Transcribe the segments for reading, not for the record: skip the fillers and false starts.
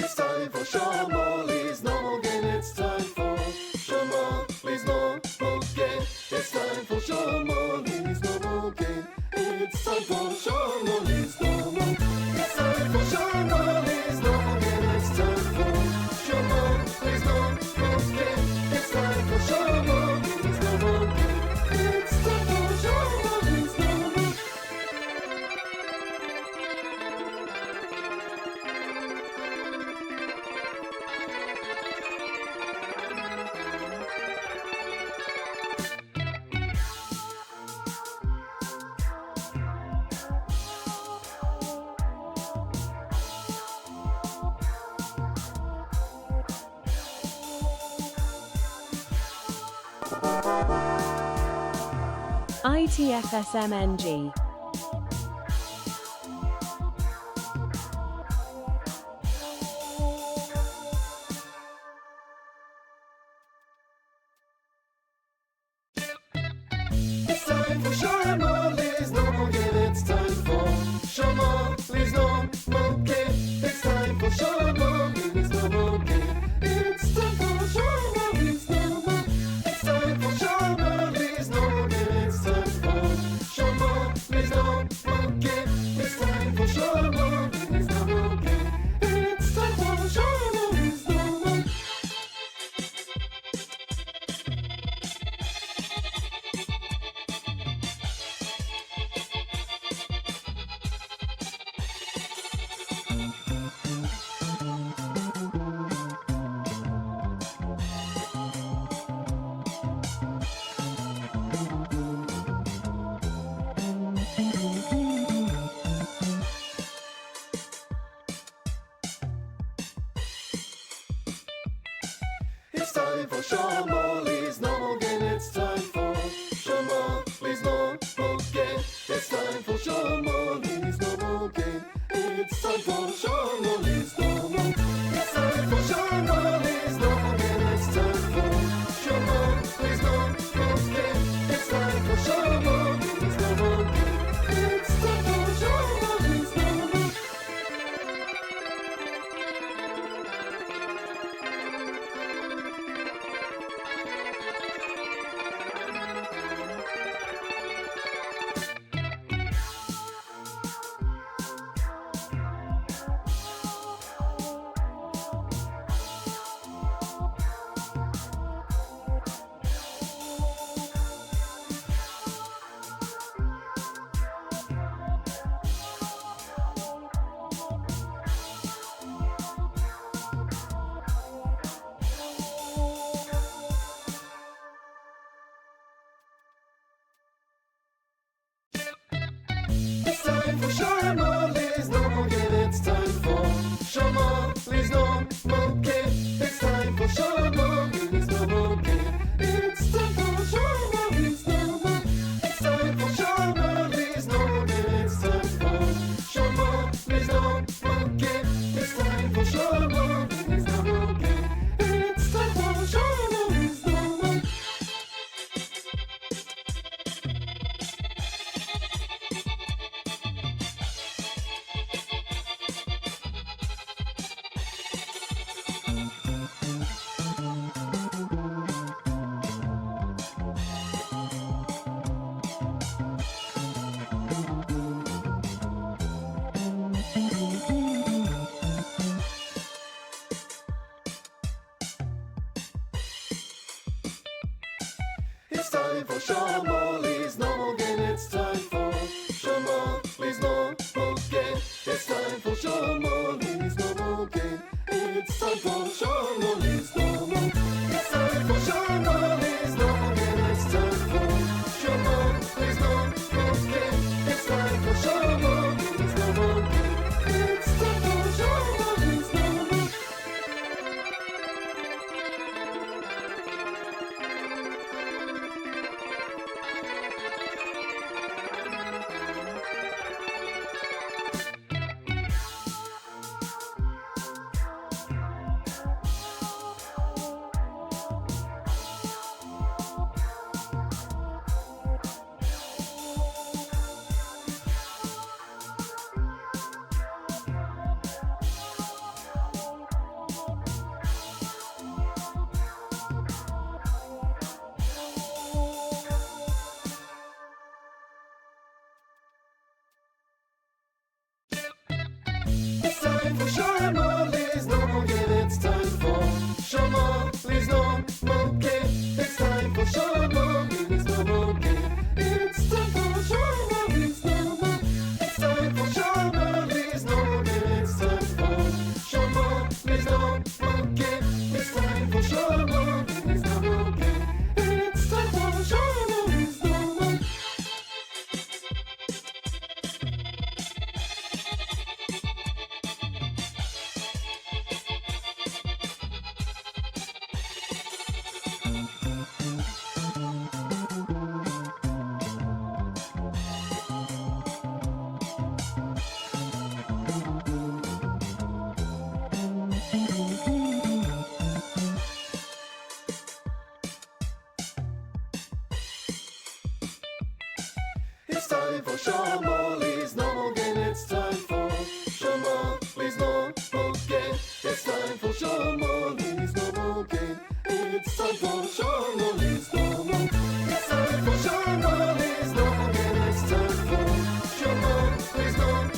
It's time for Sean Morley's normal game. It's time for Sean Morley's normal game. It's time for Sean Morley's normal game. It's time for Sean Morley's normal. It's time for Sean Morley's normal game. It's time for Sean Morley's normal game. It's time for Sean Morley's normal game. It's time for Sean Morley's normal. ITFSMNG. It's time for Sean Morley's normal game. It's time for Sean Morley's normal game. It's time for Sean Morley's normal game. It's time for Sean Morley's normal. It's time for Sean Morley's normal game. It's time for Sean Morley's normal game. It's time for Sean Morley's normal game. It's time for Sean Morley's normal. It's time for Sean Morley's normal game. It's time for Sean Morley's normal game. It's time for Sean Morley's normal game. It's time for Sean Morley's normal. It's time for Sean Morley's normal game. It's time for Sean Morley's normal game. It's time for Sean Morley's normal game. It's time for Sean Morley's normal. It's time for Sean Morley's normal game. It's time for Sean Morley's normal game. It's time for Sean Morley's normal game. It's time for Sean Morley's normal. It's time for Sean Morley's normal game. It's time for Sean Morley's normal game. It's time for Sean Morley's normal game. It's time for Sean Morley's normal. It's time for Sean Morley's normal game. It's time for Sean Morley's normal game. It's time for Sean Morley's normal game. It's time for Sean Morley's normal. It's time for Sean Morley's normal game. It's time for Sean Morley's normal game. It's time for Sean Morley's normal game. It's time for Sean Morley's normal. It's time for Sean Morley's normal game. It's time for Sean Morley's normal game. It's time for Sean Morley's normal game. It's time for Sean Morley's normal. It's time for Sean Morley's normal game. It's time for Sean Morley's normal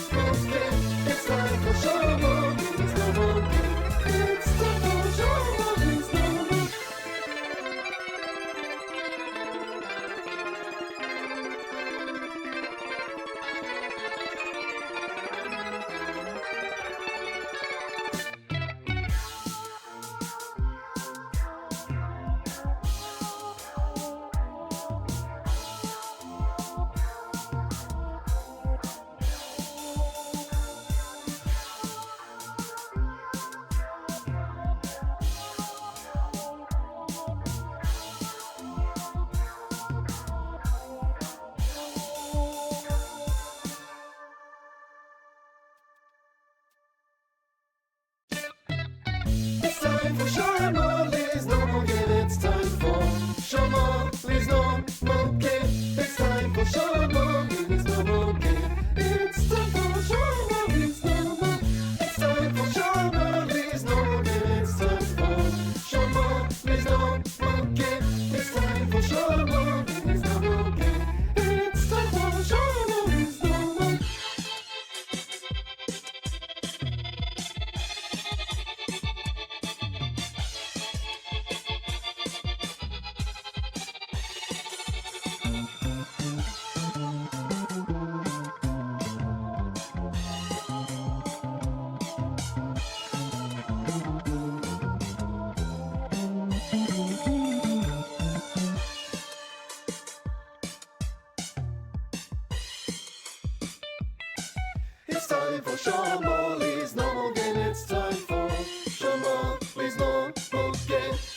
game. It's time for Sean Morley's normal game. It's time for Sean Morley's normal. It's time for Sean Morley's normal game. It's time for Sean Morley's normal game. It's time for Sean Morley's normal game. It's time for Sean Morley's normal. It's time for Sean Morley's normal game. It's time for Sean Morley's normal game. It's time for Sean Morley's normal game. It's time for Sean Morley's normal. It's time for Sean Morley's normal game.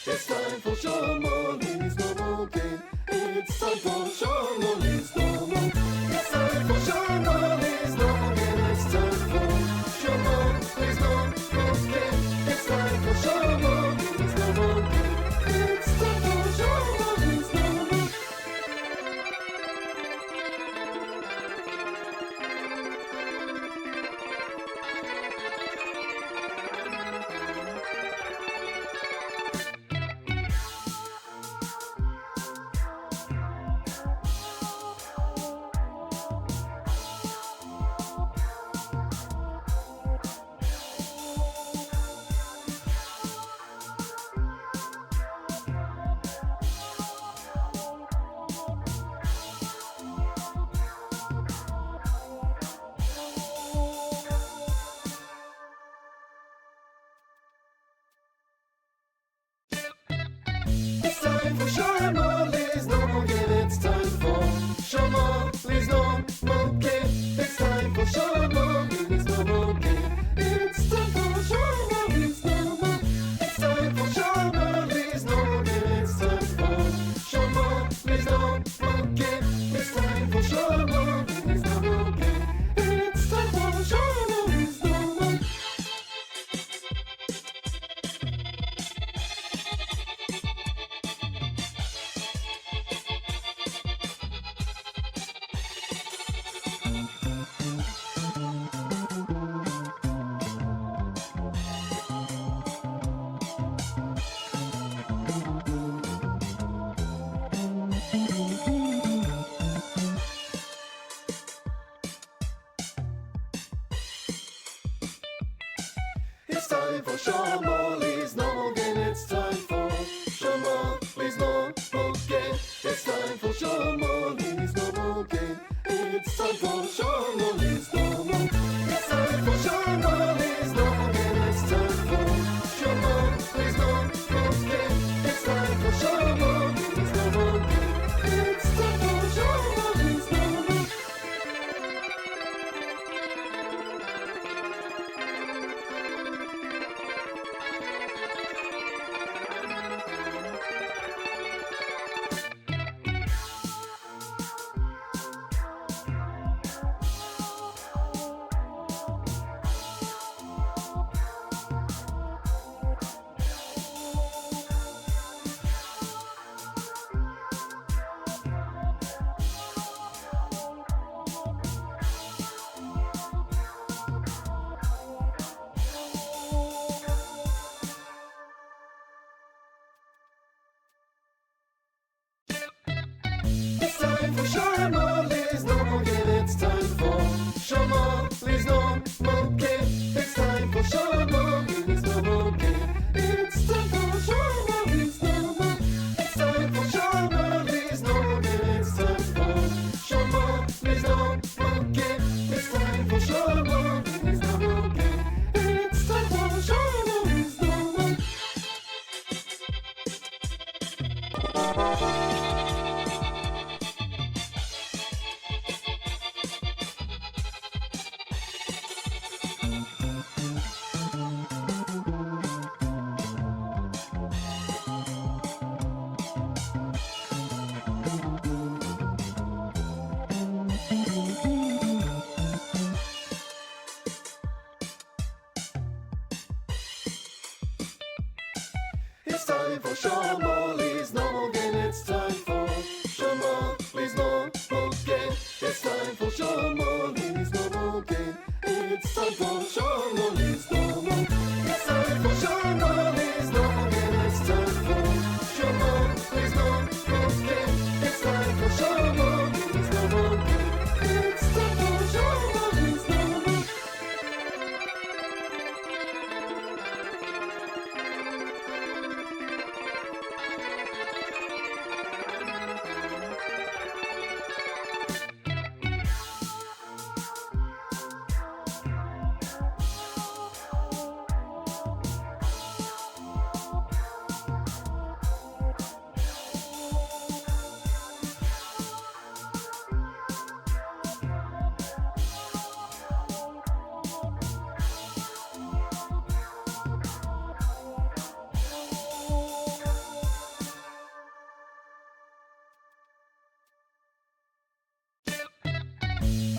It's time for Sean Morley's normal game. It's time for Sean Morley's normal game. It's time for Sean Morley's normal. It's time for Sean Morley's normal game. It's time for Sean Morley's normal game. It's time for Sean Morley's normal game. It's time for Sean Morley's normal. It's time for Sean Morley's normal game. It's time for Sean Morley's normal game. It's time for Sean Morley's normal game. It's time for Sean Morley's normal. It's time for Sean Morley's normal game. It's time for Sean Morley's normal game. It's time for Sean Morley's normal game. It's time for Sean Morley's normal. It's time for Sean Morley's normal game. It's time for Sean Morley's normal game. It's time for Sean Morley's normal game. It's time for Sean Morley's normal. It's time for Sean Morley's normal game. It's time for Sean Morley's normal game. It's time for Sean Morley's normal game. It's time for Sean Morley's normal. It's time for Sean Morley's normal game. It's time for Sean Morley's normal game. It's time for Sean Morley's normal game. It's time for Sean Morley's normal. It's time for Sean Morley's normal game. It's time for Sean Morley's normal game. It's time for Sean Morley's normal game. It's time for Sean Morley's normal.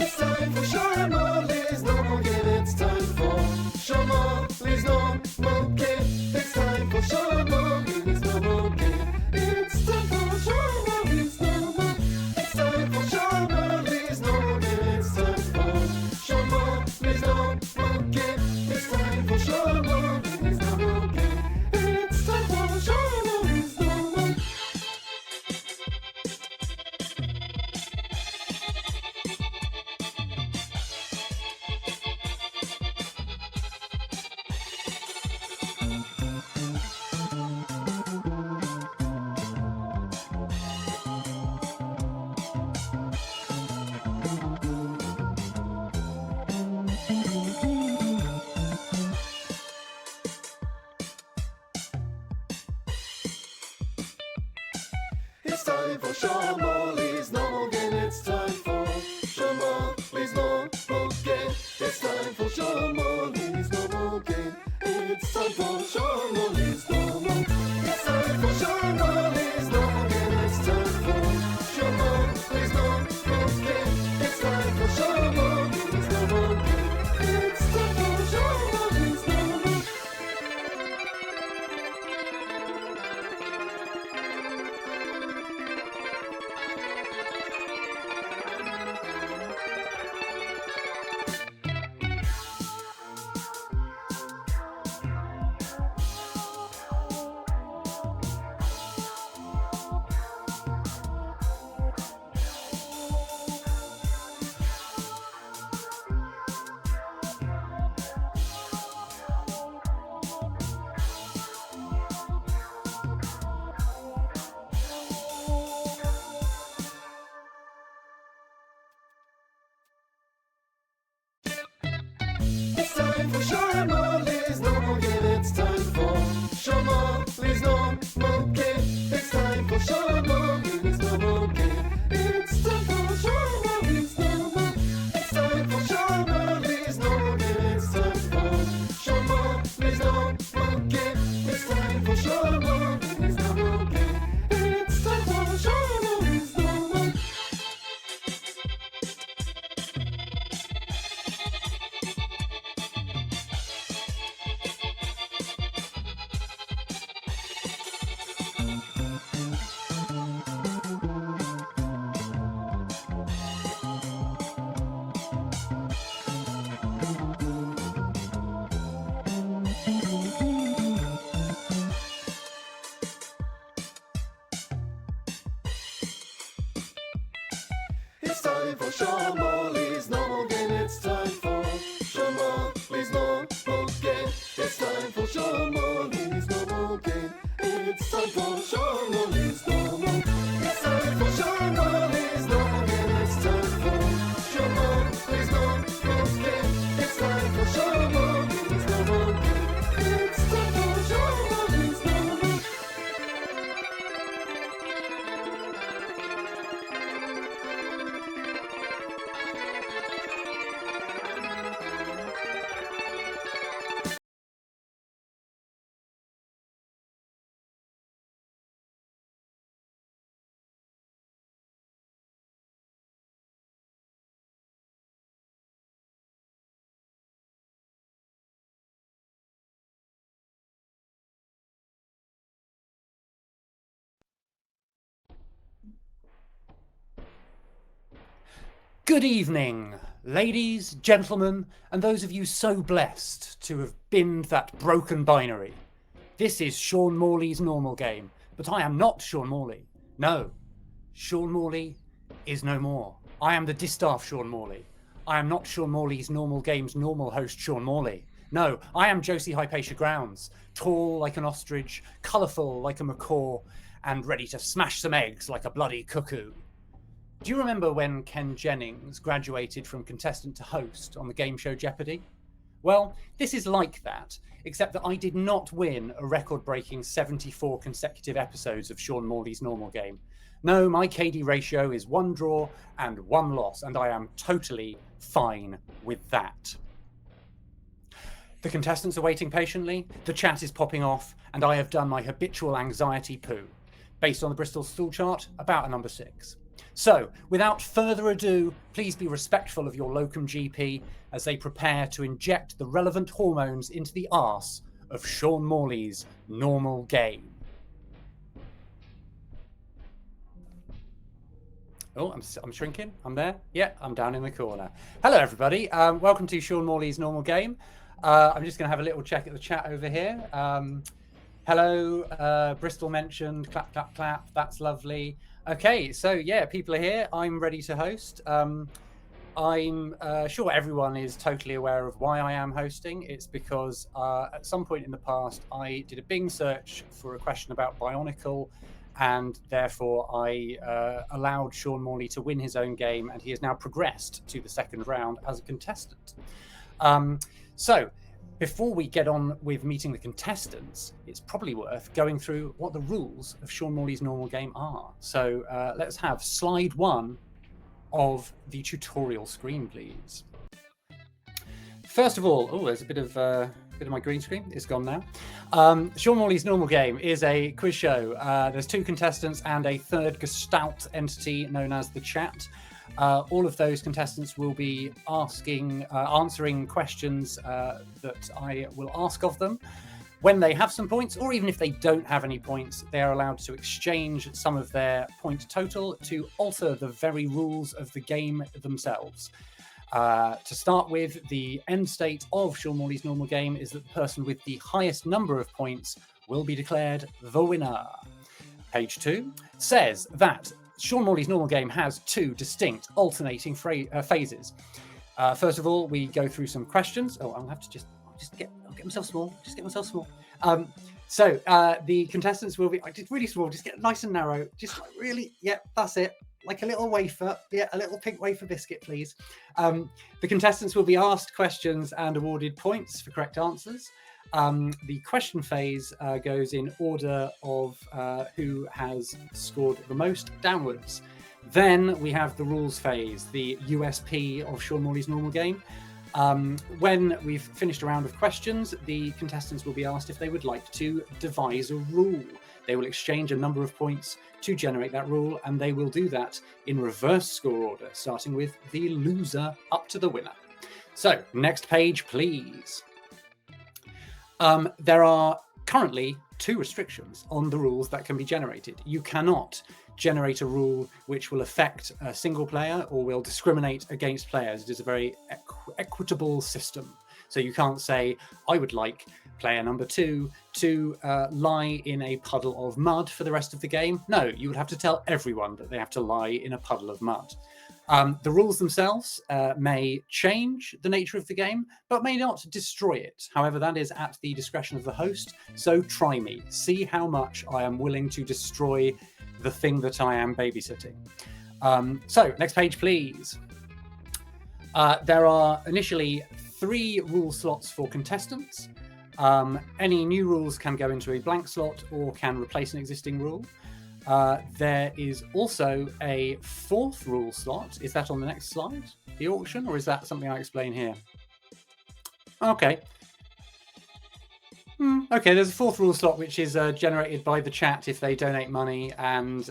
It's time for Sean Morley's normal game. It's time for Sean Morley's normal game. It's time for Sean Morley's normal game. It's time for Sean Morley's normal. It's time for Sean Morley's normal game. It's time for Sean Morley's normal game. It's time for Sean Morley's normal game. It's time for Sean Morley's normal. It's time for Sean Morley's normal game. It's time for Sean Morley's normal game. It's time for Sean Morley's normal game. It's time for Sean Morley's normal. It's time for Sean Morley's normal game. It's time for Sean Morley's normal game. It's time for Sean Morley's normal game. It's time for Sean Morley's normal. It's time for Sean Morley's normal game. It's time for Sean Morley's normal game. It's time for Sean Morley's normal game. It's time for Sean Morley's normal. It's time for Sean Morley's normal game. It's time for Sean Morley's normal game. It's time for Sean Morley's normal game. It's time for Sean Morley's normal. It's time for Sean Morley's normal game. It's time for Sean Morley's normal game. It's time for Sean Morley's normal game. It's time for Sean Morley's normal. It's time for Sean Morley's normal game. It's time for Sean Morley's normal game. It's time for Sean Morley's normal game. It's time for Sean Morley's normal. Good evening, ladies, gentlemen, and those of you so blessed to have binned that broken binary. This is Sean Morley's normal game, but I am not Sean Morley. No, Sean Morley is no more. I am the distaff Sean Morley. I am not Sean Morley's normal game's normal host, Sean Morley. No, I am Josie Hypatia Grounds, tall like an ostrich, colourful like a macaw, and ready to smash some eggs like a bloody cuckoo. Do you remember when Ken Jennings graduated from contestant to host on the game show Jeopardy? Well, this is like that, except that I did not win a record-breaking 74 consecutive episodes of Sean Morley's normal game. No, my KD ratio is 1 draw and 1 loss, and I am totally fine with that. The contestants are waiting patiently, the chat is popping off, and I have done my habitual anxiety poo. Based on the Bristol stool chart, about a number 6. So, without further ado, please be respectful of your locum GP as they prepare to inject the relevant hormones into the arse of Sean Morley's normal game. Oh, I'm shrinking. I'm there. Yeah, I'm down in the corner. Hello, everybody. Welcome to Sean Morley's normal game. I'm just going to have a little check at the chat over here. Hello, Bristol mentioned. Clap, clap, clap. That's lovely. Okay, so yeah, people are here. I'm ready to host. I'm sure everyone is totally aware of why I am hosting. It's because at some point in the past, I did a Bing search for a question about Bionicle, and therefore I allowed Sean Morley to win his own game, and he has now progressed to the second round as a contestant. So before we get on with meeting the contestants, it's probably worth going through what the rules of Sean Morley's normal game are. So let's have slide 1 of the tutorial screen, please. First of all, there's a bit of my green screen. It's gone now. Sean Morley's normal game is a quiz show. There's 2 contestants and a third gestalt entity known as the chat. All of those contestants will be answering questions that I will ask of them. When they have some points, or even if they don't have any points, they are allowed to exchange some of their point total to alter the very rules of the game themselves. To start with, the end state of Sean Morley's normal game is that the person with the highest number of points will be declared the winner. Page 2 says that Sean Morley's normal game has 2 distinct alternating phases. First of all, we go through some questions. I'll have to I'll get myself small. Just get myself small. So the contestants will be just really small. Just get nice and narrow. Just like really, yeah, that's it. Like a little wafer. Yeah, a little pink wafer biscuit, please. The contestants will be asked questions and awarded points for correct answers. The question phase goes in order of who has scored the most downwards. Then we have the rules phase, the USP of Sean Morley's normal game. When we've finished a round of questions, the contestants will be asked if they would like to devise a rule. They will exchange a number of points to generate that rule, and they will do that in reverse score order, starting with the loser up to the winner. So, next page, please. There are currently 2 restrictions on the rules that can be generated. You cannot generate a rule which will affect a single player or will discriminate against players. It is a very equitable system. So you can't say, I would like player number 2 to lie in a puddle of mud for the rest of the game. No, you would have to tell everyone that they have to lie in a puddle of mud. The rules themselves may change the nature of the game, but may not destroy it. However, that is at the discretion of the host. So try me. See how much I am willing to destroy the thing that I am babysitting. So, next page, please. There are initially 3 rule slots for contestants. Any new rules can go into a blank slot or can replace an existing rule. There is also a 4th rule slot. Is that on the next slide, the auction, or is that something I explain here? Okay. Okay, there's a 4th rule slot which is generated by the chat if they donate money, and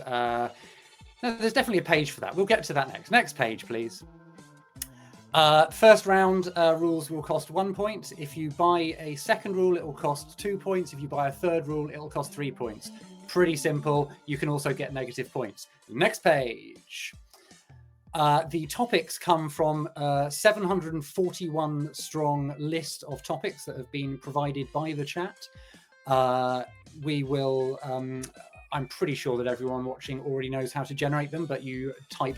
there's definitely a page for that. We'll get to that next. Next page, please. First round rules will cost 1 point. If you buy a second rule, it will cost 2 points. If you buy a third rule, it will cost 3 points. Pretty simple. You can also get negative points. Next page. The topics come from a 741 strong list of topics that have been provided by the chat. We will, I'm pretty sure that everyone watching already knows how to generate them, but you type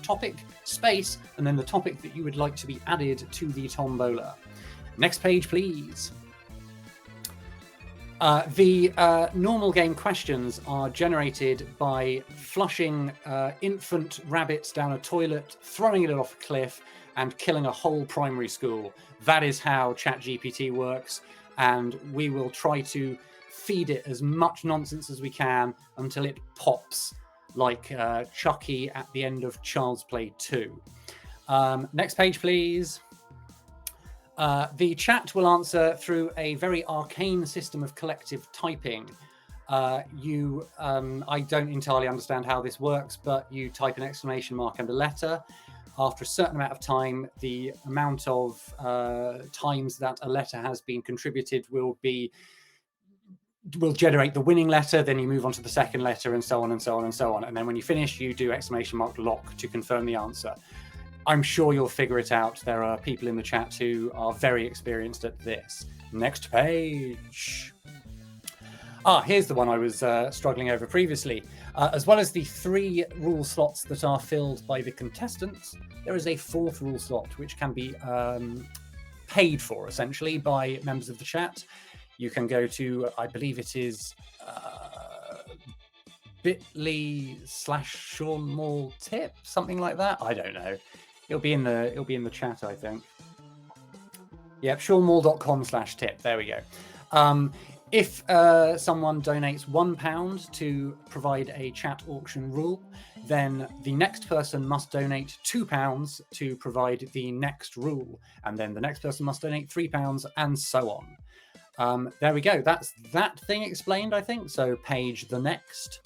!topic space and then the topic that you would like to be added to the tombola. Next page, please. The normal game questions are generated by flushing infant rabbits down a toilet, throwing it off a cliff, and killing a whole primary school. That is how ChatGPT works, and we will try to feed it as much nonsense as we can until it pops like Chucky at the end of Child's Play 2. Next page, please. The chat will answer through a very arcane system of collective typing. I don't entirely understand how this works, but you type an exclamation mark and a letter. After a certain amount of time, the amount of times that a letter has been contributed will generate the winning letter. Then you move on to the second letter, and so on and so on and so on. And then when you finish, you do exclamation mark lock to confirm the answer. I'm sure you'll figure it out. There are people in the chat who are very experienced at this. Next page. Here's the one I was struggling over previously. As well as the 3 rule slots that are filled by the contestants, there is a 4th rule slot which can be paid for, essentially, by members of the chat. You can go to, I believe it is bit.ly/SeanMorley, something like that. I don't know. It'll be in the chat, I think. Yep, SeanMorley.com/tip. There we go. If someone donates £1 to provide a chat auction rule, then the next person must donate £2 to provide the next rule, and then the next person must donate £3, and so on. There we go. That's that thing explained, I think. So page the next.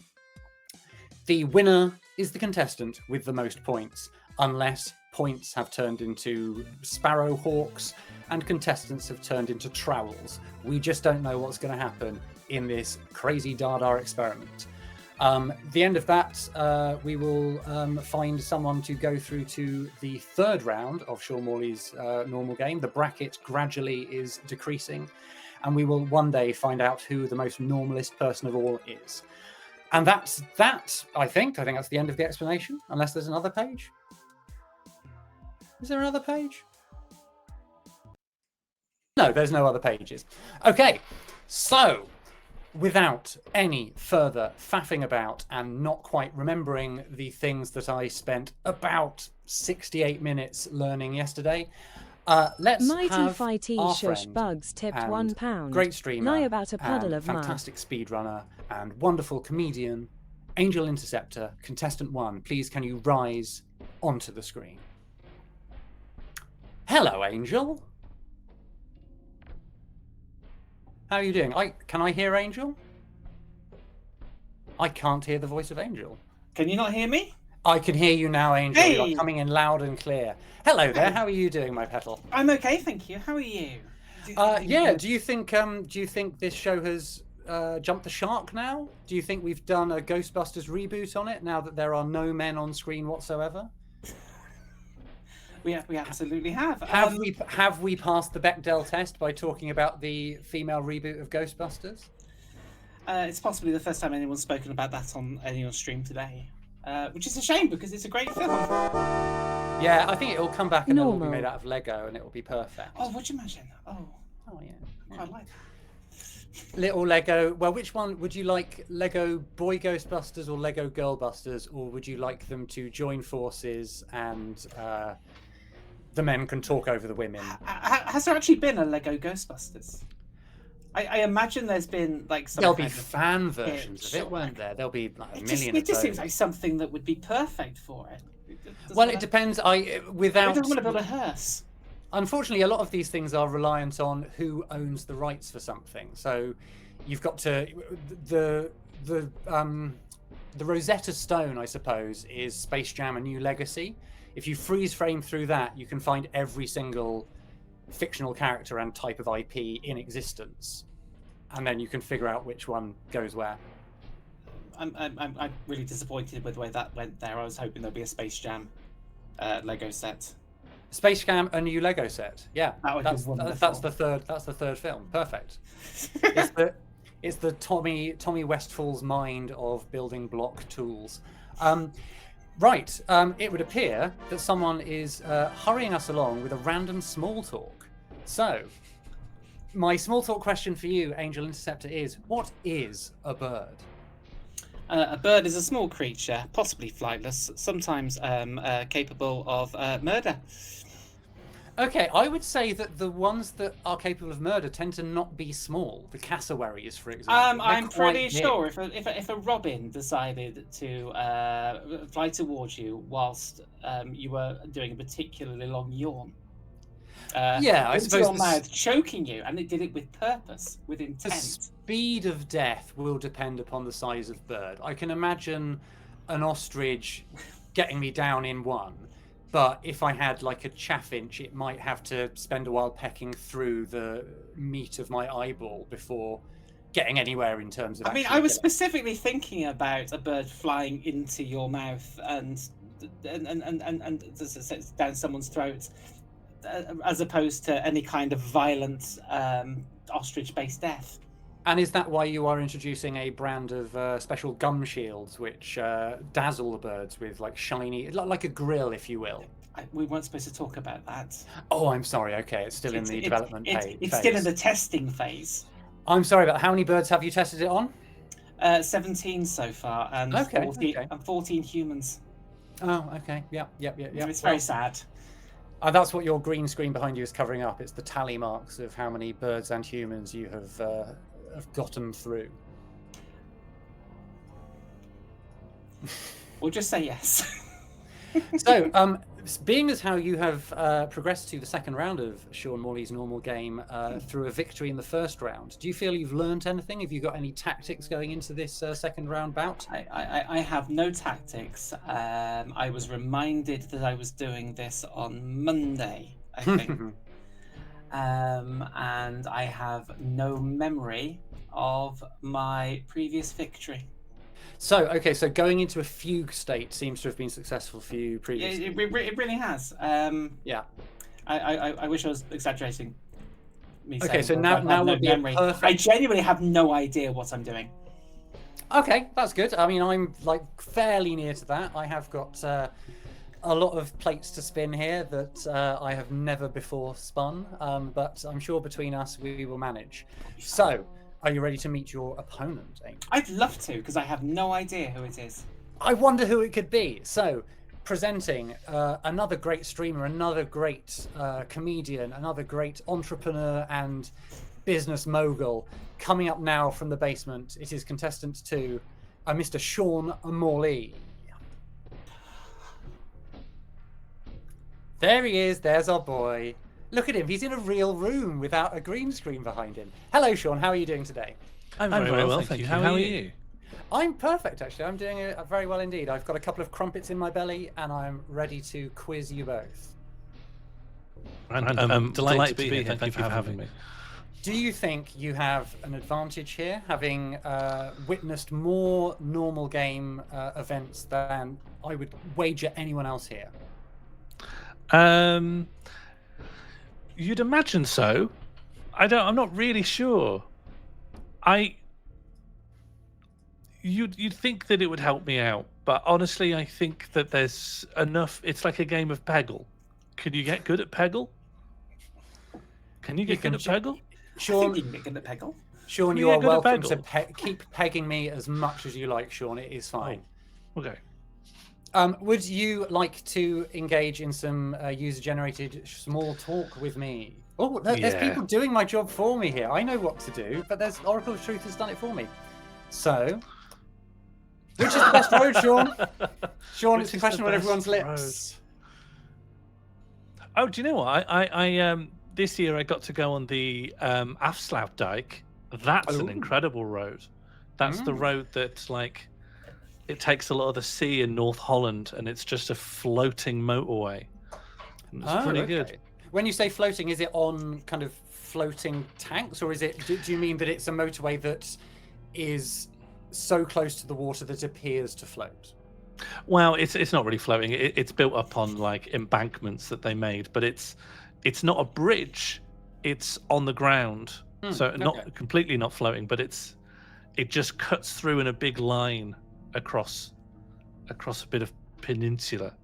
The winner is the contestant with the most points, unless points have turned into sparrow hawks and contestants have turned into trowels. We just don't know what's going to happen in this crazy Dada experiment. The end of that, we will find someone to go through to the 3rd round of Sean Morley's normal game. The bracket gradually is decreasing, and we will one day find out who the most normalist person of all is. And that's that, I think. I think that's the end of the explanation, unless there's another page. Is there another page? No, there's no other pages. Okay, so without any further faffing about and not quite remembering the things that I spent about 68 minutes learning yesterday, let's Mighty have Fighty our Shush friend Bugs tipped and £1. great streamer Lie about a puddle and of mud. fantastic speedrunner and wonderful comedian, Angel Interceptor, contestant 1. Please, can you rise onto the screen? Hello, Angel. How are you doing? Can I hear Angel? I can't hear the voice of Angel. Can you not hear me? I can hear you now, Angel. Hey! You're coming in loud and clear. Hello there. How are you doing, my petal? I'm okay, thank you. How are you? Yeah. Do you think this show has jumped the shark now? Do you think we've done a Ghostbusters reboot on it now that there are no men on screen whatsoever? We absolutely have. Have we passed the Bechdel test by talking about the female reboot of Ghostbusters? It's possibly the first time anyone's spoken about that on anyone's stream today, which is a shame because it's a great film. Yeah, I think it will come back and it will be Normal. made out of Lego and it will be perfect. Oh, would you imagine? Oh yeah. I quite like that. Little Lego. Well, which one would you like? Lego Boy Ghostbusters or Lego Girl Busters, or would you like them to join forces and the men can talk over the women? Has there actually been a Lego Ghostbusters? I imagine there's been like some. There'll be fan versions of it, or won't there? There'll be like a It million. just of seems those. like something that would be perfect for it. Well, it depends. I Without. don't want to build a hearse. Unfortunately, a lot of these things are reliant on who owns the rights for something. So, you've got to the Rosetta Stone, I suppose, is Space Jam: A New Legacy. If you freeze frame through that, you can find every single fictional character and type of IP in existence, and then you can figure out which one goes where. I'm really disappointed with the way that went there. I was hoping there'd be a Space Jam Lego set. Space Jam, a new Lego set. Yeah, That would be that's wonderful. the third. That's the third film. Perfect. It's the Tommy Westfall's mind of building block tools. Right. It would appear that someone is hurrying us along with a random small talk. So, my small talk question for you, Angel Interceptor, is: what is a bird? A bird is a small creature, possibly flightless, sometimes capable of murder. Okay, I would say that the ones that are capable of murder tend to not be small. The cassowaries, for example. I'm They're pretty quite big. sure if a robin decided to fly towards you whilst you were doing a particularly long yawn, Yeah, I into suppose your mouth, choking you, and it did it with purpose, with the intent. speed of death will depend upon the size of bird. I can imagine an ostrich getting me down in one, but if I had like a chaffinch, it might have to spend a while pecking through the meat of my eyeball before getting anywhere in terms of. I mean, I was specifically thinking about a bird flying into your mouth and down someone's throat, as opposed to any kind of violent ostrich-based death. And is that why you are introducing a brand of special gum shields which dazzle the birds with like shiny, like a grill, if you will? We weren't supposed to talk about that. Oh, I'm sorry. Okay, it's still in the development phase. It's still in the testing phase. I'm sorry, but how many birds have you tested it on? 17 so far, and 14 humans. Oh, okay. Yep. It's very sad. That's what your green screen behind you is covering up. It's the tally marks of how many birds and humans you have gotten through. We'll just say yes. So, being as how you have progressed to the second round of Sean Morley's normal game through a victory in the first round, do you feel you've learned anything? Have you got any tactics going into this second round bout? I have no tactics. I was reminded that I was doing this on Monday, I think. And I have no memory of my previous victory. So, okay, so going into a fugue state seems to have been successful for you previously. It really has. Yeah. I wish I was exaggerating. Okay, so now would be memory. Perfect. I genuinely have no idea what I'm doing. Okay, that's good. I mean, I'm like fairly near to that. I have got a lot of plates to spin here that I have never before spun, but I'm sure between us we will manage. So, are you ready to meet your opponent, Amy? I'd love to, because I have no idea who it is. I wonder who it could be. So, presenting another great streamer, another great comedian, another great entrepreneur and business mogul, coming up now from the basement. It is contestant 2, Mr. Sean Morley. There he is. There's our boy. Look at him. He's in a real room without a green screen behind him. Hello, Sean. How are you doing today? I'm very well, thank you. How are you? I'm perfect, actually. I'm doing very well indeed. I've got a couple of crumpets in my belly, and I'm ready to quiz you both. I'm delighted to be here. Thank you for having me. Do you think you have an advantage here, having witnessed more normal game events than I would wager anyone else here? You'd imagine so. I'm not really sure. You'd think that it would help me out, but honestly, I think that there's enough. It's like a game of Peggle. Can you get good at Peggle? Can you get good at Peggle? Sean, I think you can get good at Peggle. Sean, you are welcome to keep pegging me as much as you like, Sean. It is fine. Oh, okay. Would you like to engage in some user-generated small talk with me? Oh, there's people doing my job for me here. I know what to do, but there's Oracle of Truth has done it for me. So, which is the best road, Sean? Sean, it's the question on everyone's lips. Oh, do you know what? I this year I got to go on the Afsluitdijk. That's an incredible road. That's the road that like. It takes a lot of the sea in North Holland, and it's just a floating motorway. It's pretty good. When you say floating, is it on kind of floating tanks, or is it? Do you mean that it's a motorway that is so close to the water that it appears to float? Well, it's not really floating. It's built up on like embankments that they made, but it's not a bridge. It's on the ground, so not completely not floating, but it just cuts through in a big line across a bit of peninsula.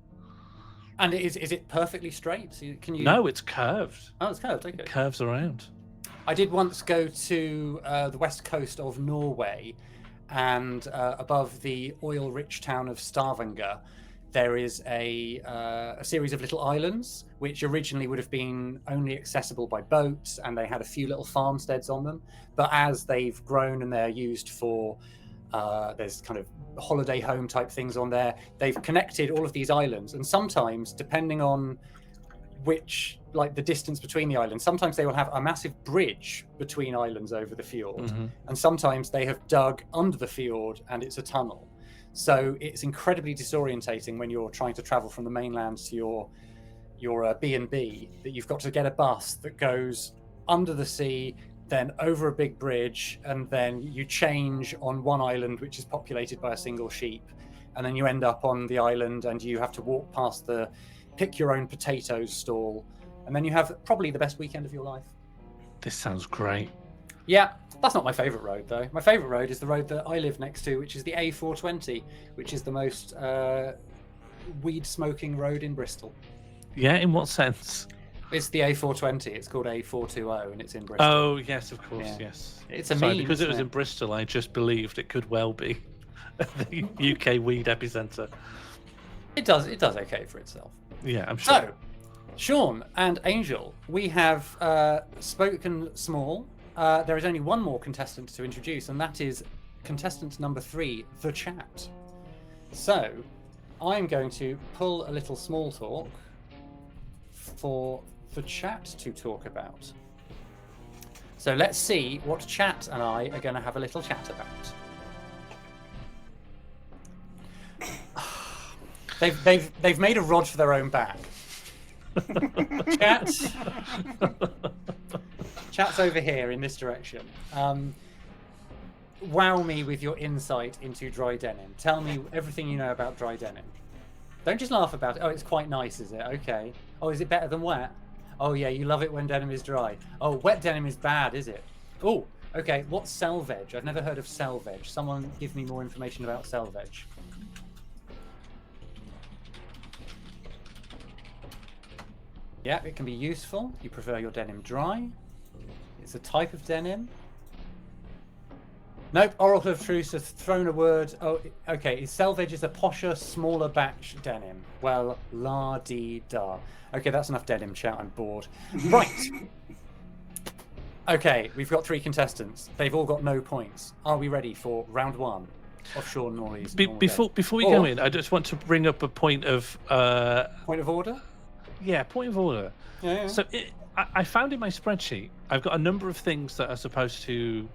And is it perfectly straight? So can you? No, it's curved. Oh, it's curved. Okay. It curves around. I did once go to the west coast of Norway, and above the oil-rich town of Stavanger, there is a series of little islands which originally would have been only accessible by boats, and they had a few little farmsteads on them. But as they've grown and they're used for there's kind of holiday home type things on there, they've connected all of these islands, and sometimes, depending on which, like the distance between the islands, sometimes they will have a massive bridge between islands over the fjord, and sometimes they have dug under the fjord and it's a tunnel. So it's incredibly disorientating when you're trying to travel from the mainland to your B&B, that you've got to get a bus that goes under the sea, then over a big bridge, and then you change on one island which is populated by a single sheep, and then you end up on the island and you have to walk past the pick your own potatoes stall, and then you have probably the best weekend of your life. This sounds great. Yeah, that's not my favourite road though. My favourite road is the road that I live next to, which is the A420, which is the most weed smoking road in Bristol. Yeah, in what sense? It's the A420. It's called A420, and it's in Bristol. Oh yes, of course, yes. It's a Sorry, meme, because it was isn't in Bristol. I just believed it could well be the UK weed epicenter. It does okay for itself. Yeah, I'm sure. So, Sean and Angel, we have spoken small. There is only one more contestant to introduce, and that is contestant number 3, the chat. So, I'm going to pull a little small talk for the chat to talk about. So let's see what chat and I are going to have a little chat about. They've made a rod for their own back. Chat's over here in this direction. Wow me with your insight into dry denim. Tell me everything you know about dry denim. Don't just laugh about it. Oh, it's quite nice, is it? Okay. Oh, is it better than wet? Oh yeah, you love it when denim is dry. Oh, wet denim is bad, is it? Oh, okay. What's selvage? I've never heard of selvage. Someone give me more information about selvage. Yeah, it can be useful. You prefer your denim dry. It's a type of denim. Nope, Oracle of Truth has thrown a word. Oh, okay. Selvage is a posher, smaller batch denim. Well, la-dee-da. Okay, that's enough denim chat. I'm bored. Right. Okay, we've got 3 contestants. They've all got no points. Are we ready for round 1 of Sean Morley's? Before we go in, I just want to bring up a point of point of order. Yeah, point of order. Yeah. So I found in my spreadsheet, I've got a number of things that are supposed to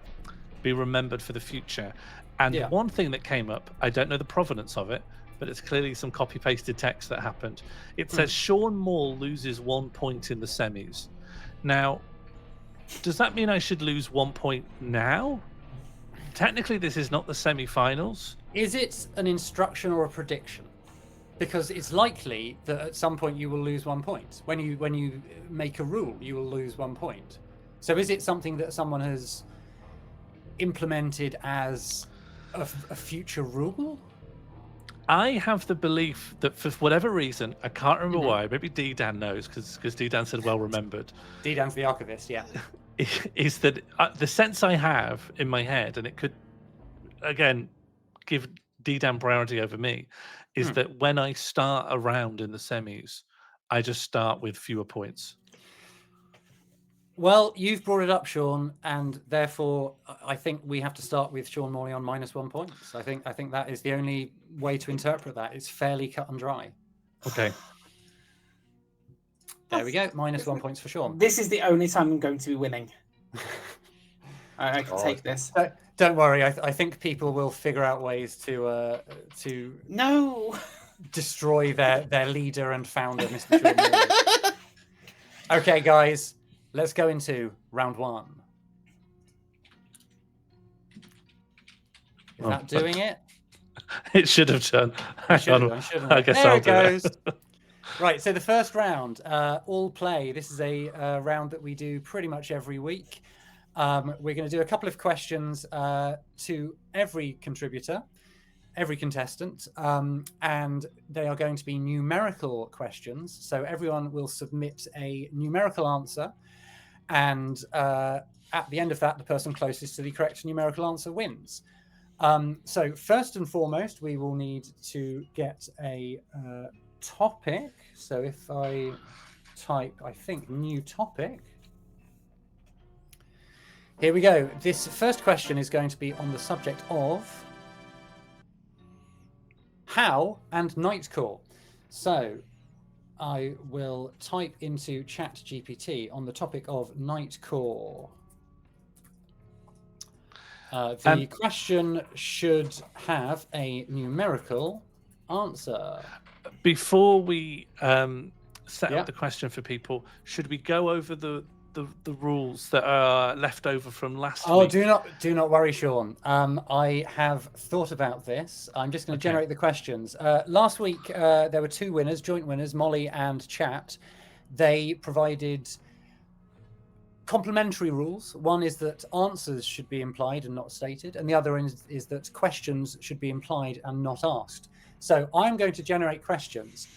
be remembered for the future, and one thing that came up, I don't know the provenance of it, but it's clearly some copy-pasted text that happened. It says Sean Moore loses 1 point in the semis. Now, does that mean I should lose 1 point now? Technically, this is not the semi-finals. Is it an instruction or a prediction? Because it's likely that at some point you will lose 1 point. When you make a rule, you will lose 1 point. So is it something that someone has implemented as a future rule? I have the belief that for whatever reason, I can't remember why, maybe D-Dan knows, because D-Dan said well remembered. D-Dan's the archivist, yeah. Is that the sense I have in my head, and it could, again, give D-Dan priority over me, is that when I start a round in the semis, I just start with fewer points. Well, you've brought it up, Sean, and therefore I think we have to start with Sean Morley on -1 point. I think that is the only way to interpret that. It's fairly cut and dry. Okay. There we go. -1 points for Sean. This is the only time I'm going to be winning. I can take this. Don't worry. I think people will figure out ways to No. destroy their leader and founder, Mr. Sean Morley. Okay, guys. Let's go into round 1. Is that doing it? It should have done. Should've done, shouldn't I it? guess There I'll it do goes. it. Right, so the first round, all play. This is a round that we do pretty much every week. We're going to do a couple of questions to every contributor, every contestant, and they are going to be numerical questions. So everyone will submit a numerical answer, and at the end of that, the person closest to the correct numerical answer wins. So first and foremost, we will need to get a topic. So if I type, I think, new topic. Here we go. This first question is going to be on the subject of how and night call. So I will type into ChatGPT on the topic of night call. The question should have a numerical answer. Before we set up the question for people, should we go over the rules that are left over from last week? Do not worry, Sean. I have thought about this. I'm just going to generate the questions. Last week there were two winners, joint winners, Molly and Chat. They provided complementary rules. One is that answers should be implied and not stated, and the other is that questions should be implied and not asked. So I'm going to generate questions.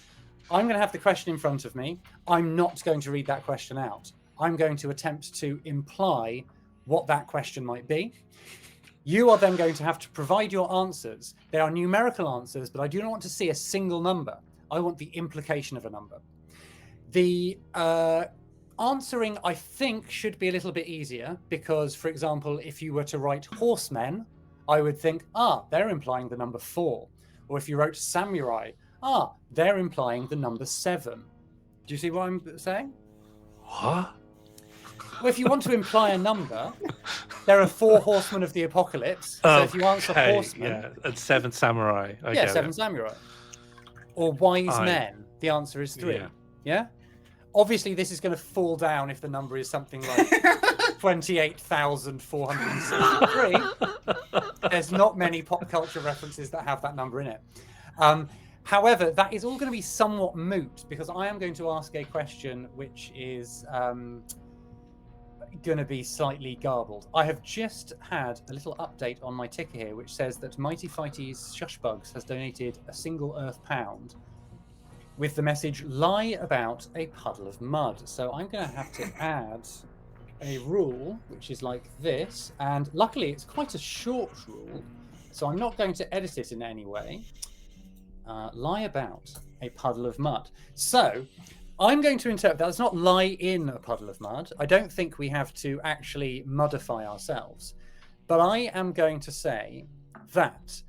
I'm going to have the question in front of me. I'm not going to read that question out. I'm going to attempt to imply what that question might be. You are then going to have to provide your answers. They are numerical answers, but I do not want to see a single number. I want the implication of a number. The answering, I think, should be a little bit easier because, for example, if you were to write horsemen, I would think, they're implying the number 4. Or if you wrote samurai, they're implying the number 7. Do you see what I'm saying? What? Well, if you want to imply a number, there are 4 horsemen of the apocalypse. So if you answer horsemen... and 7 samurai. 7 samurai. Or wise men, the answer is 3. Yeah? Obviously, this is going to fall down if the number is something like 28,463. There's not many pop culture references that have that number in it. However, that is all going to be somewhat moot because I am going to ask a question which is going to be slightly garbled. I have just had a little update on my ticker here which says that Mighty Fighty's Shushbugs has donated a single Earth pound with the message, lie about a puddle of mud. So I'm going to have to add a rule, which is like this. And luckily, it's quite a short rule, so I'm not going to edit it in any way. Lie about a puddle of mud. So I'm going to interpret that as not lie in a puddle of mud. I don't think we have to actually mudify ourselves. But I am going to say that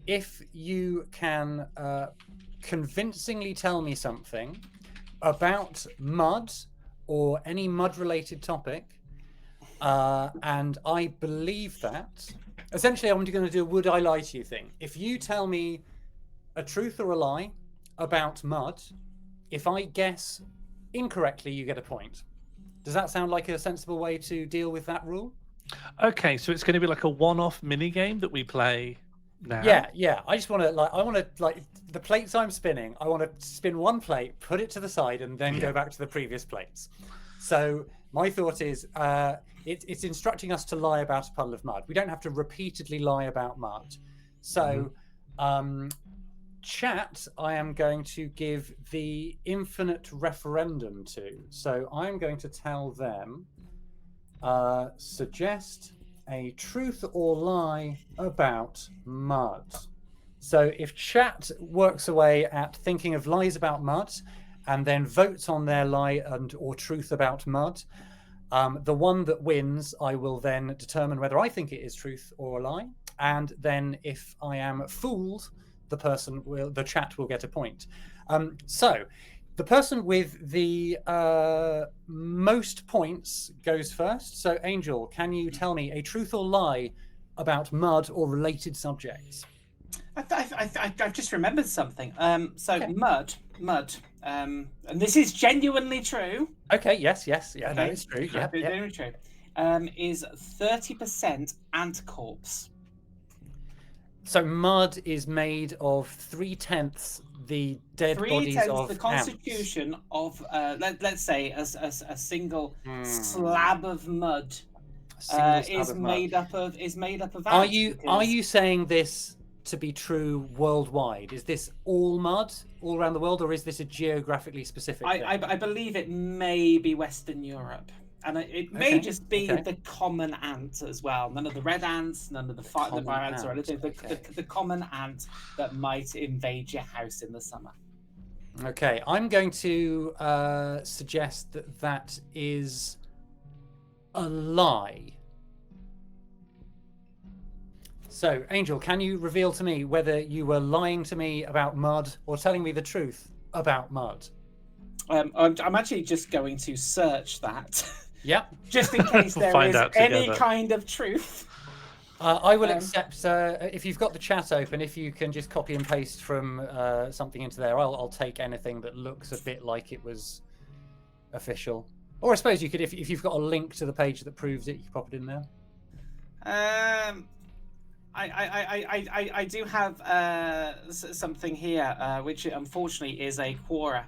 if you can... convincingly tell me something about mud or any mud-related topic, and I believe that. Essentially, I'm going to do a would I lie to you thing. If you tell me a truth or a lie about mud, if I guess incorrectly, you get a point. Does that sound like a sensible way to deal with that rule? Okay, so it's going to be like a one-off mini game that we play now. Yeah. I just want to the plates I'm spinning. I want to spin one plate, put it to the side, and then go back to the previous plates. So my thought is, it's instructing us to lie about a puddle of mud. We don't have to repeatedly lie about mud. So, chat, I am going to give the infinite referendum to. So I'm going to tell them, suggest a truth or lie about mud. So if chat works away at thinking of lies about mud and then votes on their lie and or truth about mud, the one that wins, I will then determine whether I think it is truth or a lie. And then if I am fooled, the chat will get a point. So the person with the most points goes first. So Angel, can you tell me a truth or lie about mud or related subjects? I've just remembered something. Mud, and this is genuinely true. Okay, yes, yeah, no, it's true. Yeah, Very true. Is 30% ant corpse. So mud is made of 3/10 the dead bodies 3/10 of the ants. constitution of let's say a single Hmm. slab of mud A single slab is of mud. made up of ants. Are you because saying this to be true worldwide? Is this all mud all around the world, or is this a geographically specific thing? I believe it may be Western Europe, and it may Okay, just be okay. the common ant as well. None of the red ants, none of the fire common ants or ant, anything. okay. The common ant that might invade your house in the summer. Okay, I'm going to suggest that that is a lie. So, Angel, can you reveal to me whether you were lying to me about mud or telling me the truth about mud? I'm actually just going to search that, Yeah, just in case We'll there find is out any together. kind of truth. I will accept. If you've got the chat open, if you can just copy and paste from something into there, I'll take anything that looks a bit like it was official. Or I suppose you could, if you've got a link to the page that proves it, you can pop it in there. I do have something here, which unfortunately is a Quora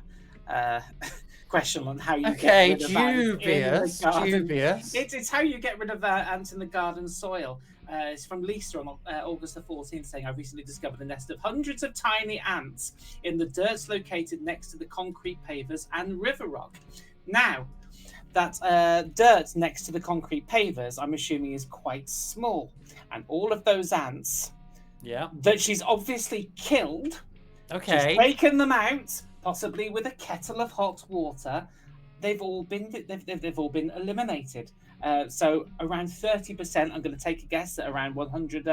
question on how you Okay, get rid of ants in the dubious, garden. dubious. It's how you get rid of ants in the garden soil. It's from Lisa on August the 14th, saying, I recently discovered a nest of hundreds of tiny ants in the dirt located next to the concrete pavers and river rock. Now, that dirt next to the concrete pavers, I'm assuming, is quite small. And all of those ants Yeah. that she's obviously killed, Okay. she's taken them out, possibly with a kettle of hot water. They've all been eliminated. So around 30%, I'm going to take a guess at around 100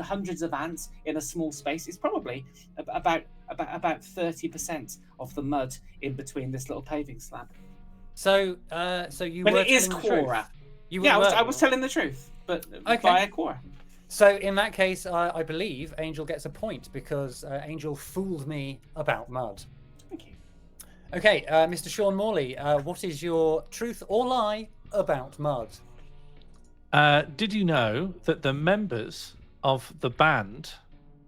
hundreds of ants in a small space. It's probably about 30% of the mud in between this little paving slab. So you But were it is telling the truth. Quora. You Yeah, were- I was telling the truth, but Okay. via Quora. So in that case, I believe Angel gets a point because Angel fooled me about mud. Thank you. Okay, Mr. Sean Morley, what is your truth or lie about mud? Did you know that the members of the band,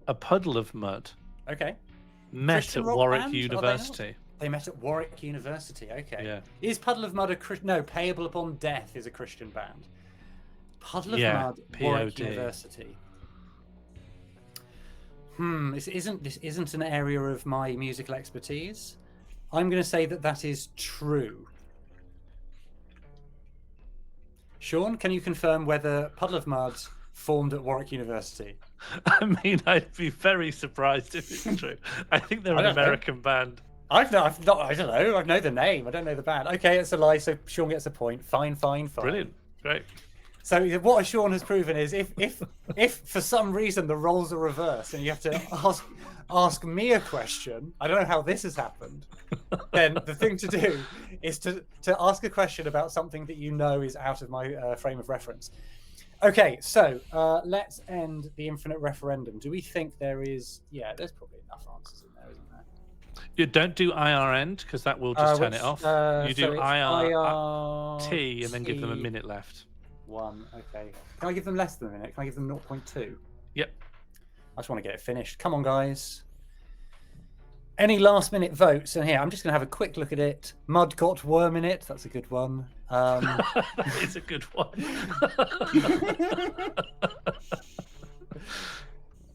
A Puddle of Mud, Okay. met Christian at rock Warwick band, are they not? University? They met at Warwick University. Okay. Yeah. Is Puddle of Mud a no? Payable Upon Death is a Christian band. Puddle of Yeah, Mud, Warwick POD. University. This isn't an area of my musical expertise. I'm going to say that that is true. Sean, can you confirm whether Puddle of Mud formed at Warwick University? I mean, I'd be very surprised if it's true. I think they're I an don't know. American band. I don't know. I know the name. I don't know the band. Okay, it's a lie. So Sean gets a point. Fine. Brilliant. Great. So what Sean has proven is if for some reason the roles are reversed and you have to ask me a question, I don't know how this has happened, then the thing to do is to ask a question about something that you know is out of my frame of reference. Okay, so let's end the infinite referendum. Do we think there is? Yeah, there's probably enough answers in there, isn't there? You don't do IR end because that will just turn it off. You do so it's IRT and then give them a IRT. minute left. 1. Okay. Can I give them less than a minute? Can I give them 0.2? Yep. I just want to get it finished. Come on, guys. Any last minute votes? And here, I'm just going to have a quick look at it. Mud got worm in it. That's a good one. It's a good one.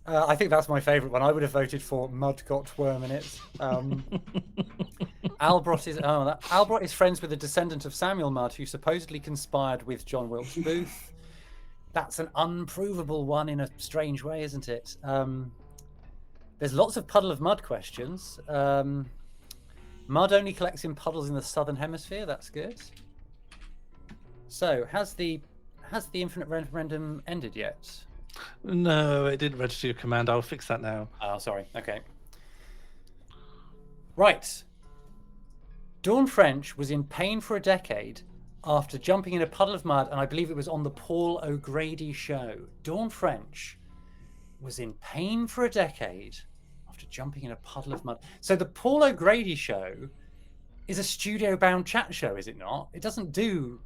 I think that's my favourite one. I would have voted for Mud got worm in it. Albrot is friends with a descendant of Samuel Mudd who supposedly conspired with John Wilkes Booth. That's an unprovable one in a strange way, isn't it? There's lots of Puddle of Mud questions. Mud only collects in puddles in the southern hemisphere. That's good. So, has the infinite referendum ended yet? No, it didn't register your command. I'll fix that now. Oh, sorry. Okay. Right. Dawn French was in pain for a decade after jumping in a puddle of mud, and I believe it was on the Paul O'Grady show. Dawn French was in pain for a decade after jumping in a puddle of mud. So the Paul O'Grady show is a studio-bound chat show, is it not? It doesn't do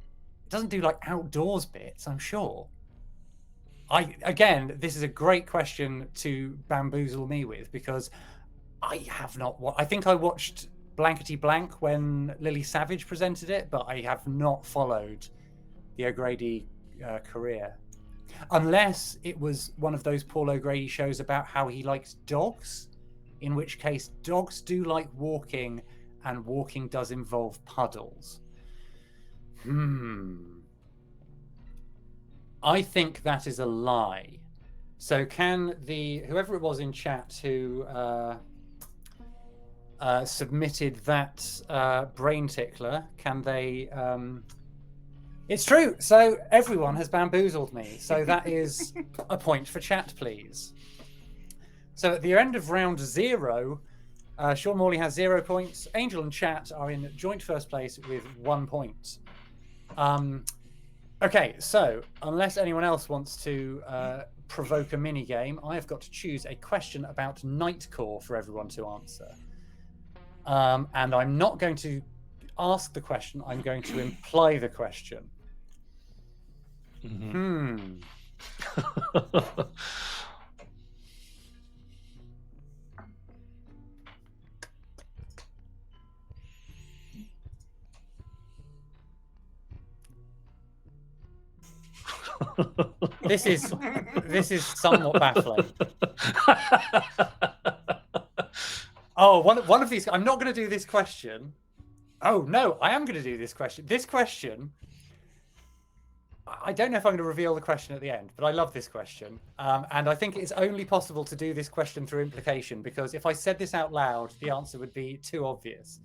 like outdoors bits, I'm sure. Again, this is a great question to bamboozle me with, because I have not. I think I watched Blankety Blank when Lily Savage presented it, but I have not followed the O'Grady career, unless it was one of those Paul O'Grady shows about how he likes dogs, in which case dogs do like walking, and walking does involve puddles. I think that is a lie. So can whoever it was in chat who submitted that brain tickler, can they... It's true. So everyone has bamboozled me. So that is a point for chat, please. So at the end of round 0, Sean Morley has 0 points. Angel and Chat are in joint first place with 1 point. Okay, so unless anyone else wants to provoke a mini game, I have got to choose a question about Nightcore for everyone to answer. And I'm not going to ask the question, I'm going to imply the question. This is somewhat baffling. Oh, one of these. I'm not going to do this question. Oh no, I am going to do this question. This question. I don't know if I'm going to reveal the question at the end, but I love this question, and I think it's only possible to do this question through implication, because if I said this out loud, the answer would be too obvious.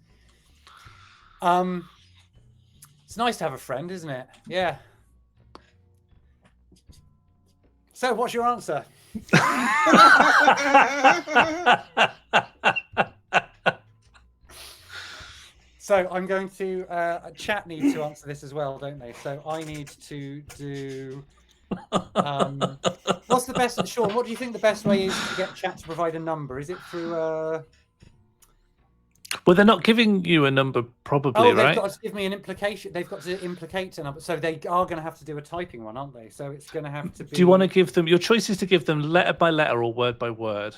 It's nice to have a friend, isn't it? Yeah. So, what's your answer? So I'm going to chat needs to answer this as well, don't they? So I need to do. What's the best, Sean? What do you think the best way is to get chat to provide a number? Is it through? Well, they're not giving you a number, probably, they've right? got to give me an implication. They've got to implicate a number, so they are going to have to do a typing one, aren't they? So it's going to have to be. Do you want to give them? Your choice is to give them letter by letter or word by word.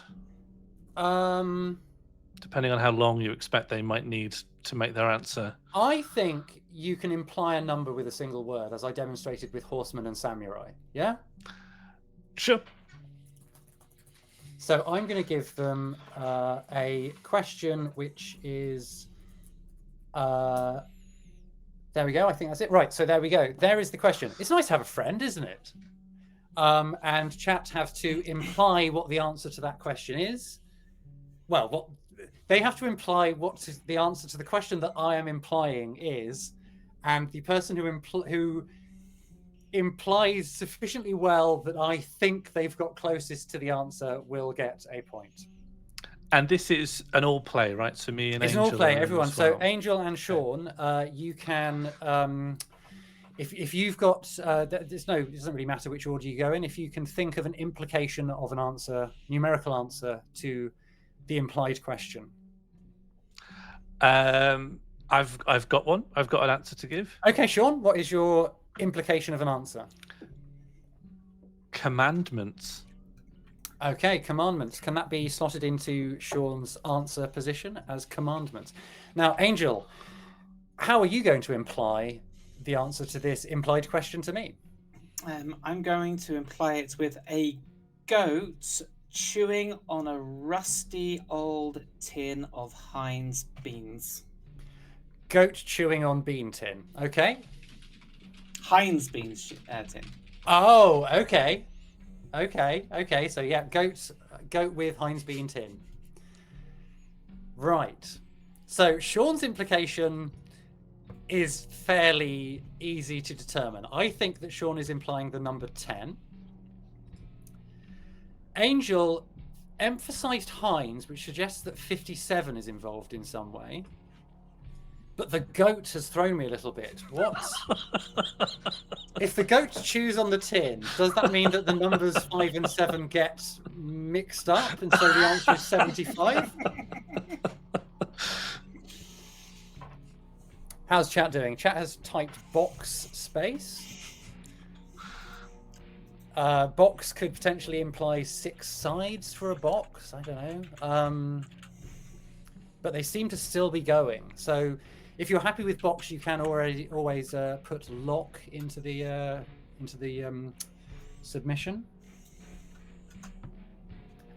Depending on how long you expect they might need to make their answer. I think you can imply a number with a single word, as I demonstrated with horseman and samurai. Yeah? Sure. So I'm going to give them a question which is... there we go. I think that's it. Right. So there we go. There is the question. It's nice to have a friend, isn't it? And chat have to imply what the answer to that question is. Well, they have to imply what the answer to the question that I am implying is, and the person who implies sufficiently well that I think they've got closest to the answer will get a point. And this is an all play, right? So me and Angel. It's an all play, everyone. As well. So Angel and Sean, you can, if you've got, it doesn't really matter which order you go in. If you can think of an implication of an answer, numerical answer to the implied question. I've got one. I've got an answer to give. Okay, Sean, what is your implication of an answer? Commandments. Okay, commandments. Can that be slotted into Sean's answer position as commandments? Now, Angel, how are you going to imply the answer to this implied question to me? I'm going to imply it with a goat chewing on a rusty old tin of Heinz beans. Goat chewing on bean tin. Okay. Heinz beans tin. Oh, okay. Okay. So yeah, goat with Heinz bean tin. Right. So Sean's implication is fairly easy to determine. I think that Sean is implying the number 10. Angel emphasized Heinz, which suggests that 57 is involved in some way. But the goat has thrown me a little bit. What? If the goat chews on the tin, does that mean that the numbers 5 and 7 get mixed up? And so the answer is 75? How's chat doing? Chat has typed box space. Box could potentially imply 6 sides for a box. I don't know. But they seem to still be going. So if you're happy with box, you can always put lock into the submission.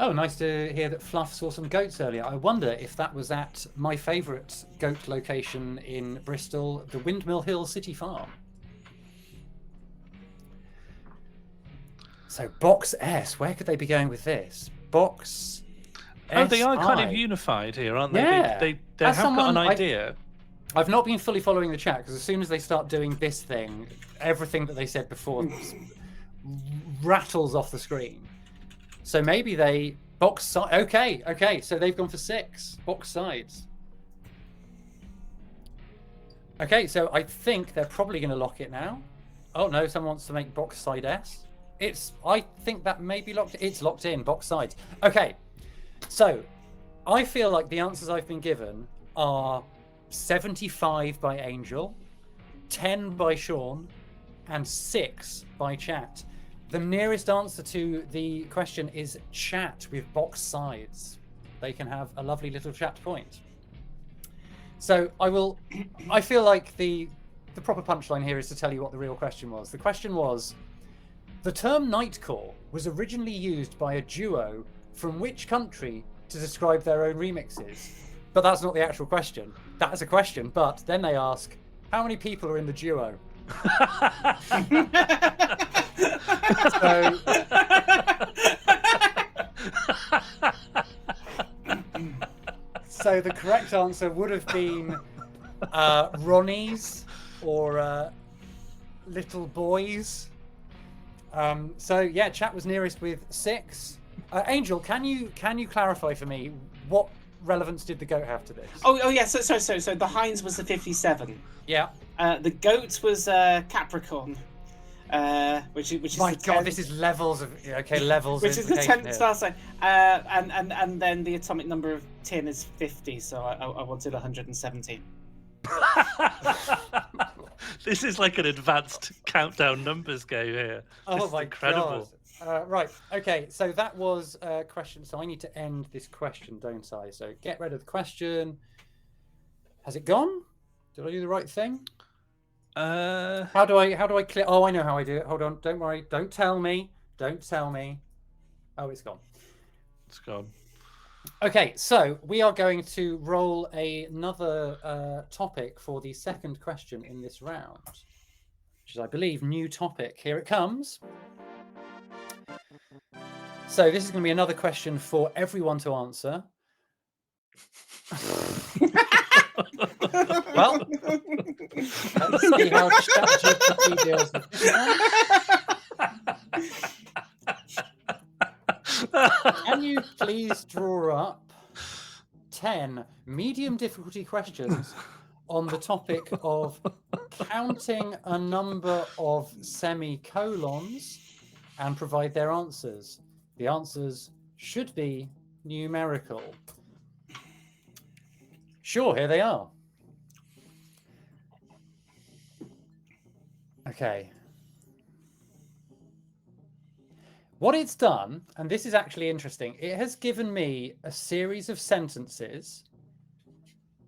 Oh, nice to hear that Fluff saw some goats earlier. I wonder if that was at my favourite goat location in Bristol, the Windmill Hill City Farm. So Box S, where could they be going with this? Box Oh, they are kind of SI. unified here, aren't they? Yeah. They As have got someone, an idea. I've not been fully following the chat because as soon as they start doing this thing, everything that they said before rattles off the screen. So maybe they box side. Okay. So they've gone for 6 box sides. Okay, so I think they're probably going to lock it now. Oh no, someone wants to make box side S. I think that may be locked. It's locked in, box sides. Okay, so I feel like the answers I've been given are 75 by Angel, 10 by Sean, and 6 by chat. The nearest answer to the question is chat with box sides. They can have a lovely little chat point. So I feel like the proper punchline here is to tell you what the real question was. The question was, the term nightcore was originally used by a duo from which country to describe their own remixes? But that's not the actual question. That is a question, but then they ask, how many people are in the duo? So, so the correct answer would have been Ronnie's or Little Boys. So yeah, chat was nearest with 6. Angel, can you clarify for me what relevance did the goat have to this? Oh yeah. So the Heinz was the 57. Yeah. The goat was Capricorn. Which is My the God, 10, this is levels of levels. which is the implication 10th here. star sign. And then the atomic number of tin is 50. So I wanted 117. This is like an advanced countdown numbers game here. Oh This is my incredible. God. Right. Okay. So that was a question. So I need to end this question, don't I? So get rid of the question. Has it gone? Did I do the right thing? How do I clear? Oh, I know how I do it. Hold on. Don't worry. Don't tell me. Don't tell me. Oh, it's gone. It's gone. Okay, so we are going to roll another topic for the second question in this round, which is, I believe, new topic. Here it comes. So this is going to be another question for everyone to answer. Well, let's see how ChatGPT deals with this one. Can you please draw up 10 medium difficulty questions on the topic of counting a number of semicolons and provide their answers? The answers should be numerical. Sure, here they are. Okay. What it's done, and this is actually interesting, it has given me a series of sentences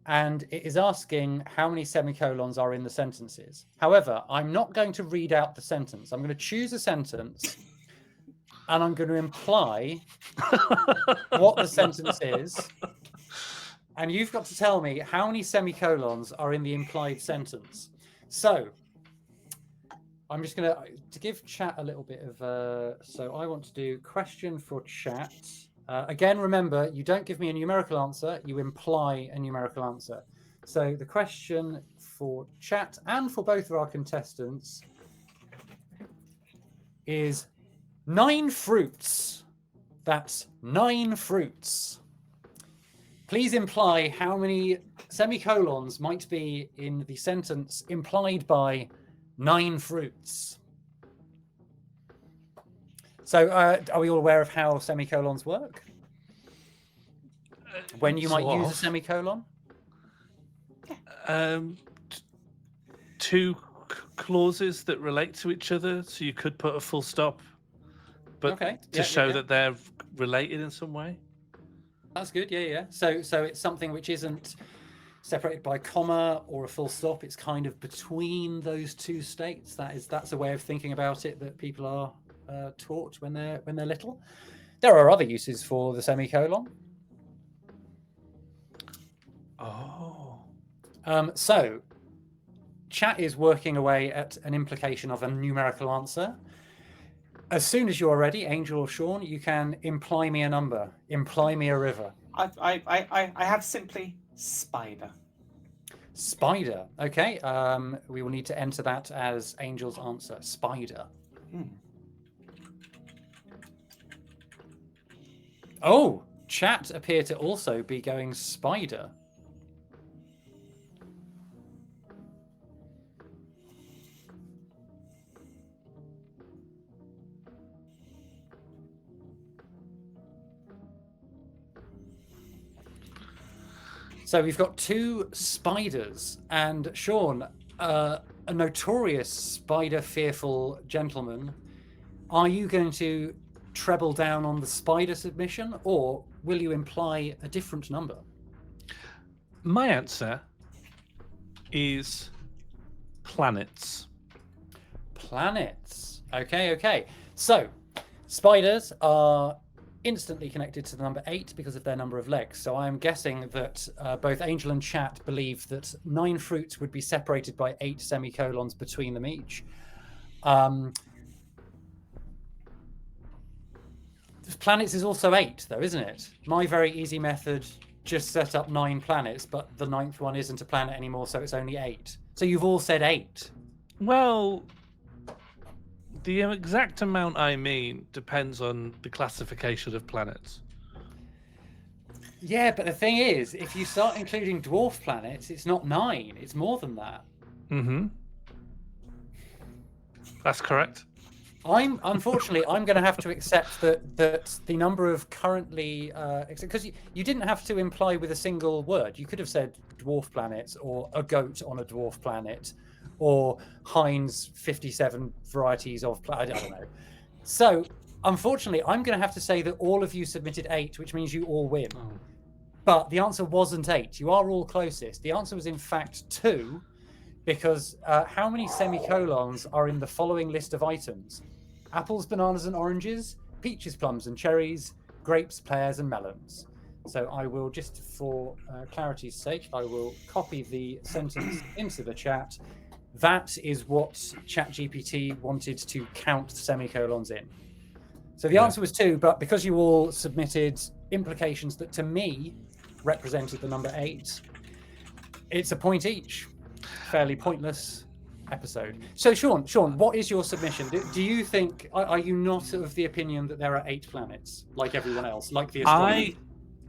and it is asking how many semicolons are in the sentences. However, I'm not going to read out the sentence. I'm going to choose a sentence and I'm going to imply what the sentence is. And you've got to tell me how many semicolons are in the implied sentence. So I'm just going to give chat a little bit of, so I want to do question for chat. Again, remember, you don't give me a numerical answer, you imply a numerical answer. So the question for chat and for both of our contestants is 9 fruits. That's 9 fruits. Please imply how many semicolons might be in the sentence implied by 9 fruits. So are we all aware of how semicolons work? When you might use a semicolon? Two clauses that relate to each other, so you could put a full stop but Okay. to Yeah, show yeah. that they're related in some way. That's good. Yeah, yeah. So it's something which isn't separated by comma or a full stop. It's kind of between those two states. That's a way of thinking about it that people are taught when they're little. There are other uses for the semicolon. Oh. So chat is working away at an implication of a numerical answer. As soon as you're ready, Angel or Sean, you can imply me a number, imply me a river. I have simply spider. Spider. Okay. We will need to enter that as Angel's answer. Spider. Oh, chat appear to also be going spider. So we've got two spiders, and Sean, a notorious spider-fearful gentleman. Are you going to treble down on the spider submission, or will you imply a different number? My answer is planets. Planets. Okay, okay. So spiders are instantly connected to the number 8 because of their number of legs. So I'm guessing that both Angel and Chat believe that 9 fruits would be separated by 8 semicolons between them each. Planets is also 8, though, isn't it? My very easy method just set up 9 planets, but the 9th one isn't a planet anymore, so it's only 8. So you've all said 8. Well, the exact amount I mean depends on the classification of planets. Yeah, but the thing is, if you start including dwarf planets, it's not 9, it's more than that. Mm-hmm. That's correct. Unfortunately, I'm going to have to accept that the number of currently, because you didn't have to imply with a single word. You could have said dwarf planets, or a goat on a dwarf planet, or Heinz 57 varieties of I don't know. So unfortunately, I'm going to have to say that all of you submitted 8, which means you all win. Oh. But the answer wasn't 8. You are all closest. The answer was in fact 2, because how many semicolons are in the following list of items? Apples, bananas, and oranges, peaches, plums, and cherries, grapes, pears, and melons. So I will, just for clarity's sake, I will copy the sentence into the chat. That is what ChatGPT wanted to count semicolons in. So the answer was 2, but because you all submitted implications that to me represented the number 8, it's a point each. Fairly pointless episode. So Sean, what is your submission? Do you think, are you not of the opinion that there are 8 planets, like everyone else, like the astronomy?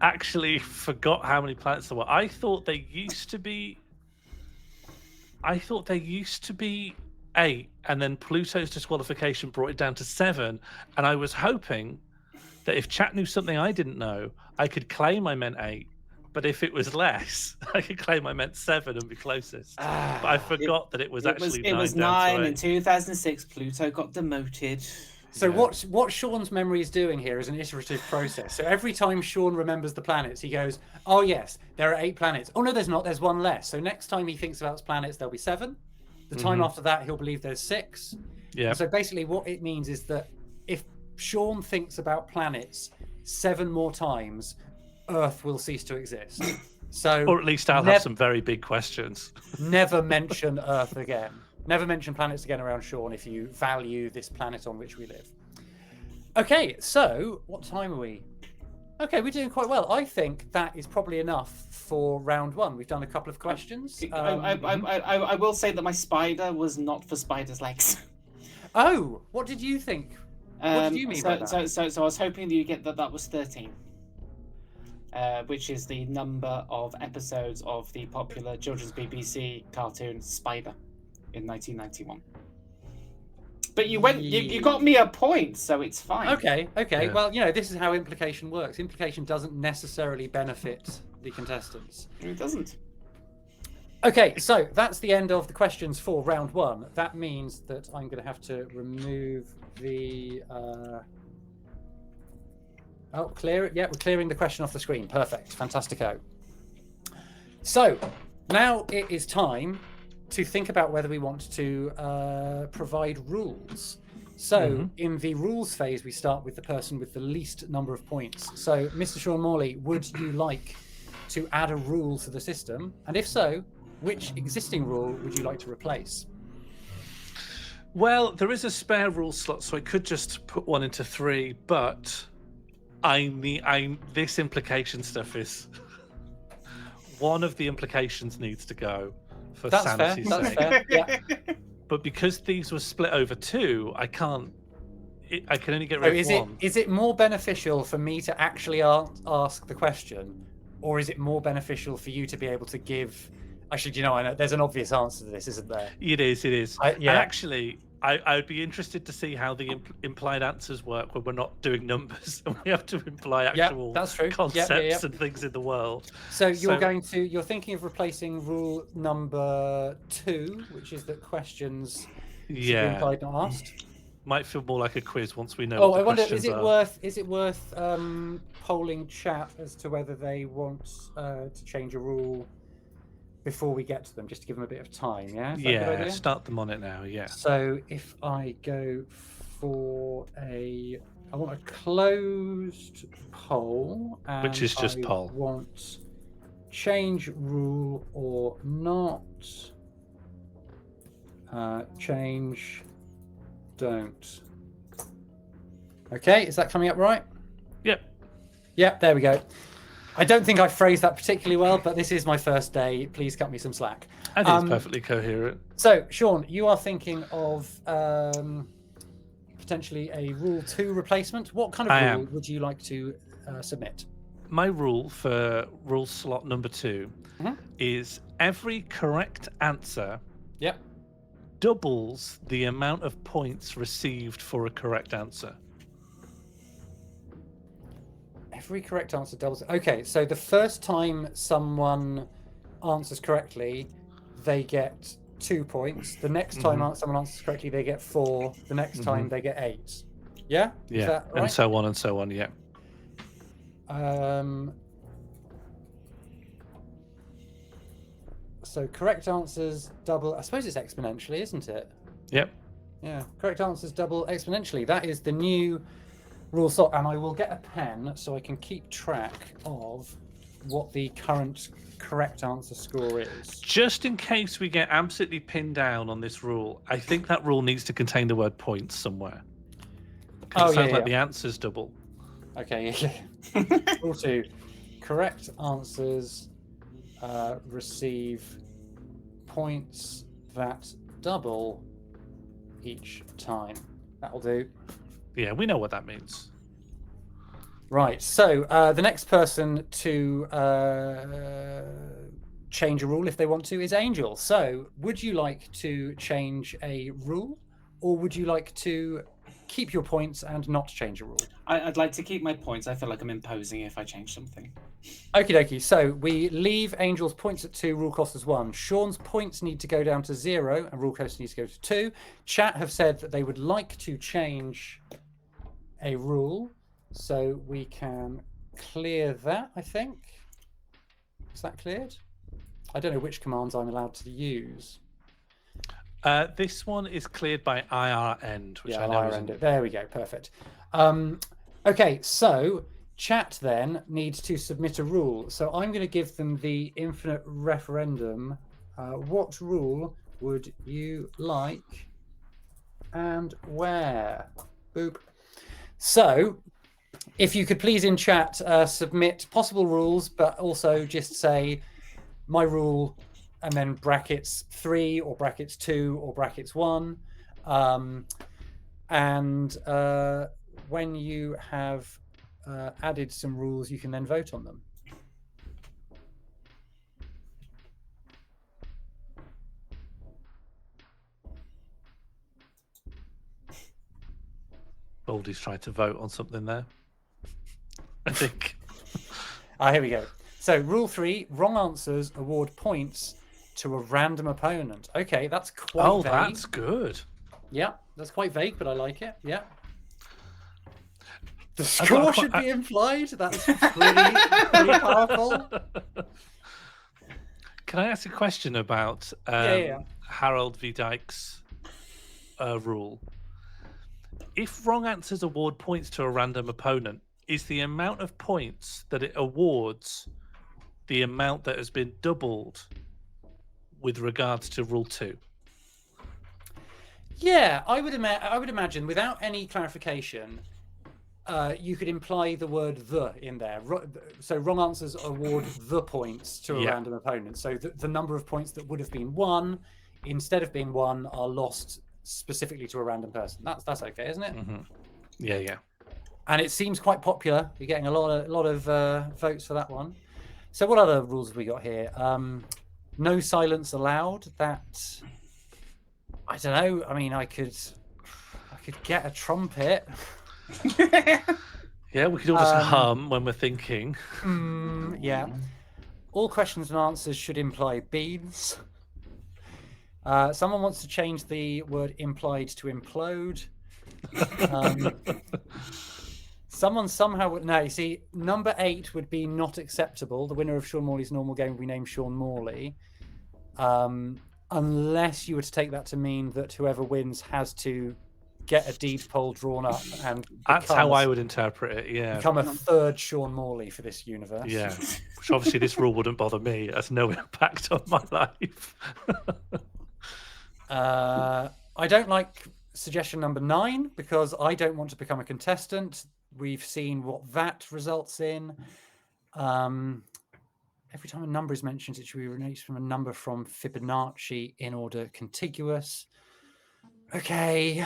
I actually forgot how many planets there were. I thought there used to be 8, and then Pluto's disqualification brought it down to 7. And I was hoping that if chat knew something I didn't know, I could claim I meant 8. But if it was less, I could claim I meant 7 and be closest. But I forgot that it was actually 9. It was 9 in 2006. Pluto got demoted. So what Sean's memory is doing here is an iterative process. So every time Sean remembers the planets, he goes, oh yes, there are 8 planets. Oh no, there's not, there's 1 less. So next time he thinks about his planets, there'll be 7. The time after that, he'll believe there's 6. Yeah. So basically what it means is that if Sean thinks about planets 7 more times, Earth will cease to exist. So, or at least I'll have some very big questions. Never mention Earth again. Never mention planets again around Sean if you value this planet on which we live. Okay, so what time are we? Okay, we're doing quite well. I think that is probably enough for round 1. We've done a couple of questions. I will say that my spider was not for spider's legs. Oh, what did you think? What did you mean by that? So I was hoping that you get that was 13. Which is the number of episodes of the popular children's BBC cartoon Spider in 1991. But you got me a point, so it's fine. Okay. Yeah. Well, this is how implication works. Implication doesn't necessarily benefit the contestants. It doesn't. Okay, so that's the end of the questions for round 1. That means that I'm going to have to remove the Oh, clear it. Yeah, we're clearing the question off the screen. Perfect. Fantastico. So now it is time to think about whether we want to provide rules. So in the rules phase, we start with the person with the least number of points. So Mr. Sean Morley, would you like to add a rule to the system? And if so, which existing rule would you like to replace? Well, there is a spare rule slot, so I could just put one into 3, but this implication stuff is one of the implications needs to go for sanity's That's sake. fair. Yeah. But because these were split over 2, I can only get rid of one. Is it more beneficial for me to actually ask the question, or is it more beneficial for you to be able to give? Actually, I know there's an obvious answer to this, isn't there? It is. Yeah. And actually, I would be interested to see how the implied answers work when we're not doing numbers and we have to imply actual that's true. concepts and things in the world. So you're thinking of replacing rule number 2, which is that questions should be implied, not asked. Might feel more like a quiz once we know. Oh, what the I wonder, questions is it worth polling chat as to whether they want to change a rule before we get to them, just to give them a bit of time? Yeah. Is that a good idea? Start them on it now. Yeah. So if I go for I want a closed poll, and Which is just poll. Want change rule or not? Change, don't. Okay, is that coming up right? Yep. Yep, there we go. I don't think I phrased that particularly well, but this is my first day. Please cut me some slack. I think it's perfectly coherent. So, Sean, you are thinking of potentially a Rule 2 replacement. What kind of rule would you like to submit? My rule for rule slot number 2 is every correct answer doubles the amount of points received for a correct answer. Every correct answer doubles. Okay, so the first time someone answers correctly, they get 2 points. The next time someone answers correctly, they get 4. The next time they get 8. Yeah? Yeah, Is that right? and so on and so on, yeah. So correct answers double. I suppose it's exponentially, isn't it? Yep. Yeah, correct answers double exponentially. That is the new rule slot, and I will get a pen so I can keep track of what the current correct answer score is. Just in case we get absolutely pinned down on this rule, I think that rule needs to contain the word points somewhere. Because it sounds like the answer's double. Okay, Rule 2. Correct answers receive points that double each time. That'll do. Yeah, we know what that means. Right, so the next person to change a rule, if they want to, is Angel. So would you like to change a rule, or would you like to keep your points and not change a rule? I'd like to keep my points. I feel like I'm imposing if I change something. Okie dokie. So we leave Angel's points at 2, rule cost is 1. Sean's points need to go down to 0, and rule cost needs to go to 2. Chat have said that they would like to change a rule, so we can clear that, I think. Is that cleared? I don't know which commands I'm allowed to use. This one is cleared by IR end, which I know IR end it. There we go. Perfect. Okay, so chat then needs to submit a rule. So I'm going to give them the infinite referendum. What rule would you like and where? Boop. So if you could please in chat submit possible rules, but also just say my rule and then brackets 3 or brackets 2 or brackets 1. And when you have added some rules, you can then vote on them. Baldy's tried to vote on something there, I think. Here we go. So rule 3, wrong answers award points to a random opponent. Okay, that's quite vague. That's good. Yeah, that's quite vague, but I like it. Yeah. The score should be implied. That's pretty powerful. Can I ask a question about Yeah. Harold V. Dyke's rule? If wrong answers award points to a random opponent, is the amount of points that it awards the amount that has been doubled with regards to Rule 2? Yeah, I would imagine without any clarification, you could imply the word "the" in there. So wrong answers award the points to a random opponent. So the number of points that would have been won, instead of being won, are lost specifically to a random person. That's okay, isn't it? Mm-hmm. Yeah. And it seems quite popular. You're getting a lot of votes for that one. So what other rules have we got here? No silence allowed. That, I don't know. I mean, I could get a trumpet. Yeah, we could all just hum when we're thinking. Yeah. All questions and answers should imply beans. Someone wants to change the word implied to implode. Someone somehow would... No, you see, number 8 would be not acceptable. The winner of Sean Morley's normal game would be named Sean Morley. Unless you were to take that to mean that whoever wins has to get a deed poll drawn up and... That's how I would interpret it, yeah. Become a third Sean Morley for this universe. Yeah, which obviously this rule wouldn't bother me. It has no impact on my life. I don't like suggestion number 9 because I don't want to become a contestant. We've seen what that results in. Every time a number is mentioned, it should be released from a number from Fibonacci in order contiguous. Okay.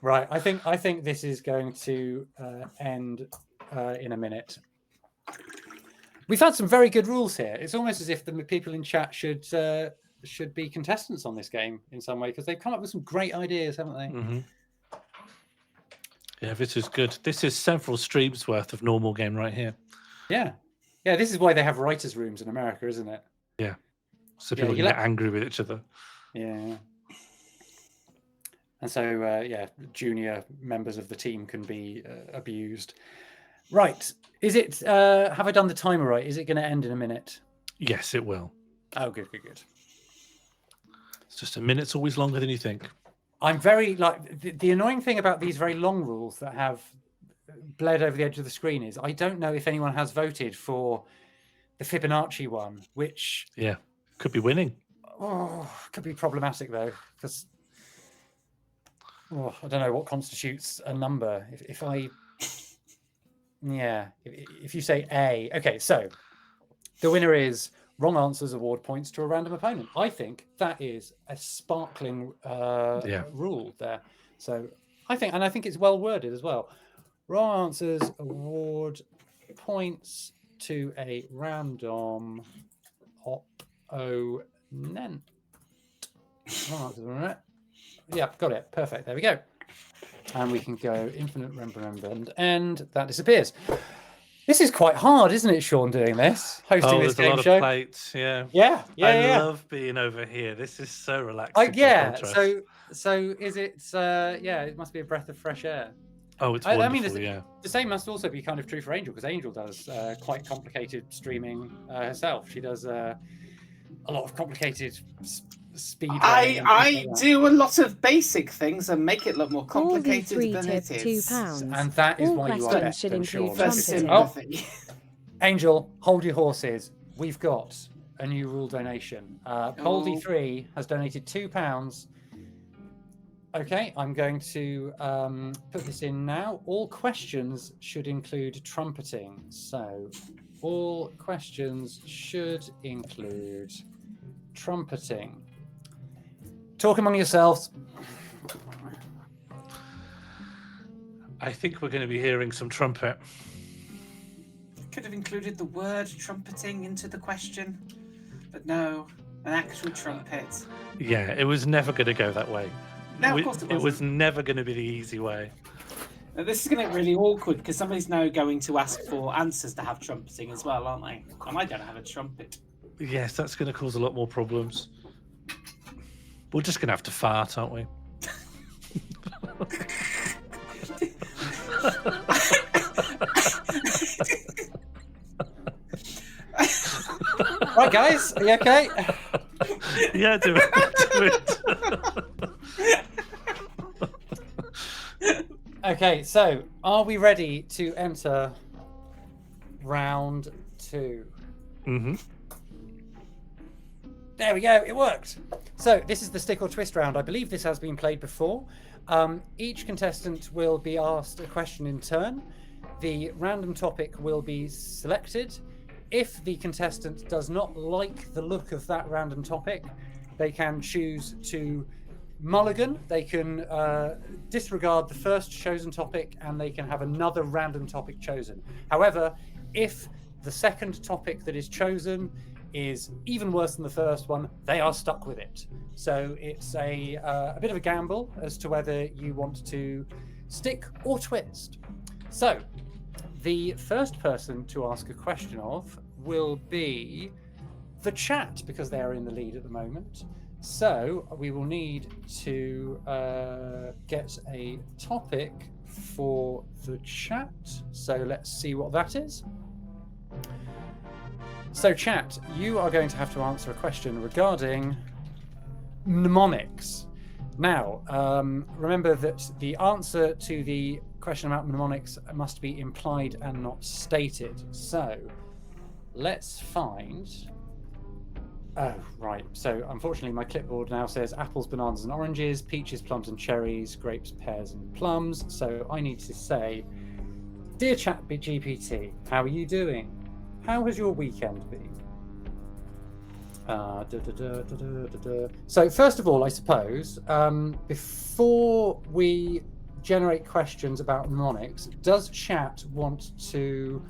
Right. I think this is going to end in a minute. We've had some very good rules here. It's almost as if the people in chat should be contestants on this game in some way because they've come up with some great ideas, haven't they? Mm-hmm. Yeah, this is good. This is several streams worth of normal game right here. Yeah. This is why they have writers' rooms in America, isn't it? Yeah. So people can get angry with each other. Yeah. And so, junior members of the team can be abused. Right. Is it? Have I done the timer right? Is it going to end in a minute? Yes, it will. Oh, good. It's just a minute's always longer than you think. I'm very the annoying thing about these very long rules that have bled over the edge of the screen is I don't know if anyone has voted for the Fibonacci one, which could be winning. Could be problematic though because I don't know what constitutes a number. If you say A, okay, so the winner is wrong answers award points to a random opponent. I think that is a sparkling rule there. So I think it's well worded as well. Wrong answers award points to a random opponent. Wrong answers, right? Yeah, got it. Perfect. There we go. And we can go infinite and that disappears. This is quite hard, isn't it, Sean, doing this? Hosting this game there's a lot show. of plates, yeah. I love being over here. This is so relaxing. So is it it must be a breath of fresh air. Oh, it's wonderful, I mean, the same must also be kind of true for Angel, because Angel does quite complicated streaming herself. She does a lot of complicated speed. I do a lot of basic things and make it look more complicated than it is. £2. And that is All why you are questions should better than include Sean. trumpeting. Angel, hold your horses. We've got a new rule donation. Poldy3 has donated £2. Okay, I'm going to put this in now. All questions should include trumpeting. So, all questions should include trumpeting. Talk among yourselves. I think we're going to be hearing some trumpet. Could have included the word trumpeting into the question, but no, an actual trumpet. Yeah, it was never going to go that way. No, of course it wasn't. It was never going to be the easy way. Now, this is going to get really awkward because somebody's now going to ask for answers to have trumpeting as well, aren't they? And I don't have a trumpet. Yes, that's going to cause a lot more problems. We're just going to have to fart, aren't we? Right, guys, are you okay? Yeah, do it. Okay, so are we ready to enter round 2? Mm-hmm. There we go, it worked. So this is the stick or twist round. I believe this has been played before. Each contestant will be asked a question in turn. The random topic will be selected. If the contestant does not like the look of that random topic, they can choose to mulligan. They can disregard the first chosen topic and they can have another random topic chosen. However, if the second topic that is chosen is even worse than the first one, they are stuck with it. So it's a bit of a gamble as to whether you want to stick or twist. So the first person to ask a question of will be the chat, because they are in the lead at the moment. So we will need to get a topic for the chat. So let's see what that is. So chat, you are going to have to answer a question regarding mnemonics. Now, remember that the answer to the question about mnemonics must be implied and not stated. So let's find... Oh, right. So unfortunately, my clipboard now says apples, bananas, and oranges, peaches, plums, and cherries, grapes, pears, and plums. So I need to say, dear ChatGPT, how are you doing? How has your weekend been? So first of all, I suppose, before we generate questions about mnemonics, does chat want to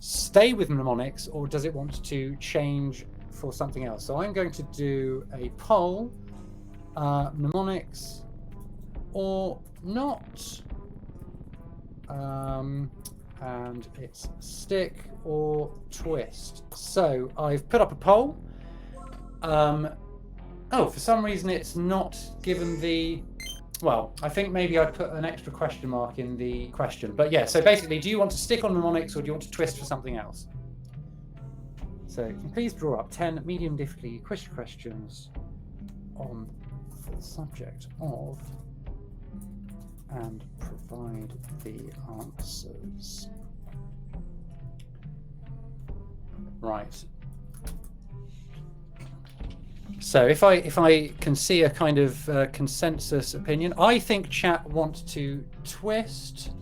stay with mnemonics or does it want to change for something else? So I'm going to do a poll, mnemonics or not, and it's stick or twist. So I've put up a poll. Oh, for some reason it's not given the... Well, I think maybe I put an extra question mark in the question. But yeah, so basically, do you want to stick on mnemonics or do you want to twist for something else? So can you please draw up 10 medium difficulty questions on the subject of and provide the answers. Right. So if I can see a kind of consensus opinion, I think chat want to twist.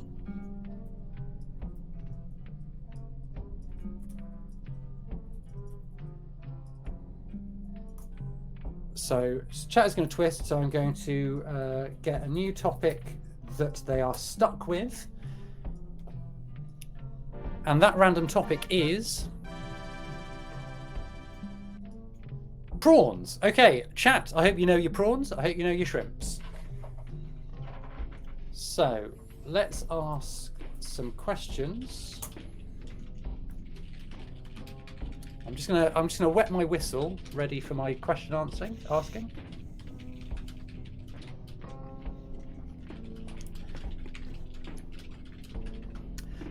So chat is going to twist, so I'm going to get a new topic that they are stuck with. And that random topic is... prawns. Okay, chat, I hope you know your prawns. I hope you know your shrimps. So let's ask some questions. I'm just gonna wet my whistle, ready for my question asking.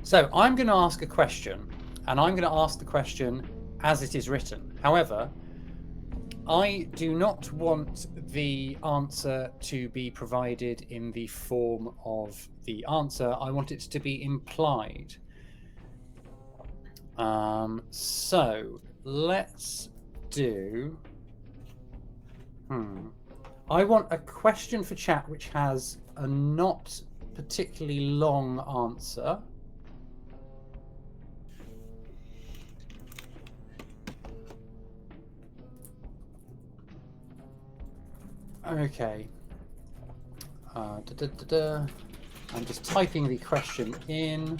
So I'm going to ask a question, and I'm going to ask the question as it is written. However, I do not want the answer to be provided in the form of the answer. I want it to be implied. So let's do... I want a question for chat which has a not particularly long answer. Okay. I'm just typing the question in.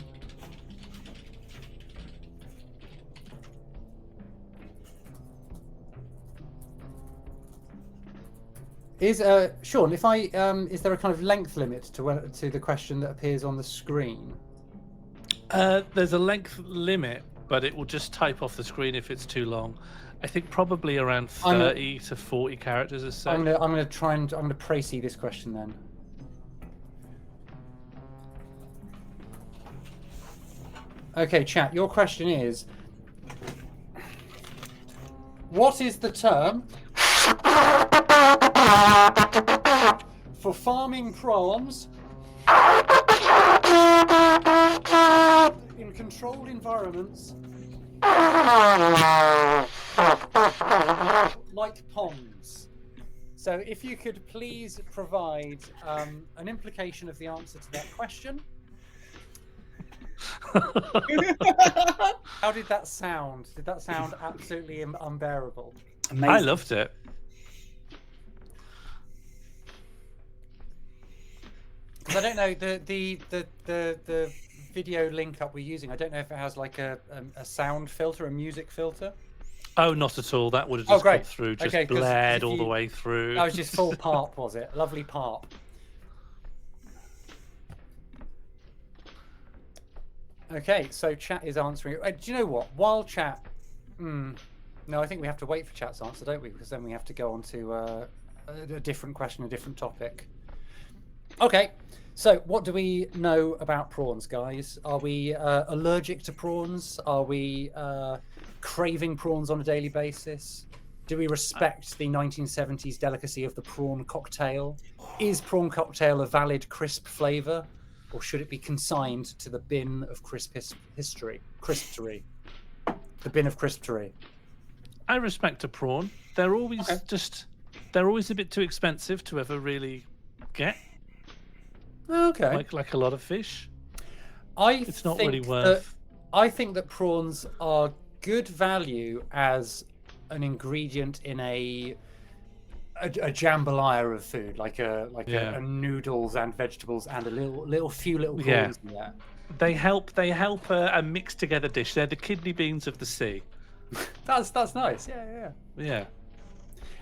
Is Sean, if I is there a kind of length limit to the question that appears on the screen? There's a length limit, but it will just type off the screen if it's too long. I think probably around 30 to 40 characters is safe. I'm gonna précis this question then. Okay, chat. Your question is, what is the term for farming prawns in controlled environments like ponds? So if you could please provide an implication of the answer to that question. How did that sound? Did that sound absolutely unbearable? Amazing. I loved it. Because I don't know the video link up we're using. I don't know if it has like a sound filter, a music filter. Oh, not at all. That would have just great. come through, just Okay, 'cause blared if all the you- way through. That was just full parp, was it? Lovely parp. Okay, so chat is answering. Do you know what? While chat, no, I think we have to wait for chat's answer, don't we? Because then we have to go on to a different question, a different topic. Okay, so what do we know about prawns, guys? Are we allergic to prawns? Are we craving prawns on a daily basis? Do we respect the 1970s delicacy of the prawn cocktail? Is prawn cocktail a valid crisp flavour? Or should it be consigned to the bin of crispery? The bin of crispery. I respect a prawn. They're always Okay. they're always a bit too expensive to ever really get. Okay. Like a lot of fish. It's not really worth. I think that prawns are good value as an ingredient in a jambalaya of food, like a noodles and vegetables and a few little prawns in there. They help a mixed together dish. They're the kidney beans of the sea. That's nice. Yeah. Yeah.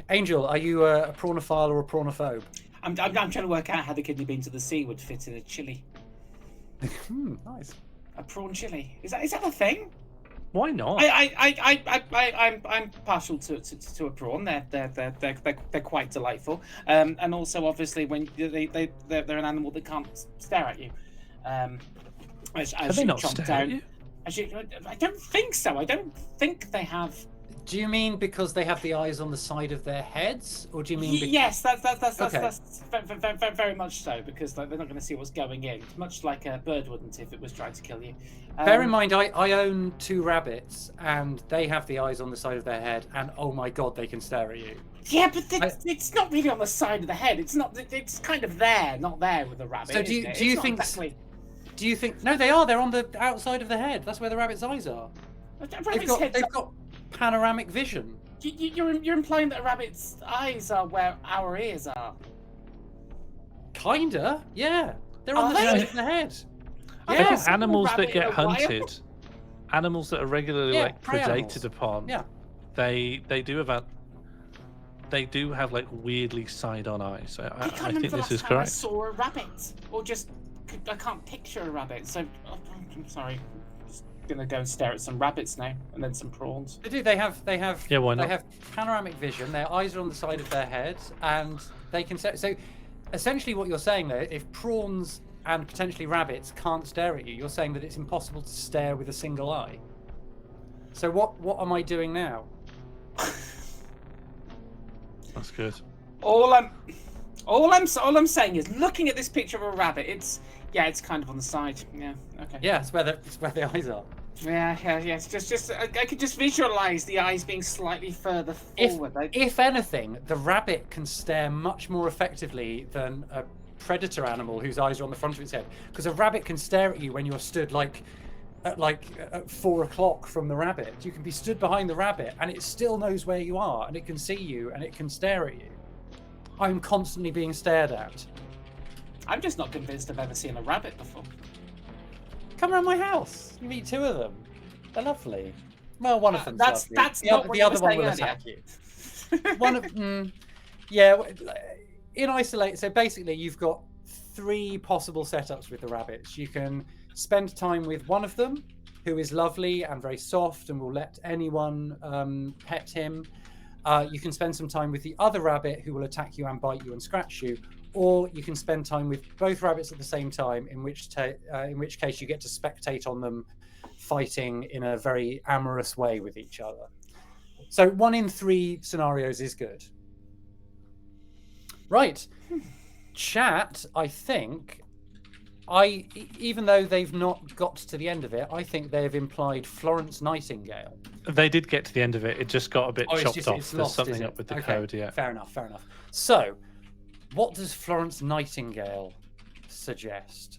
Angel, are you a prawnophile or a prawnophobe? I'm trying to work out how the kidney beans of the sea would fit in a chili. Nice. A prawn chili. Is that a thing? Why not? I'm partial to a prawn. They're quite delightful. And also obviously when they're an animal that can't stare at you. As Can they you not chomp stare down. at you? I don't think so. I don't think they have. Do you mean because they have the eyes on the side of their heads, or do you mean? Yes, that's Okay. very much so, because they're not going to see what's going in. Much like a bird wouldn't if it was trying to kill you. Bear in mind, I own 2 rabbits, and they have the eyes on the side of their head, and oh my god, they can stare at you. Yeah, but it's not really on the side of the head. It's not. It's kind of there, not there with the rabbit. So do you- isn't it? do you It's not think- exactly? Do you think? No, they are. They're on the outside of the head. That's where the rabbit's eyes are. They've got panoramic vision. You're implying that a rabbit's eyes are where our ears are. Kinda, yeah. They're on Are the they? side of the head. I I haven't think seen a animals that rabbit in get a while. hunted, animals that are regularly Yeah, like prey predated animals. upon, Yeah. they do have like weirdly side-on eyes. I I can't think remember the this last is time I correct. saw a rabbit, or just I can't picture a rabbit. So I'm sorry. Just gonna go and stare at some rabbits now, and then some prawns. They do. They have. Yeah, why They not? have panoramic vision. Their eyes are on the side of their head, and they can stare. So, essentially, what you're saying there, if prawns and potentially rabbits can't stare at you, you're saying that it's impossible to stare with a single eye. So what am I doing now? That's good. All I'm saying is, looking at this picture of a rabbit, it's kind of on the side. Yeah, okay. Yeah, it's where the eyes are. Yeah. It's just I could just visualize the eyes being slightly further forward. If anything, the rabbit can stare much more effectively than a predator animal whose eyes are on the front of its head. Because a rabbit can stare at you when you're stood at 4 o'clock from the rabbit. You can be stood behind the rabbit and it still knows where you are, and it can see you and it can stare at you. I'm constantly being stared at. I'm just not convinced I've ever seen a rabbit before. Come around my house. You meet 2 of them. They're lovely. Well, one of them's That's lovely. not the what you other were one saying will earlier. attack you. One of yeah. In isolate, so basically, you've got 3 possible setups with the rabbits. You can spend time with one of them, who is lovely and very soft and will let anyone pet him. You can spend some time with the other rabbit, who will attack you and bite you and scratch you. Or you can spend time with both rabbits at the same time, in which case you get to spectate on them fighting in a very amorous way with each other. So 1 in 3 scenarios is good. Right. Chat, I think, even though they've not got to the end of it, I think they've implied Florence Nightingale. They did get to the end of it. It just got a bit chopped off. It's There's lost, something up with the code, yeah. Fair enough. So, what does Florence Nightingale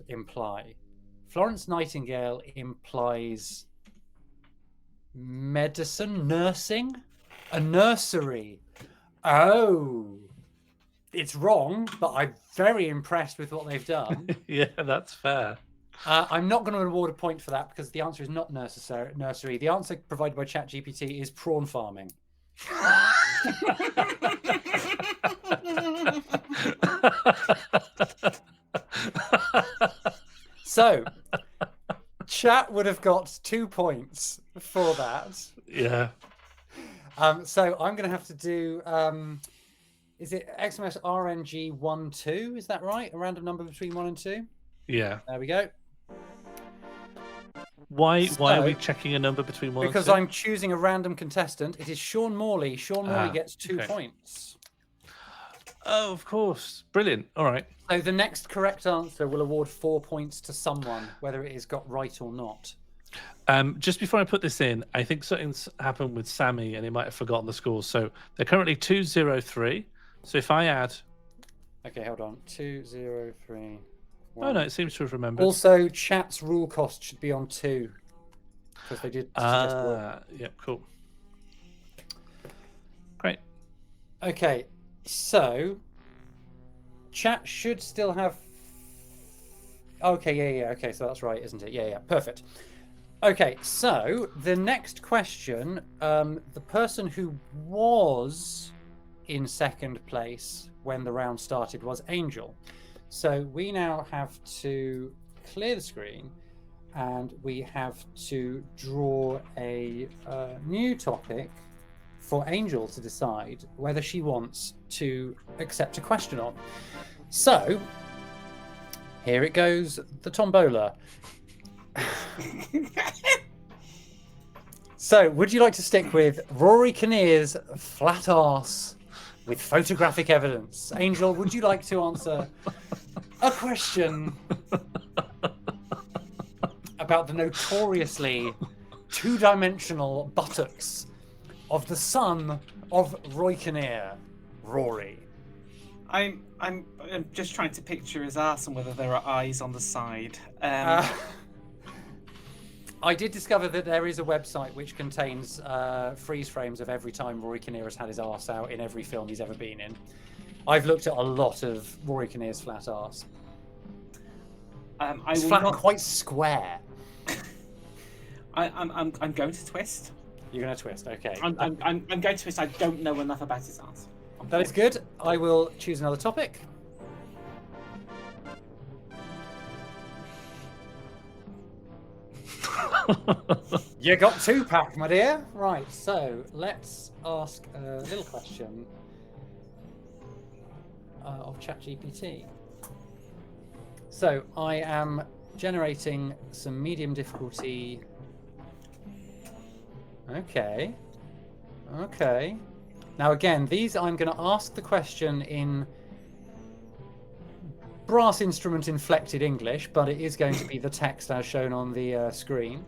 imply? Florence Nightingale implies medicine, nursing, a nursery. Oh, it's wrong, but I'm very impressed with what they've done. Yeah, that's fair. I'm not going to award a point for that because the answer is not nursery. The answer provided by ChatGPT is prawn farming. So, Chat would have got 2 points for that. Yeah. So I'm going to have to do. Is it XMS RNG 1 2? Is that right? A random number between 1 and 2. Yeah. There we go. Why are we checking a number between 1 and 2? Because I'm choosing a random contestant. It is Sean Morley. Sean Morley gets 2 points. Oh, of course. Brilliant. All right. So the next correct answer will award 4 points to someone, whether it is got right or not. Just before I put this in, I think something's happened with Sammy and he might have forgotten the scores. So they're currently 2-0-3. So if I add... Okay, hold on. 2, 0, 3, 1. Oh, no, it seems to have remembered. Also, Chat's rule cost should be on 2. Because they did suggest one. Yeah, cool. Great. Okay, so Chat should still have... Okay, yeah. Okay, so that's right, isn't it? Yeah, perfect. Okay, so the next question, the person who was in second place when the round started was Angel. So we now have to clear the screen and we have to draw a new topic for Angel to decide whether she wants to accept a question on. So here it goes, the tombola. So, would you like to stick with Rory Kinnear's flat arse with photographic evidence? Angel, would you like to answer a question about the notoriously two-dimensional buttocks of the son of Roy Kinnear, Rory? I'm just trying to picture his ass and whether there are eyes on the side. I did discover that there is a website which contains freeze frames of every time Rory Kinnear has had his arse out in every film he's ever been in. I've looked at a lot of Rory Kinnear's flat arse. It's flat and quite square. I'm going to twist. You're going to twist, okay. I'm going to twist. I don't know enough about his ass. That is good. I will choose another topic. You got 2-pack, my dear. Right, so let's ask a little question of ChatGPT. So I am generating some medium difficulty. Okay. Now again, these I'm going to ask the question in brass instrument inflected English, but it is going to be the text as shown on the screen.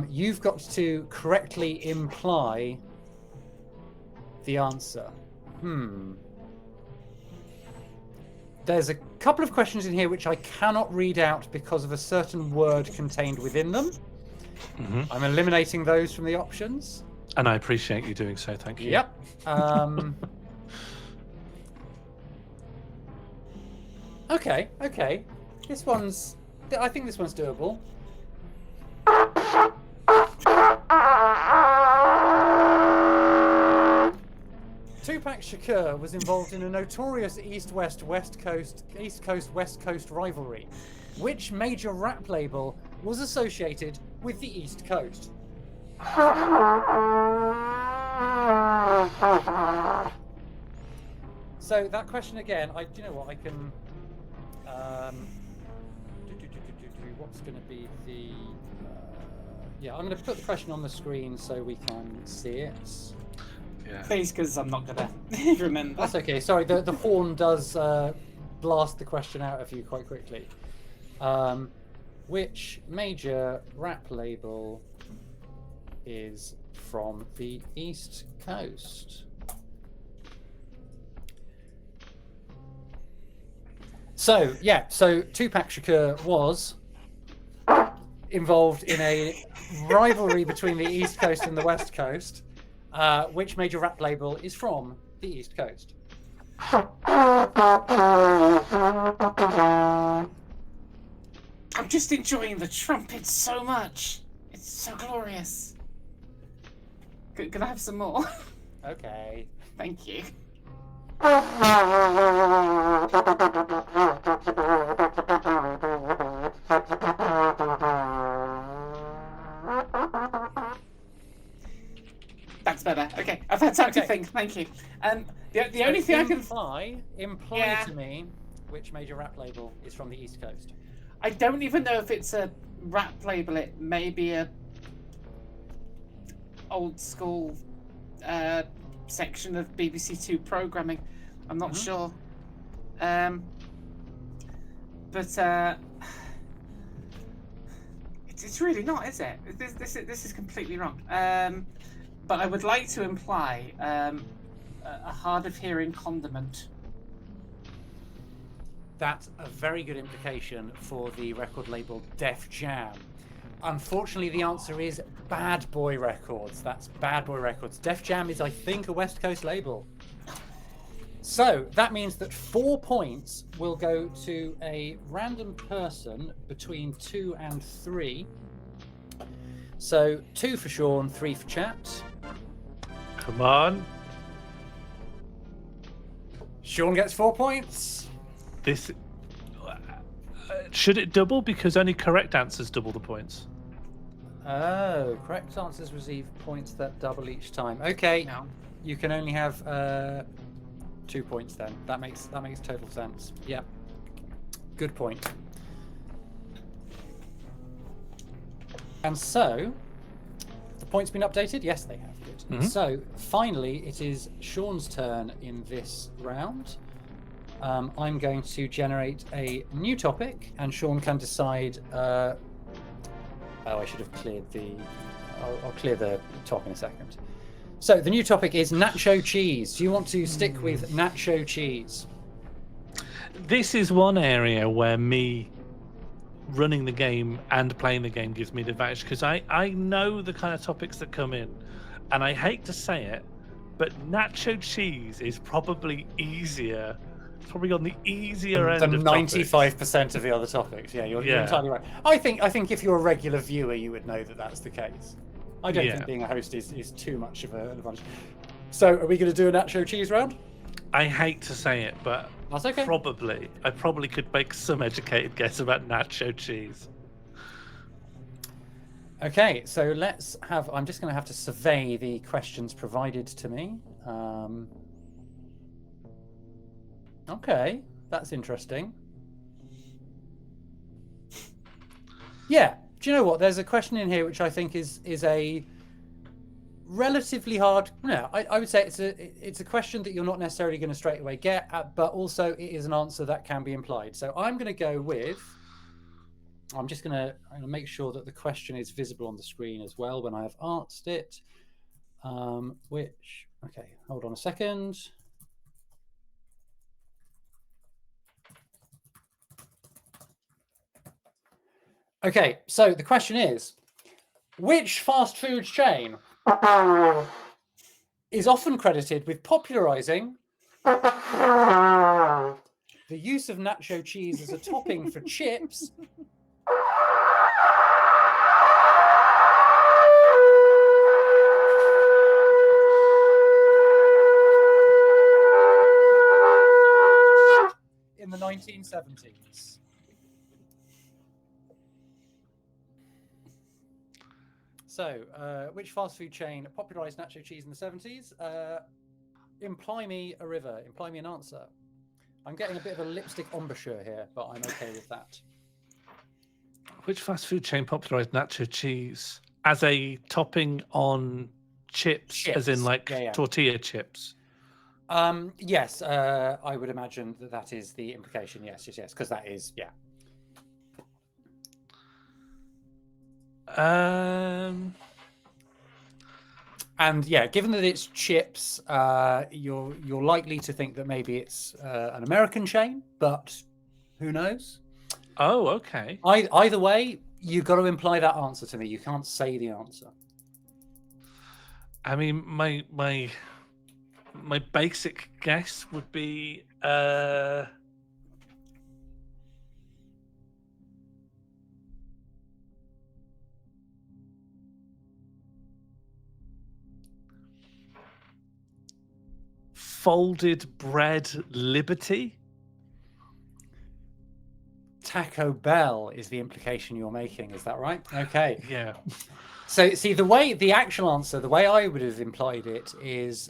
You've got to correctly imply the answer. There's a couple of questions in here which I cannot read out because of a certain word contained within them. Mm-hmm. I'm eliminating those from the options. And I appreciate you doing so, thank you. Yep. Okay. I think this one's doable. Tupac Shakur was involved in a notorious East Coast West Coast rivalry. Which major rap label was associated with the East Coast? So that question again, do you know what I can? What's going to be the? Yeah, I'm going to put the question on the screen so we can see it. Yeah. Please, because I'm not gonna remember. That's okay. Sorry, the horn does blast the question out of you quite quickly. Which major rap label is from the East Coast? So Tupac Shakur was involved in a rivalry between the East Coast and the West Coast. Which major rap label is from the East Coast? I'm just enjoying the trumpet so much. It's so glorious. Can I have some more? Okay. Thank you. That's better. Okay, I've had time to think. Thank you. The only thing I can imply Yeah. to me which major rap label is from the East Coast. I don't even know if it's a rap label. It may be a old school section of BBC Two programming. I'm not sure. But it's really not, is it? This is completely wrong. But I would like to imply a hard of hearing condiment. That's a very good implication for the record label Def Jam. Unfortunately, the answer is Bad Boy Records. That's Bad Boy Records. Def Jam is, I think, a West Coast label. So that means that 4 points will go to a random person between 2 and 3. So 2 for Sean, 3 for Chaps. Come on. Sean gets 4 points. This should it double because only correct answers double the points. Oh, correct answers receive points that double each time. Okay, No. you can only have 2 points then. That makes total sense. Yeah, good point. And so, the points been updated? Yes, they have. Good. So finally, it is Sean's turn in this round. I'm going to generate a new topic, and Sean can decide. Oh, I should have cleared the. I'll clear the top in a second. So the new topic is nacho cheese. Do you want to stick with nacho cheese? This is one area where me running the game and playing the game gives me the advantage because I know the kind of topics that come in, and I hate to say it, but nacho cheese is probably easier. It's probably on the easier end Than of 95% of the other topics. Yeah, you're entirely right. I think if you're a regular viewer, you would know that that's the case. I don't think being a host is too much of an advantage. So, are we going to do a nacho cheese round? I hate to say it, but That's okay. I probably could make some educated guess about nacho cheese. Okay, so let's have. I'm just going to have to survey the questions provided to me. Okay, that's interesting. Yeah, do you know what? There's a question in here which I think is a relatively hard. No, I would say it's a question that you're not necessarily going to straight away get at, but also it is an answer that can be implied. So I'm going to go with. I'm going to make sure that the question is visible on the screen as well when I have asked it. Okay, hold on a second. Okay, so the question is, which fast food chain is often credited with popularizing the use of nacho cheese as a topping for chips in the 1970s? So, which fast food chain popularized nacho cheese in the 70s? Imply me a river. Imply me an answer. I'm getting a bit of a lipstick embouchure here, but I'm okay with that. Which fast food chain popularized nacho cheese as a topping on chips, as in Chips. like Yeah, yeah. tortilla chips? Yes, I would imagine that is the implication. Yes, because that is, yeah. And yeah, given that it's chips, you're likely to think that maybe it's an American chain, but who knows? Oh, okay. Either way, you've got to imply that answer to me. You can't say the answer. I mean, my basic guess would be folded bread Liberty. Taco Bell is the implication you're making. Is that right? Okay. Yeah. So, see, the actual answer, the way I would have implied it is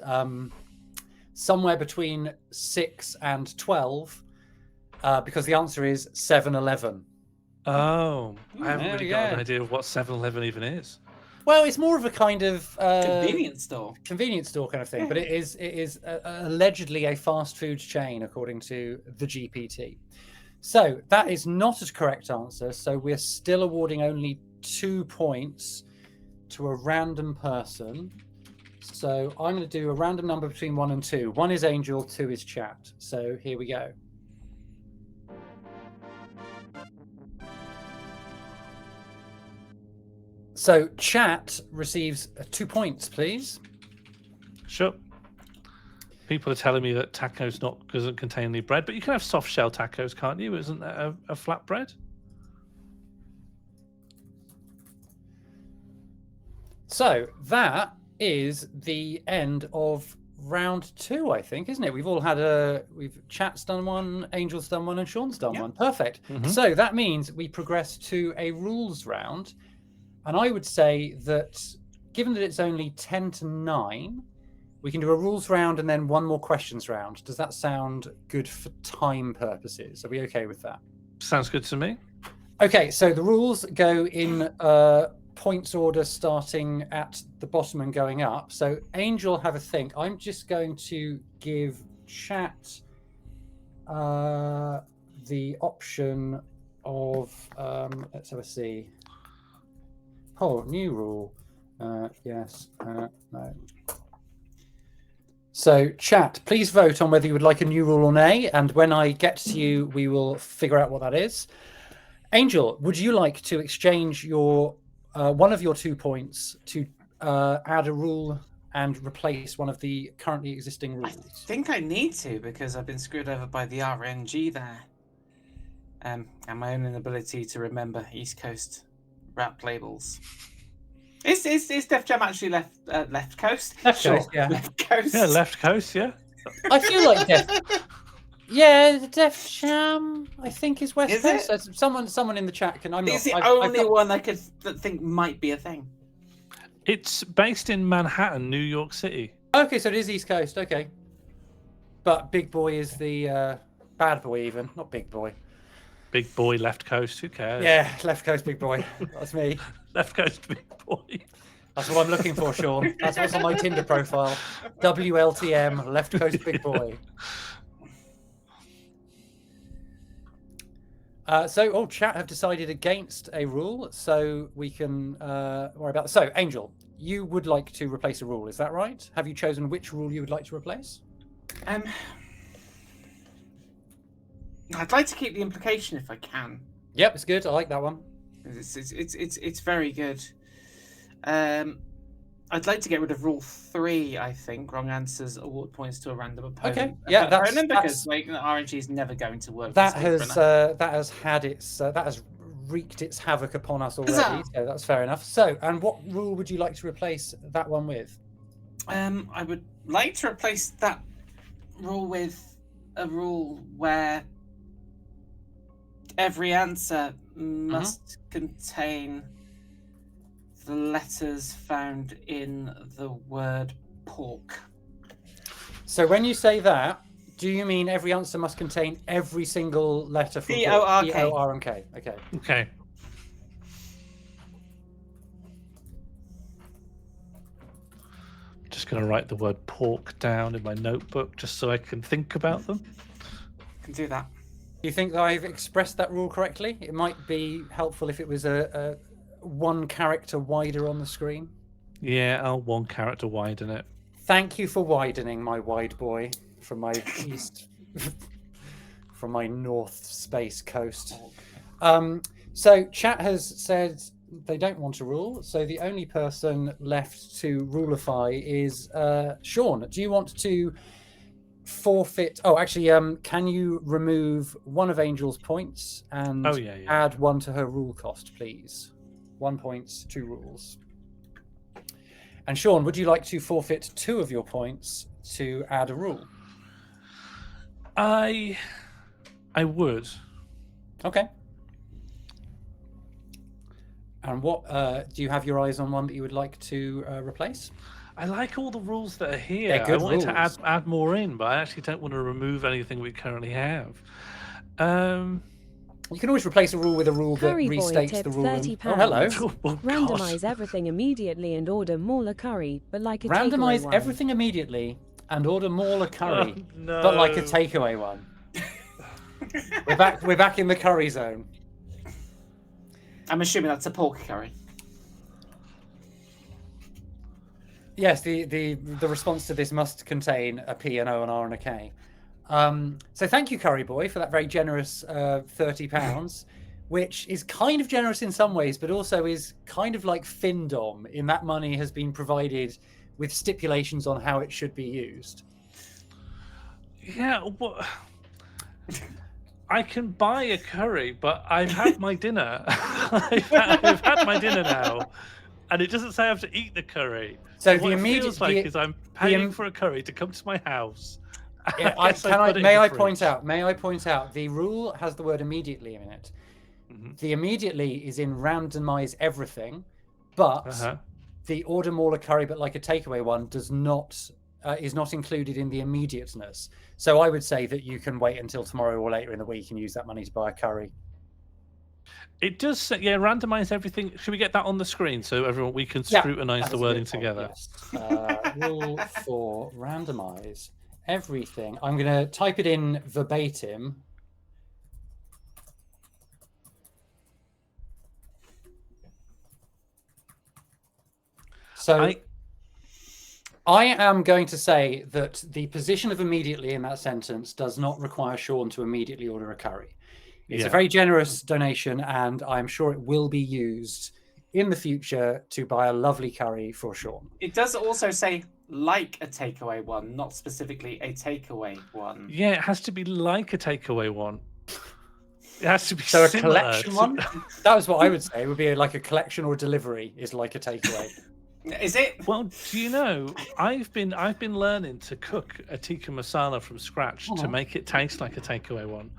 somewhere between 6 and 12, because the answer is 7-Eleven. Oh, I haven't there really we got an go. idea of what 7-Eleven even is. Well, it's more of a kind of Convenience store. convenience store kind of thing, but it is allegedly a fast food chain, according to the GPT. So that is not a correct answer. So we're still awarding only 2 points to a random person. So I'm going to do a random number between 1 and 2. 1 is Angel, 2 is Chat. So here we go. So Chat receives 2 points, please. Sure. People are telling me that tacos doesn't contain any bread, but you can have soft shell tacos, can't you? Isn't that a flat bread? So that is the end of round 2, I think, isn't it? We've all had Chat's done one, Angel's done one, and Sean's done one. Perfect. So that means we progress to a rules round. And I would say that given that it's only 10 to 9, we can do a rules round and then one more questions round. Does that sound good for time purposes? Are we okay with that? Sounds good to me. Okay, so the rules go in points order, starting at the bottom and going up. So Angel, have a think. I'm just going to give Chat the option of, let's have a see. Oh, new rule. Yes, no. So, Chat, please vote on whether you would like a new rule or nay. And when I get to you, we will figure out what that is. Angel, would you like to exchange your one of your 2 points to add a rule and replace one of the currently existing rules? I think I need to, because I've been screwed over by the RNG there. And my own inability to remember East Coast rap labels. Is Def Jam actually left coast? Left Sure. Coast, yeah. Left coast. Yeah, left coast, yeah. I feel like Def Jam, I think, is West Is Coast. it? So someone in the chat can. I'm not. It's the I've only got- one I could think might be a thing. It's based in Manhattan, New York City. Okay, so it is East Coast. Okay, but Big Boy is the bad boy, even not Big Boy. Big boy, left coast. Who cares? Yeah, Left Coast Big Boy. That's me. Left coast, big boy. That's what I'm looking for, Sean. That's what's on my Tinder profile. WLTM, Left Coast Big Boy. So, chat have decided against a rule, so we can worry about. So, Angel, you would like to replace a rule, is that right? Have you chosen which rule you would like to replace? I'd like to keep the implication if I can. Yep, it's good. I like that one. It's very good. I'd like to get rid of rule 3. I think wrong answers award points to a random opponent. Okay, yeah, because like RNG is never going to work. That has wreaked its havoc upon us already. So that's fair enough. So, and what rule would you like to replace that one with? I would like to replace that rule with a rule where every answer must contain the letters found in the word pork. So when you say that, do you mean every answer must contain every single letter from P-O-R-K. P-O-R-K? Okay. Okay. just going to write the word pork down in my notebook just so I can think about them. Can do that. Do you think that I've expressed that rule correctly? It might be helpful if it was a one character wider on the screen. Yeah, I'll one character widen it. Thank you for widening my wide boy from my east, from my north space coast. So chat has said they don't want to rule, so the only person left to rulify is Sean. Do you want to forfeit? Oh, actually, can you remove one of Angel's points and add one to her rule cost, please? 1 point, 2 rules. And Sean, would you like to forfeit 2 of your points to add a rule? I would. Okay. And what do you have your eyes on one that you would like to replace? I like all the rules that are here. They're good I wanted rules. to add more in, but I actually don't want to remove anything we currently have. You can always replace a rule with a rule that Curry boy restates tipped the rule. £30. Oh, hello. Oh, Randomize everything immediately and order Morley curry, but like a Randomize takeaway one. everything immediately and order Morley curry, Oh, no. but like a takeaway one. We're back in the curry zone. I'm assuming that's a pork curry. Yes, the response to this must contain a P, an O, an R, and a K. So thank you, Curry Boy, for that very generous £30, which is kind of generous in some ways, but also is kind of like Findom in that money has been provided with stipulations on how it should be used. Yeah, what? I can buy a curry, but I've had my dinner. I've had my dinner now, and it doesn't say I have to eat the curry. So what the it immediate feels like is I'm paying for a curry to come to my house. Yeah, may I point out the rule has the word immediately in it. Mm-hmm. The immediately is in randomize everything, but the order Morley curry but like a takeaway one does not is not included in the immediateness. So I would say that you can wait until tomorrow or later in the week and use that money to buy a curry. It does say, randomize everything. Should we get that on the screen so we can scrutinize the wording together? Yes. Rule 4, randomize everything. I'm going to type it in verbatim. So I am going to say that the position of immediately in that sentence does not require Sean to immediately order a curry. It's a very generous donation, and I'm sure it will be used in the future to buy a lovely curry for Sean. It does also say like a takeaway one, not specifically a takeaway one. Yeah, it has to be like a takeaway one. It has to be so similar a collection one. That was what I would say. It would be like a collection or delivery is like a takeaway. Is it? Well, do you know, I've been learning to cook a tikka masala from scratch to make it taste like a takeaway one.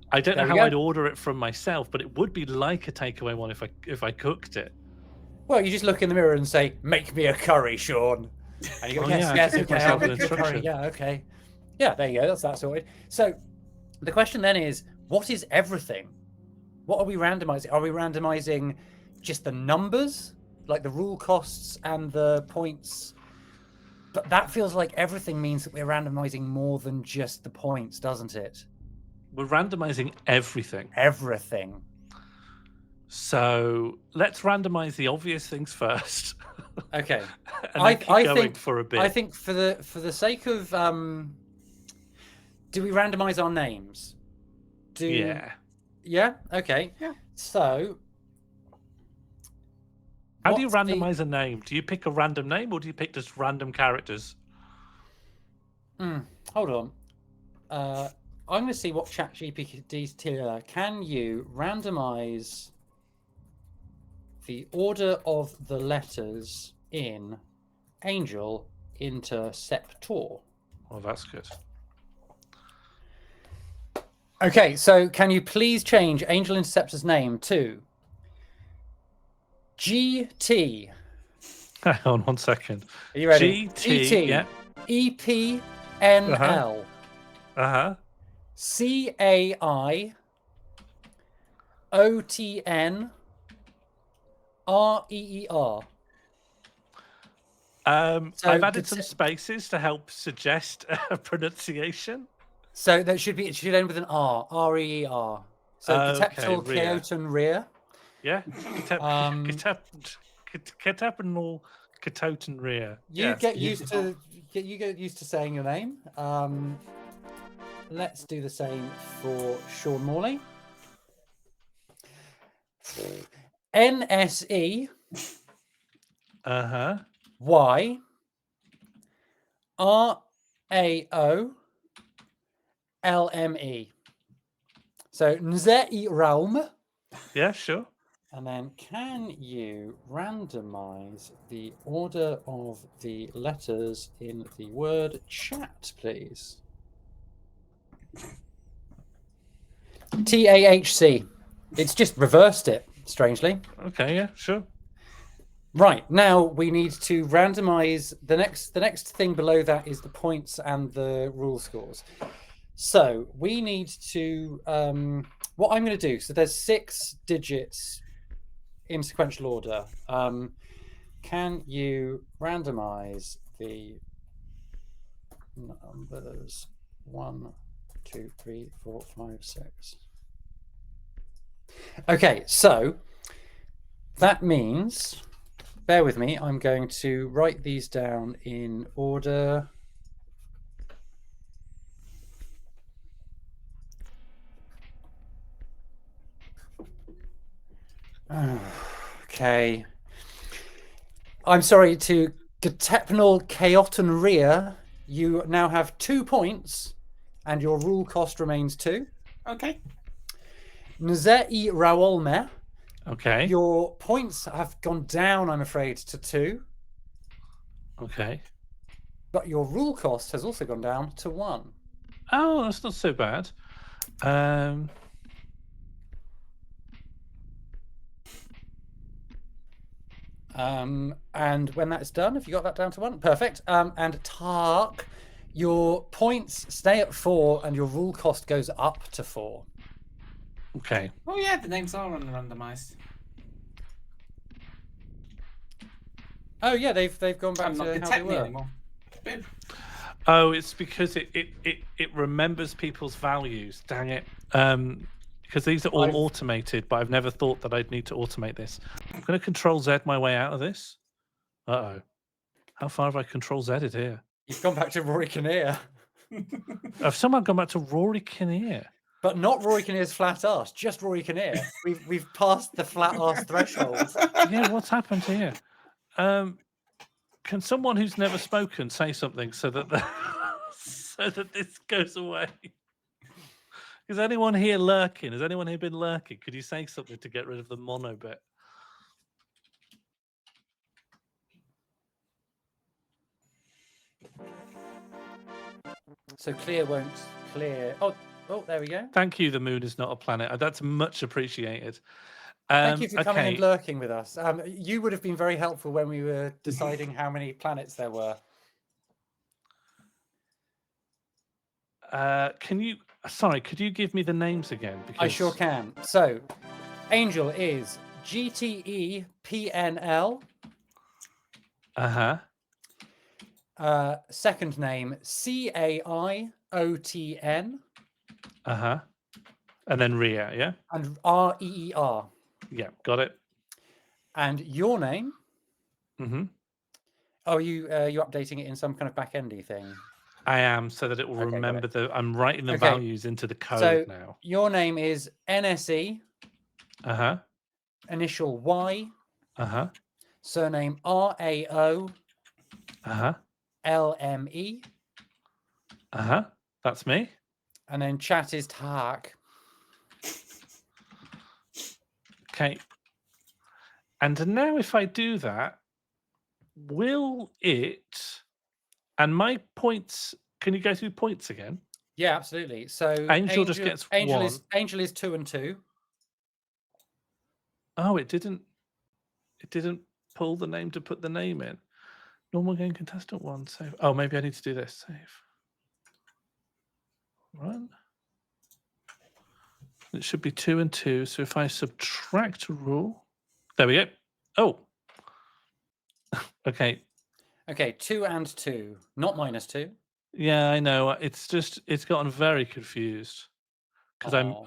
I don't know how I'd order it from myself, but it would be like a takeaway one if I cooked it. Well, you just look in the mirror and say, "Make me a curry, Sean." And you go, "Yes, okay, I'll make you a curry." Yeah, okay. Yeah, there you go. That's that sorted. So the question then is, what is everything? What are we randomizing? Are we randomizing just the numbers, like the rule costs and the points? But that feels like everything means that we're randomizing more than just the points, doesn't it? We're randomizing everything. Everything. So let's randomize the obvious things first. Okay. And I think for a bit. I think for the sake of do we randomize our names? Yeah. Yeah? Okay. Yeah. So how do you randomize a name? Do you pick a random name or do you pick just random characters? Hold on. I'm going to see what ChatGPT's here. Can you randomize the order of the letters in Angel Interceptor? Oh, that's good. Okay, so can you please change Angel Interceptor's name to GT? Hang on 1 second. Are you ready? GT, yeah. EPNL. CAI OTN REER. So I've added the some te- spaces to help suggest a pronunciation. So that should be, it should end with an R, R-E-E-R. So Okay, Cateptal rear. Keoton Rear. Yeah. Um, Katapanal Katotan rear. You Yes. get used to saying your name. Let's do the same for Sean Morley. NSE Uh-huh. Y RAO LME. So Nzei Raum. Yeah, sure. And then can you randomize the order of the letters in the word chat, please? TAHC. It's just reversed it, strangely. Okay, yeah, sure. Right, now we need to randomize the next thing below that is the points and the rule scores. So we need to what I'm going to do. So there's 6 digits in sequential order. Can you randomize the numbers 1, 2, 3, 4, 5, 6? Okay, so that means, bear with me, I'm going to write these down in order. Okay. I'm sorry, to Gatepnal Chaoton Rear, you now have 2 points and your rule cost remains 2. Okay. Nzei Raolme, Okay. your points have gone down, I'm afraid, to 2. Okay. But your rule cost has also gone down to 1. Oh, that's not so bad. And when that's done, have you got that down to 1? Perfect. And Tark, your points stay at 4 and your rule cost goes up to 4. Okay. Oh yeah, the names are randomized. Oh yeah, they've gone back I'm not to how they Gatepney were. anymore. Boom. Oh, it's because it remembers people's values. Dang it. Because these are all automated, but I've never thought that I'd need to automate this. I'm going to Control Z my way out of this. Uh-oh. How far have I Control Z'd here? You've gone back to Rory Kinnear. I've somehow gone back to Rory Kinnear. But not Rory Kinnear's flat arse, just Rory Kinnear. We've passed the flat arse threshold. Yeah, what's happened here? Can someone who's never spoken say something so that so that this goes away? Is anyone here lurking? Has anyone here been lurking? Could you say something to get rid of the mono bit? So clear won't clear. Oh, there we go. Thank you. The moon is not a planet. That's much appreciated. Thank you for coming and okay. lurking with us. You would have been very helpful when we were deciding how many planets there were. Could you give me the names again? Because I sure can. So, Angel is GTEPNL. Uh-huh. Second name CAIOTN. Uh-huh. And then Ria, yeah? And REER. Yeah, got it. And your name? Mm-hmm. Oh, you updating it in some kind of back-endy thing? I am, so that it will remember I'm writing the values into the code now. Your name is NSE. Uh-huh. Initial Y. Uh-huh. Surname RAO. Uh-huh. LME. Uh-huh. That's me. And then chat is Tark. Okay. And now if I do that, will it... And my points... Can you go through points again? Yeah, absolutely. So Angel just gets 1. Angel is 2 and 2. Oh, it didn't pull the name to put the name in. Normal game contestant 1, save. Oh, maybe I need to do this. Save. Run. It should be 2 and 2. So if I subtract a rule, there we go. Oh, okay. Okay, 2 and 2, not -2. Yeah, I know. It's gotten very confused because Aw.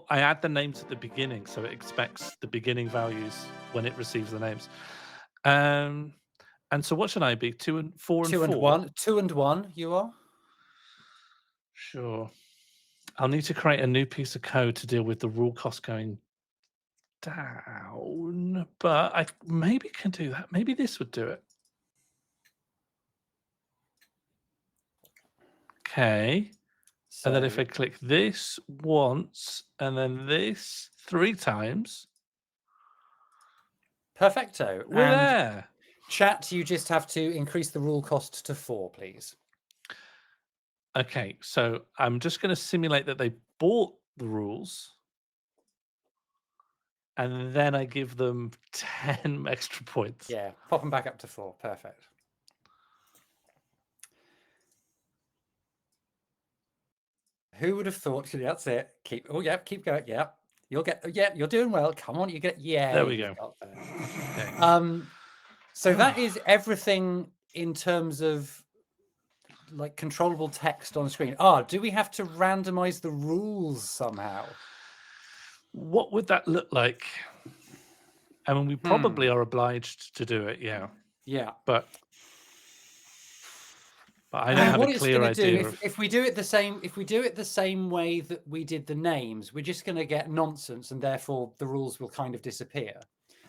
I add the names at the beginning, so it expects the beginning values when it receives the names. And so what should I be? 2 and 4 and 2 and 4? 1. 2 and 1, you are? Sure. I'll need to create a new piece of code to deal with the rule cost going down, but I maybe can do that. Maybe this would do it. Okay. So, And then if I click this once and then this 3 times, perfecto. we're And there. chat, you just have to increase the rule cost to 4, please. Okay, so I'm just going to simulate that they bought the rules, and then I give them 10 extra points. Yeah, pop them back up to 4. Perfect. Who would have thought? That's it. Keep going. Yeah, you'll get. Yeah, you're doing well. Come on, you get. Yeah, There we you've go. got there. Okay. So that is everything in terms of like controllable text on screen. Do we have to randomize the rules somehow? What would that look like? I mean, we probably are obliged to do it, yeah. Yeah. But I don't have What a it's clear going to do idea of. if we do it the same way that we did the names, we're just going to get nonsense, and therefore the rules will kind of disappear.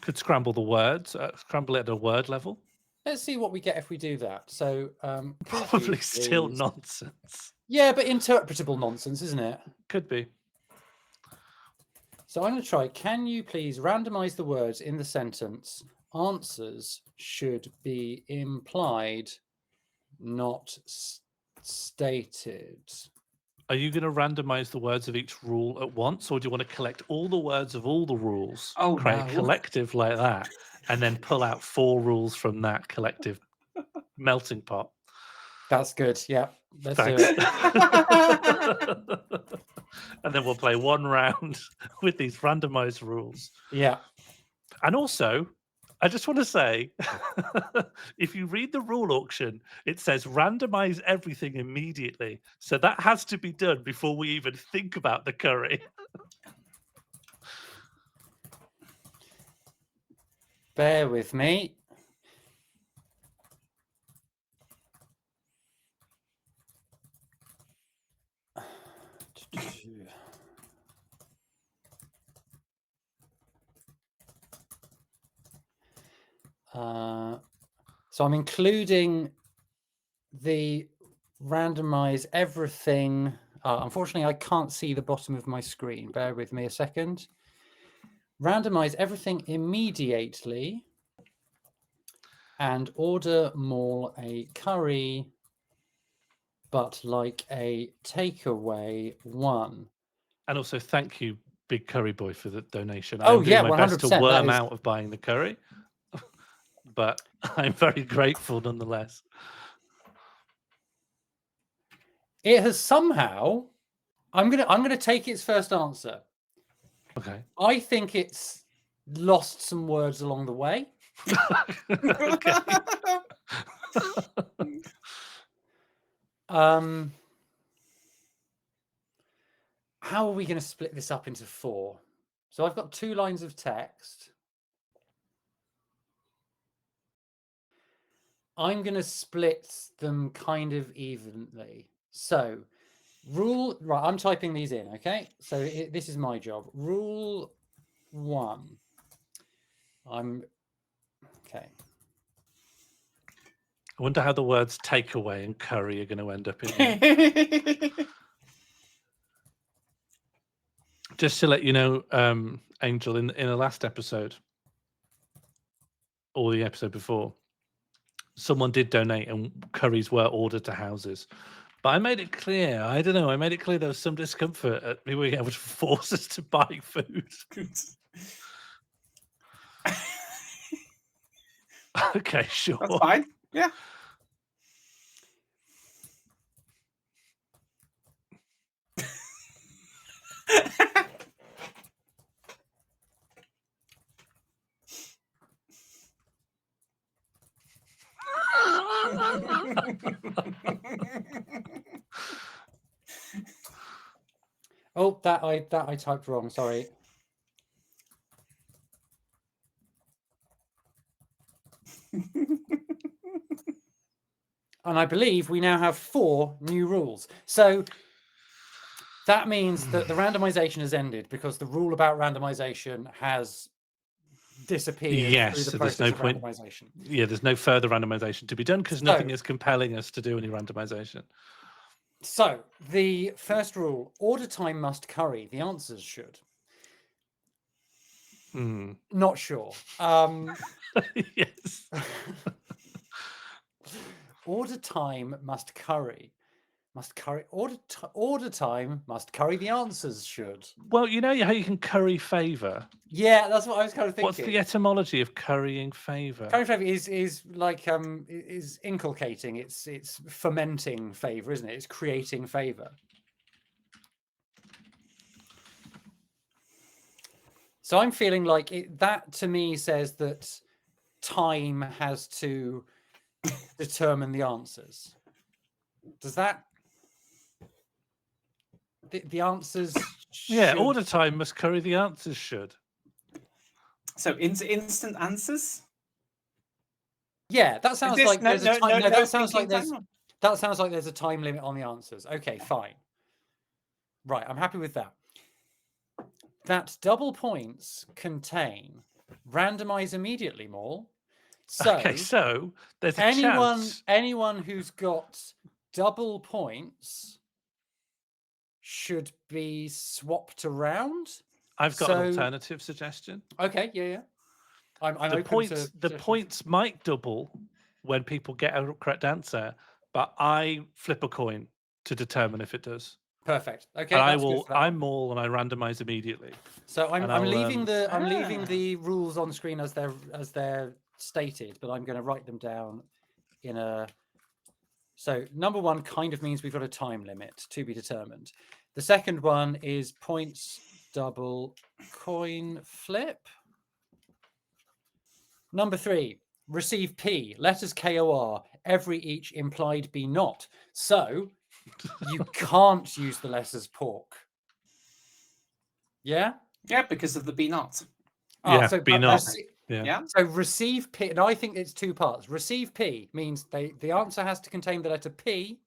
Could scramble the words, scramble it at a word level. Let's see what we get if we do that. So Probably please, still nonsense. yeah, but interpretable nonsense, isn't it? Could be. So I'm going to try. Can you please randomize the words in the sentence? Answers should be implied, not stated. Are you going to randomize the words of each rule at once, or do you want to collect all the words of all the rules, create a collective like that, and then pull out 4 rules from that collective melting pot? That's good. Yeah, let's Thanks. do it. And then we'll play 1 round with these randomized rules. Yeah. And also, I just want to say, if you read the rule auction, it says randomize everything immediately. So that has to be done before we even think about the curry. Bear with me. So I'm including the randomize everything. Unfortunately, I can't see the bottom of my screen. Bear with me a second. Randomize everything immediately and order more a curry, but like a takeaway one. And also, thank you, Big Curry Boy, for the donation. Oh, I'm yeah, doing my best to 100%. worm That is- out of buying the curry, but I'm very grateful nonetheless. It has somehow. I'm gonna take its first answer. Okay. I think it's lost some words along the way. Okay. How are we going to split this up into 4? So I've got 2 lines of text. I'm going to split them kind of evenly. So right, I'm typing these in, okay? So this is my job. Rule 1. Okay. I wonder how the words takeaway and curry are going to end up in here. Just to let you know, Angel, in the last episode, or the episode before, someone did donate and curries were ordered to houses. But I made it clear, I don't know, I made it clear there was some discomfort at me being able to force us to buy food. Okay, sure. That's fine. Yeah. Oh, that I typed wrong. Sorry. And I believe we now have 4 new rules. So that means that the randomization has ended because the rule about randomization has disappeared Yes, through the so there's process no of point. randomization. Yeah, there's no further randomization to be done because nothing is compelling us to do any randomization. So the first rule: order time must curry. The answers should. Not sure. Yes. Order time must curry. Must curry. Order time must curry. The answers should. Well, you know how you can curry favor. Yeah, that's what I was kind of thinking. What's the etymology of currying favor? Currying favor is like is inculcating. It's fermenting favor, isn't it? It's creating favor. So I'm feeling like that to me says that time has to determine the answers. Does that? The answers. Yeah, should... order time must curry. The answers should. So instant answers. Yeah, that sounds like there's a time. that sounds like there's a time limit on the answers. Okay, fine. Right, I'm happy with that. That double points contain randomize immediately, Morl. So Okay, so there's a chance. Anyone who's got double points should be swapped around. I've got an alternative suggestion. Okay, yeah. I'm the points might double when people get a correct answer, but I flip a coin to determine if it does. Perfect. Okay, and I'm Morl, and I randomize immediately. So I'm leaving the rules on screen as they're stated, but I'm going to write them down in a. So number 1 kind of means we've got a time limit to be determined. The second one is points double coin flip. Number 3, receive P, letters KOR, every each implied be not. So you can't use the letters pork. Yeah? Yeah, because of the be not. So be not. Yeah. So receive P, and I think it's 2 parts. Receive P means the answer has to contain the letter P,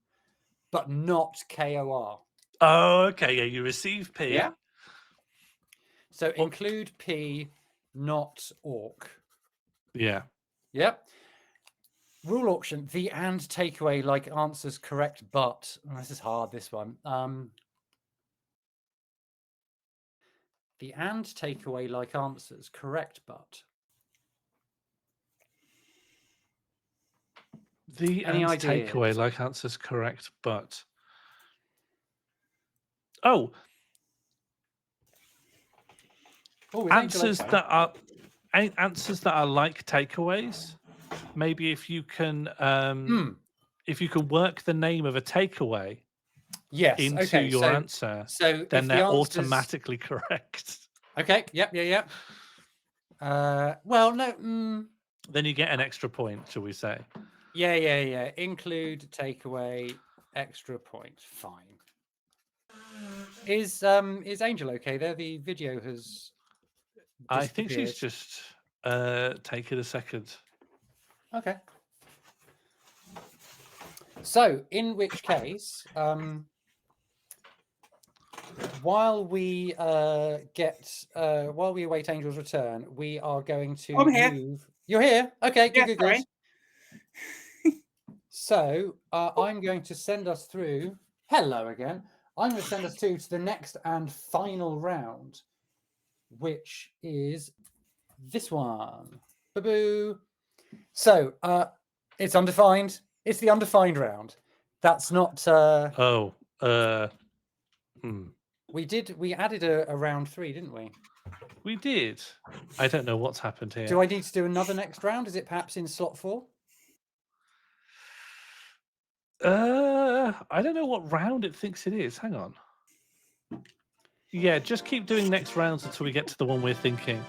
but not KOR. Oh, okay. Yeah, you receive P. Yeah. So include P, not orc. Yeah. Yep. Rule auction, the and takeaway like answers correct, but this is hard, this one. The and takeaway like answers correct, but. The and takeaway like answers correct, but. Answers that are like takeaways. Maybe if you can work the name of a takeaway into your answer, so then they're automatically correct. Okay. Yep. Well, no. Then you get an extra point, shall we say? Yeah. Include takeaway extra point. Fine. Is Angel okay there? The video has. I think she's just taken a second. Okay. So, in which case, while we await Angel's return, we are going to move. You're here. Okay. Good. So, I'm going to send us through. Hello again. I'm going to send us to the next and final round, which is this one. Boo-boo. So it's undefined. It's the undefined round. That's not. We added a round 3, didn't we? We did. I don't know what's happened here. Do I need to do another next round? Is it perhaps in slot 4? I don't know what round it thinks it is. Hang on. Yeah, just keep doing next rounds until we get to the one we're thinking.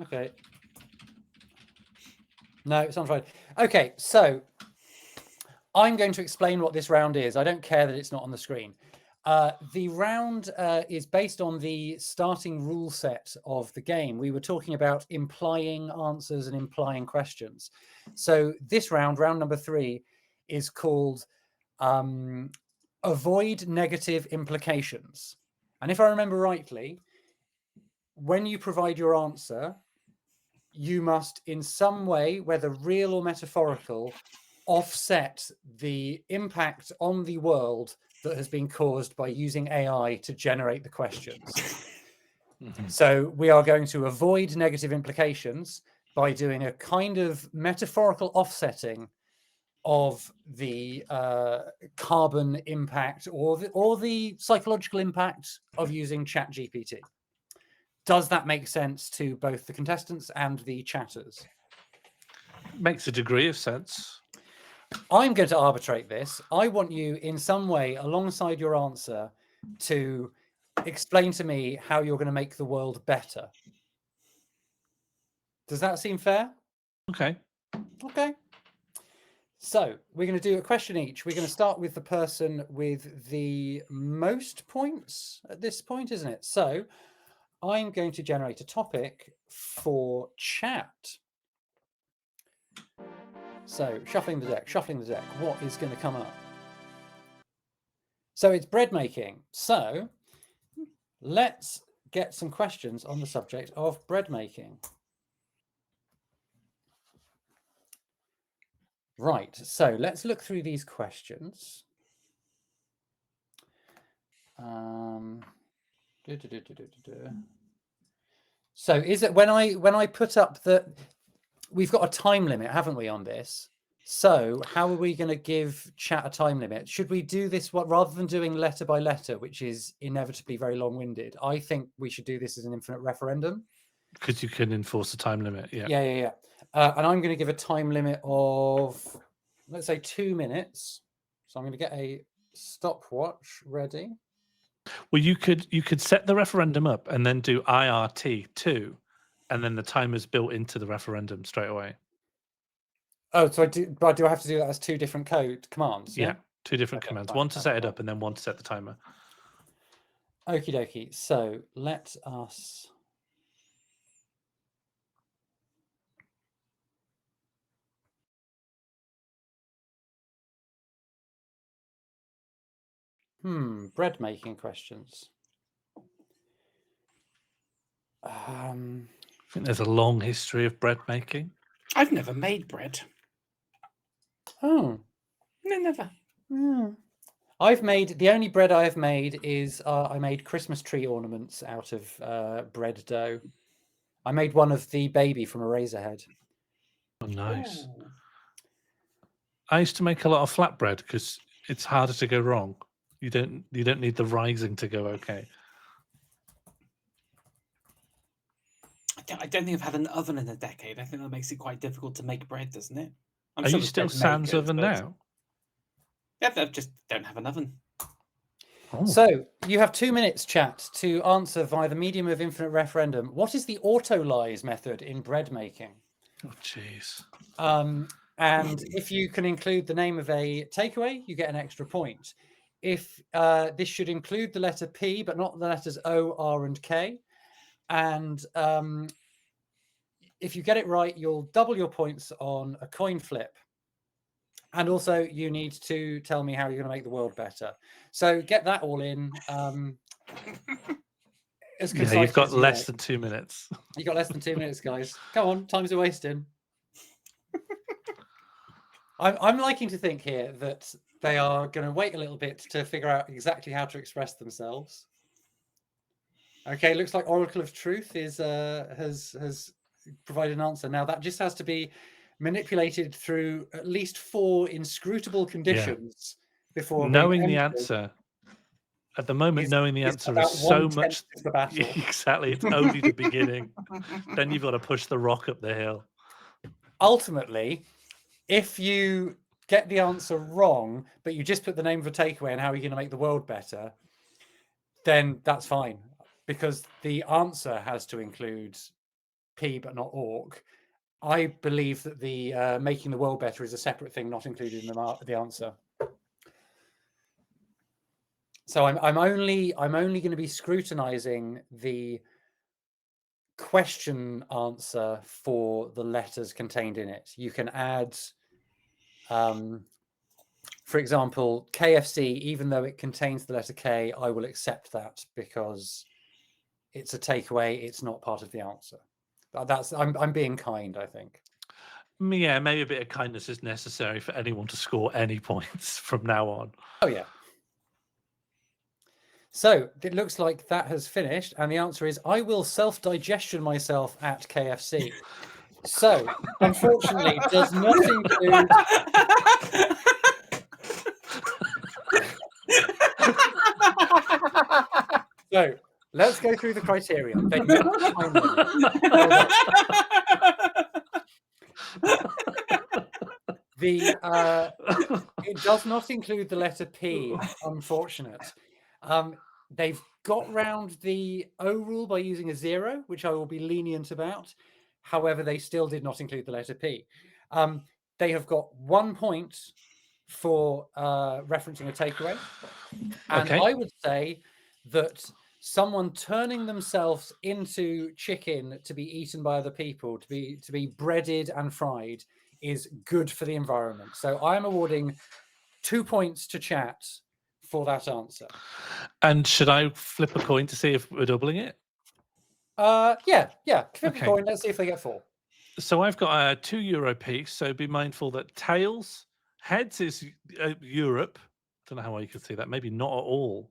Okay. No, it's undefined. Okay, so I'm going to explain what this round is. I don't care that it's not on the screen. The round is based on the starting rule set of the game. We were talking about implying answers and implying questions. So this round number 3, is called Avoid Negative Implications. And if I remember rightly, when you provide your answer, you must in some way, whether real or metaphorical, offset the impact on the world that has been caused by using AI to generate the questions. So we are going to avoid negative implications by doing a kind of metaphorical offsetting of the carbon impact or the psychological impact of using ChatGPT. Does that make sense to both the contestants and the chatters? Makes a degree of sense. I'm going to arbitrate this. I want you in some way alongside your answer to explain to me how you're going to make the world better. Does that seem fair? Okay. Okay. So we're going to do a question each. We're going to start with the person with the most points at this point, isn't it? So I'm going to generate a topic for chat. So shuffling the deck. What is going to come up? So it's bread making. So let's get some questions on the subject of bread making. Right, so let's look through these questions. So is it when I put up that we've got a time limit, haven't we, on this? So how are we going to give chat a time limit? Should we do this rather than doing letter by letter, which is inevitably very long-winded? I think we should do this as an infinite referendum. Because you can enforce a time limit. Yeah. Yeah. And I'm going to give a time limit of, let's say, 2 minutes. So I'm going to get a stopwatch ready. Well, you could set the referendum up and then do IRT too, and then the timer's built into the referendum straight away. Oh, so but do I have to do that as 2 different code commands? Yeah, 2 different Okay, commands. fine, One to fine, set it fine. up and then one to set the timer. Okie dokie. So let us. Bread making questions. I think there's a long history of bread making. I've never made bread. Oh, No, never. I've made the only bread I've made is I made Christmas tree ornaments out of bread dough. I made one of the baby from Eraserhead. Oh, nice. Ooh. I used to make a lot of flatbread because it's harder to go wrong. You don't need the rising to go okay. I don't think I've had an oven in a decade. I think that makes it quite difficult to make bread, doesn't it? I'm Are sure you there's still bread sans makers, oven but- now? Yeah, I just don't have an oven. Oh. So you have 2 minutes, chat, to answer via the medium of infinite referendum. What is the auto-lies method in bread making? Oh, jeez. And if you can include the name of a takeaway, you get an extra point. If this should include the letter P, but not the letters O, R, and K. And if you get it right, you'll double your points on a coin flip. And also, you need to tell me how you're going to make the world better. So get that all in. As Yeah, concise you've got as you less like. than 2 minutes. You've got less than 2 minutes, guys. Come on, time's a wasting. I'm liking to think here that they are going to wait a little bit to figure out exactly how to express themselves. Okay, looks like Oracle of Truth is has provided an answer. Now that just has to be manipulated through at least 4 inscrutable conditions before Knowing being the entered. answer at the moment, is- knowing the is answer about is so 1/10 much. of the battle. Exactly, it's only the beginning. Then you've got to push the rock up the hill. Ultimately, if you get the answer wrong, but you just put the name of a takeaway and how you're going to make the world better, then that's fine, because the answer has to include P but not orc. I believe that the making the world better is a separate thing, not included in the answer. So I'm only going to be scrutinizing the question answer for the letters contained in it. You can add, for example, KFC, even though it contains the letter K, I will accept that because it's a takeaway. It's not part of the answer. That's I'm being kind, I think. Yeah, maybe a bit of kindness is necessary for anyone to score any points from now on. Oh yeah. So it looks like that has finished, and the answer is I will self-digestion myself at KFC. So unfortunately, does not include. So let's go through the criteria. They met the time limit. It does not include the letter P. Unfortunate. They've got round the O rule by using a 0, which I will be lenient about. However, they still did not include the letter P. They have got 1 point for referencing a takeaway. And Okay. I would say that someone turning themselves into chicken to be eaten by other people, to be breaded and fried, is good for the environment. So I'm awarding 2 points to chat for that answer. And should I flip a coin to see if we're doubling it? Yeah. Flip Okay. a coin. Let's see if they get 4. So I've got a €2 piece. So be mindful that tails, heads is Europe. Don't know how you could see that. Maybe not at all.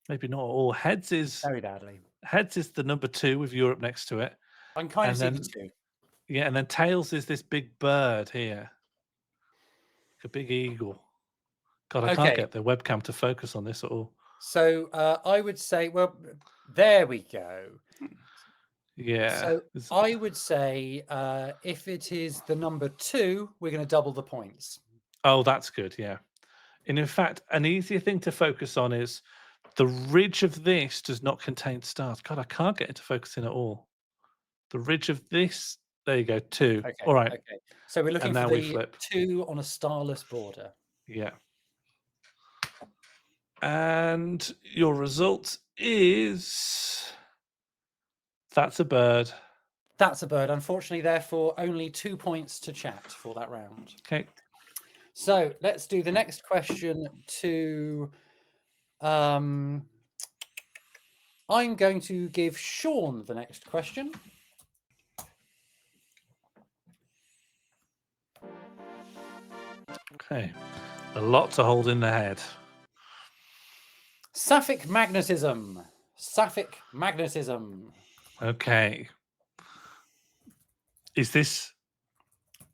Maybe not at all. Heads is Very badly. Heads is the number 2 with Europe next to it. I'm kind of And seeing 2. Yeah, and then tails is this big bird here, a big eagle. God, I can't Okay. get the webcam to focus on this at all. So I would say, well, there we go. Yeah. So I would say if it is the number 2, we're going to double the points. Oh, that's good. Yeah. And in fact, an easier thing to focus on is the ridge of this does not contain stars. God, I can't get it to focus in at all. The ridge of this, there you go, 2. Okay. All right. Okay. So we're looking And now for we the flip. 2 on a starless border. Yeah. And your result is that's a bird. That's a bird. Unfortunately, therefore, only 2 points to chat for that round. Okay. So let's do the next question to. I'm going to give Sean the next question. Okay. A lot to hold in the head. Sapphic magnetism. Sapphic magnetism. Okay. Is this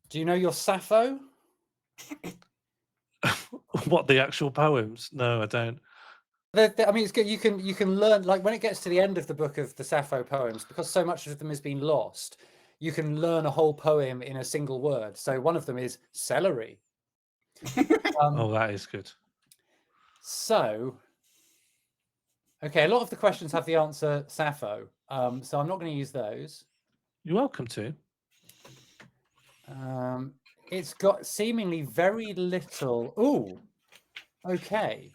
Do you know your Sappho? what the actual poems? No, I don't. I mean, it's good. You can learn, like, when it gets to the end of the book of the Sappho poems, because so much of them has been lost, you can learn a whole poem in a single word. So one of them is celery. Oh, that is good. So, okay, a lot of the questions have the answer Sappho. So I'm not going to use those. You're welcome to. It's got seemingly very little. Ooh, okay.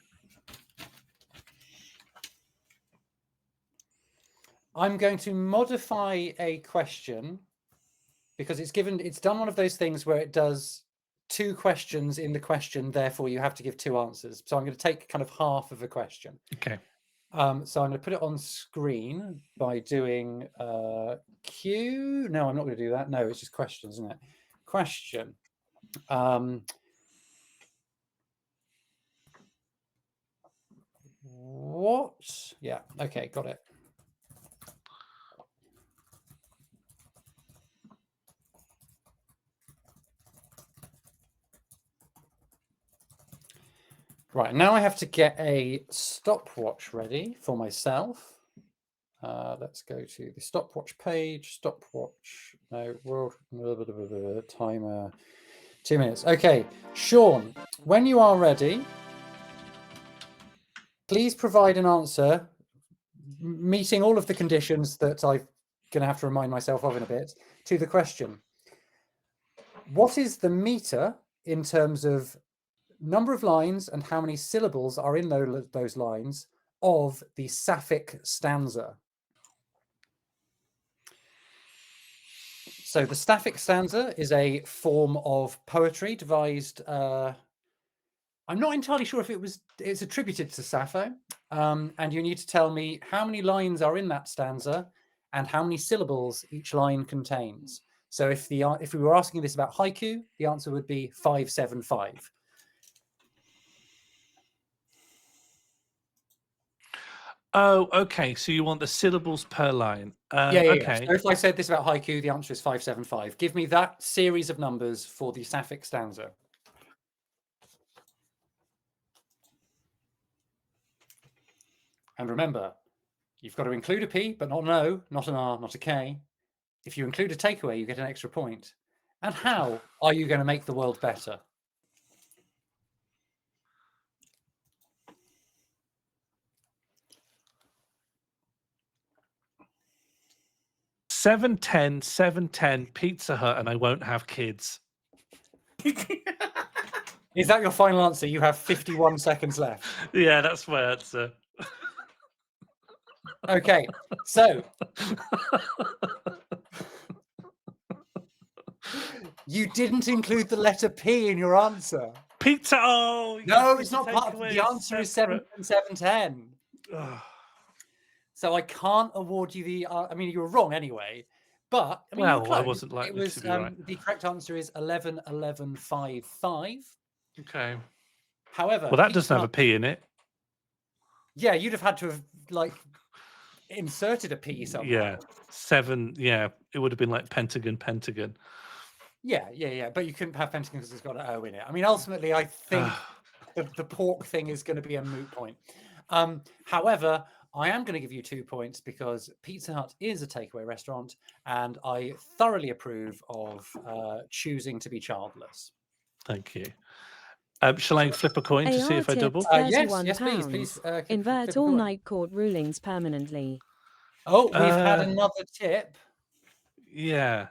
I'm going to modify a question because it's done one of those things where it does 2 questions in the question, therefore you have to give 2 answers. So I'm going to take kind of half of a question. Okay. So I'm going to put it on screen by doing Q. No, I'm not going to do that. No, it's just questions, isn't it? Question. What? Yeah. Okay, got it. Right, now I have to get a stopwatch ready for myself. Let's go to the stopwatch page. Stopwatch. No, world timer. 2 minutes. Okay, Sean, when you are ready, please provide an answer meeting all of the conditions that I'm going to have to remind myself of in a bit to the question. What is the meter in terms of number of lines and how many syllables are in those lines of the Sapphic stanza. So the Sapphic stanza is a form of poetry devised. I'm not entirely sure if it's attributed to Sappho, and you need to tell me how many lines are in that stanza and how many syllables each line contains. So if we were asking this about haiku, the answer would be 575. Oh, okay. So you want the syllables per line. Yeah. Okay. So if I said this about haiku, the answer is 575. Give me that series of numbers for the Sapphic stanza. And remember, you've got to include a P, but not an O, not an R, not a K. If you include a takeaway, you get an extra point. And how are you going to make the world better? $7.10 Pizza Hut, and I won't have kids. Is that your final answer? You have 51 seconds left. Yeah, that's my answer. Okay, so you didn't include the letter P in your answer. Pizza. Oh, No, it's not part of the answer. Is 710. So I can't award you the. I mean, you were wrong anyway. But I mean, you were Well, I close. wasn't likely It was to be right. the correct answer is 11.11.55. Okay. However, Well, that Pizza doesn't have a Hut- P in it. Yeah, you'd have had to have like inserted a P somewhere. Yeah. 7. Yeah, it would have been like pentagon. Yeah. But you couldn't have pentagon because it's got an O in it. I mean, ultimately, I think the pork thing is going to be a moot point. However, I am going to give you 2 points because Pizza Hut is a takeaway restaurant, and I thoroughly approve of choosing to be childless. Thank you. Shall I flip a coin to see if I double? Yes, £31. please. Invert all night court rulings permanently. Oh, we've had another tip. Yeah.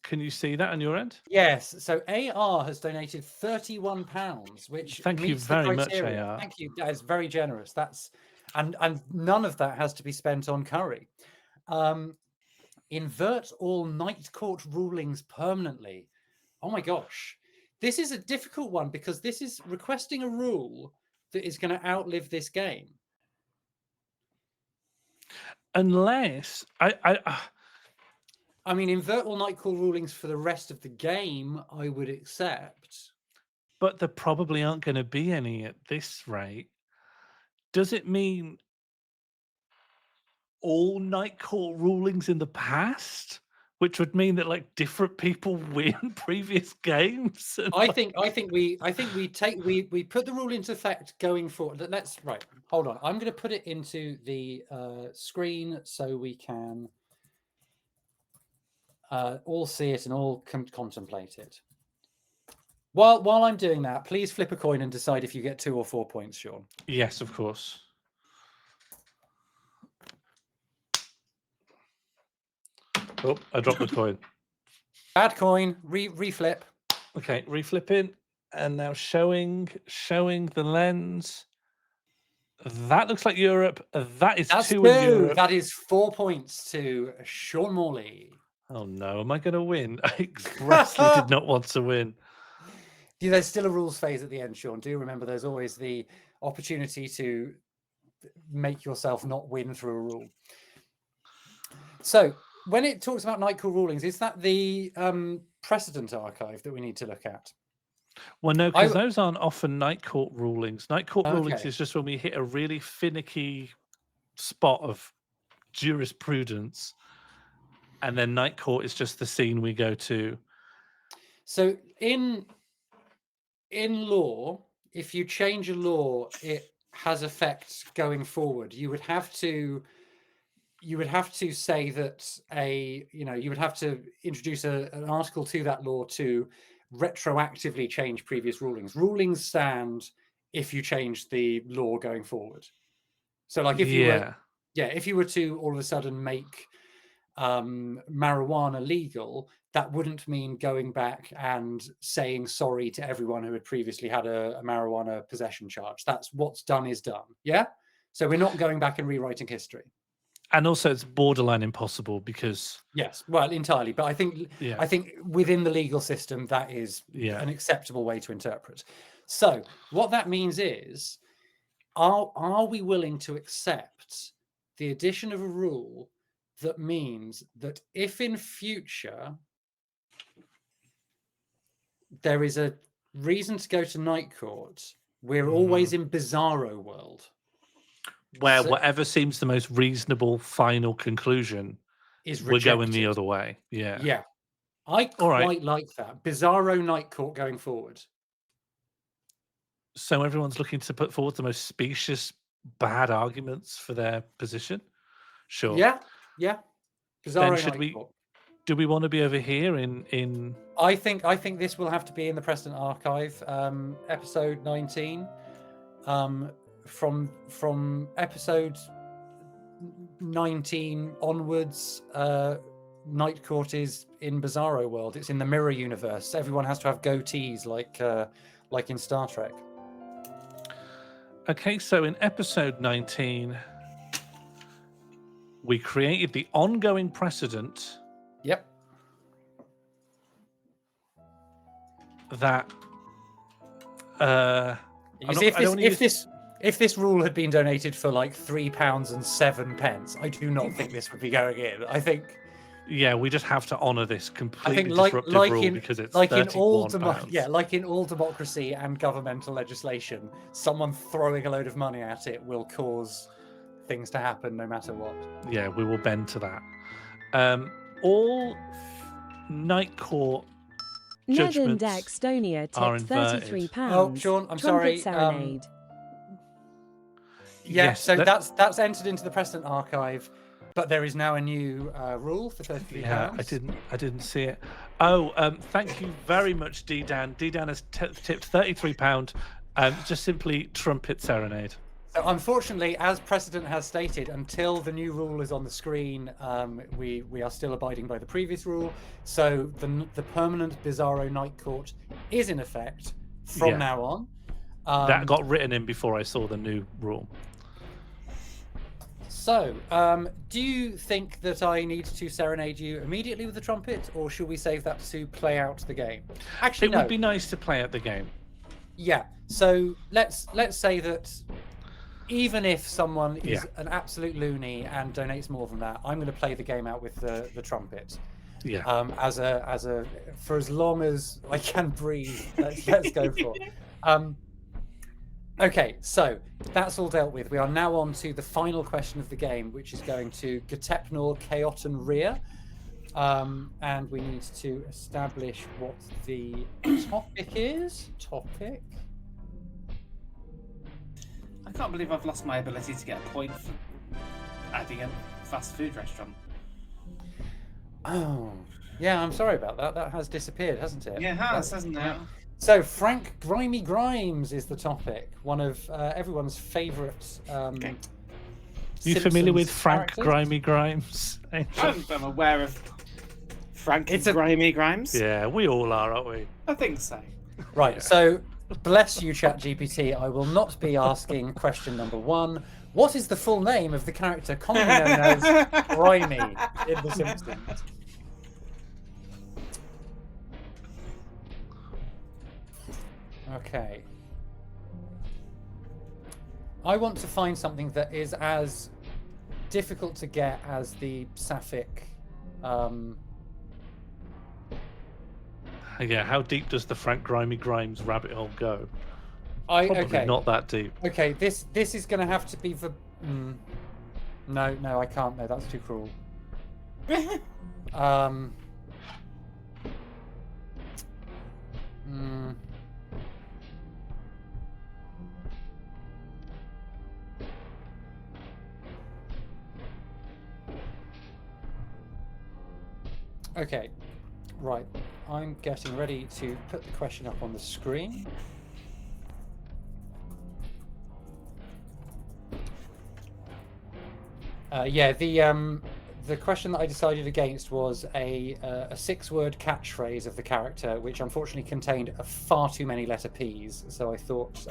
Can you see that on your end? Yes. So AR has donated £31, which Thank you meets the very much, criteria. AR. Thank you. That is very generous. And none of that has to be spent on curry. Invert all night court rulings permanently. Oh my gosh. This is a difficult one because this is requesting a rule that is going to outlive this game. Unless I mean, invert all night court rulings for the rest of the game, I would accept. But there probably aren't going to be any at this rate. Does it mean all night court rulings in the past? Which would mean that like different people win previous games. I think we put the rule into effect going forward. Hold on. I'm going to put it into the screen so we can all see it and all contemplate it. While I'm doing that, please flip a coin and decide if you get 2 or 4 points, Sean. Yes, of course. Oh, I dropped the coin. Bad coin. Reflip. Okay, reflipping, and now showing the lens. That looks like Europe. That's 2 in Europe. That is 4 points to Sean Morley. Oh no, am I going to win? I expressly did not want to win. There's still a rules phase at the end, Sean. Do remember there's always the opportunity to make yourself not win through a rule. So when it talks about night court rulings, is that the precedent archive that we need to look at? Well, no, because those aren't often night court rulings. Night court rulings is just when we hit a really finicky spot of jurisprudence, and then night court is just the scene we go to. So in law, if you change a law, it has effect going forward. You would have to say that you would have to introduce an article to that law to retroactively change previous rulings. Rulings stand if you change the law going forward. So like if you were to all of a sudden make marijuana legal, that wouldn't mean going back and saying sorry to everyone who had previously had a marijuana possession charge. That's what's done is done. Yeah. So we're not going back and rewriting history. And also, it's borderline impossible because Yes, well, entirely. But I think within the legal system, that is an acceptable way to interpret. So what that means is, are we willing to accept the addition of a rule that means that if in future there is a reason to go to night court, we're always in Bizarro world, where whatever seems the most reasonable final conclusion is we're rejected. going the other way. Yeah. I quite like that. Bizarro night court going forward. So everyone's looking to put forward the most specious, bad arguments for their position. Sure. Yeah. Bizarro Then night court. Do we want to be over here in? I think this will have to be in the Precedent Archive, episode 19. From episode 19 onwards, Night Court is in Bizarro world. It's in the mirror universe. Everyone has to have goatees like in Star Trek. Okay, so in episode 19, we created the ongoing precedent. Yep. That you see, if this rule had been donated for like £3.07, I do not think this would be going in. I think. Yeah, we just have to honour this completely disruptive rule because it's like in all £31. like in all democracy and governmental legislation, someone throwing a load of money at it will cause things to happen no matter what. Yeah, we will bend to that. All Night Court judgments Netherlands Estonia are tipped inverted. £33. Oh, Sean, I'm sorry. Serenade. Yes, so that's entered into the Precedent Archive, but there is now a new rule for £33. Yeah, I didn't see it. Oh, thank you very much, D-Dan. D-Dan has tipped £33. Just simply trumpet serenade. So unfortunately, as Precedent has stated, until the new rule is on the screen, we are still abiding by the previous rule. So the permanent Bizarro Night Court is in effect from now on. That got written in before I saw the new rule. So, do you think that I need to serenade you immediately with the trumpet, or should we save that to play out the game? Actually, it would be nice to play out the game. Yeah. So let's say that even if someone is an absolute loony and donates more than that, I'm going to play the game out with the trumpet. Yeah. As a for as long as I can breathe. Let's go for it. Okay, so that's all dealt with. We are now on to the final question of the game, which is going to Gatepnor, Chaoten, Rhea. And we need to establish what the topic is. Topic. I can't believe I've lost my ability to get a point for adding a fast food restaurant. Oh, yeah, I'm sorry about that. That has disappeared, hasn't it? Yeah, it has, hasn't it? So, Frank Grimy Grimes is the topic. One of everyone's favourite. You familiar with Frank Grimy Grimes? I'm aware of Frank Grimy Grimes. Yeah, we all are, aren't we? I think so. Right, so bless you, ChatGPT. I will not be asking question number 1. What is the full name of the character commonly known as Grimy in The Simpsons? Okay. I want to find something that is as difficult to get as the Sapphic. Yeah, how deep does the Frank Grimy Grimes rabbit hole go? Probably not that deep. Okay, this is going to have to be the. No, I can't. No, that's too cruel. Okay, right. I'm getting ready to put the question up on the screen. Yeah, the question that I decided against was a 6-word catchphrase of the character, which unfortunately contained far too many letter P's. So I thought.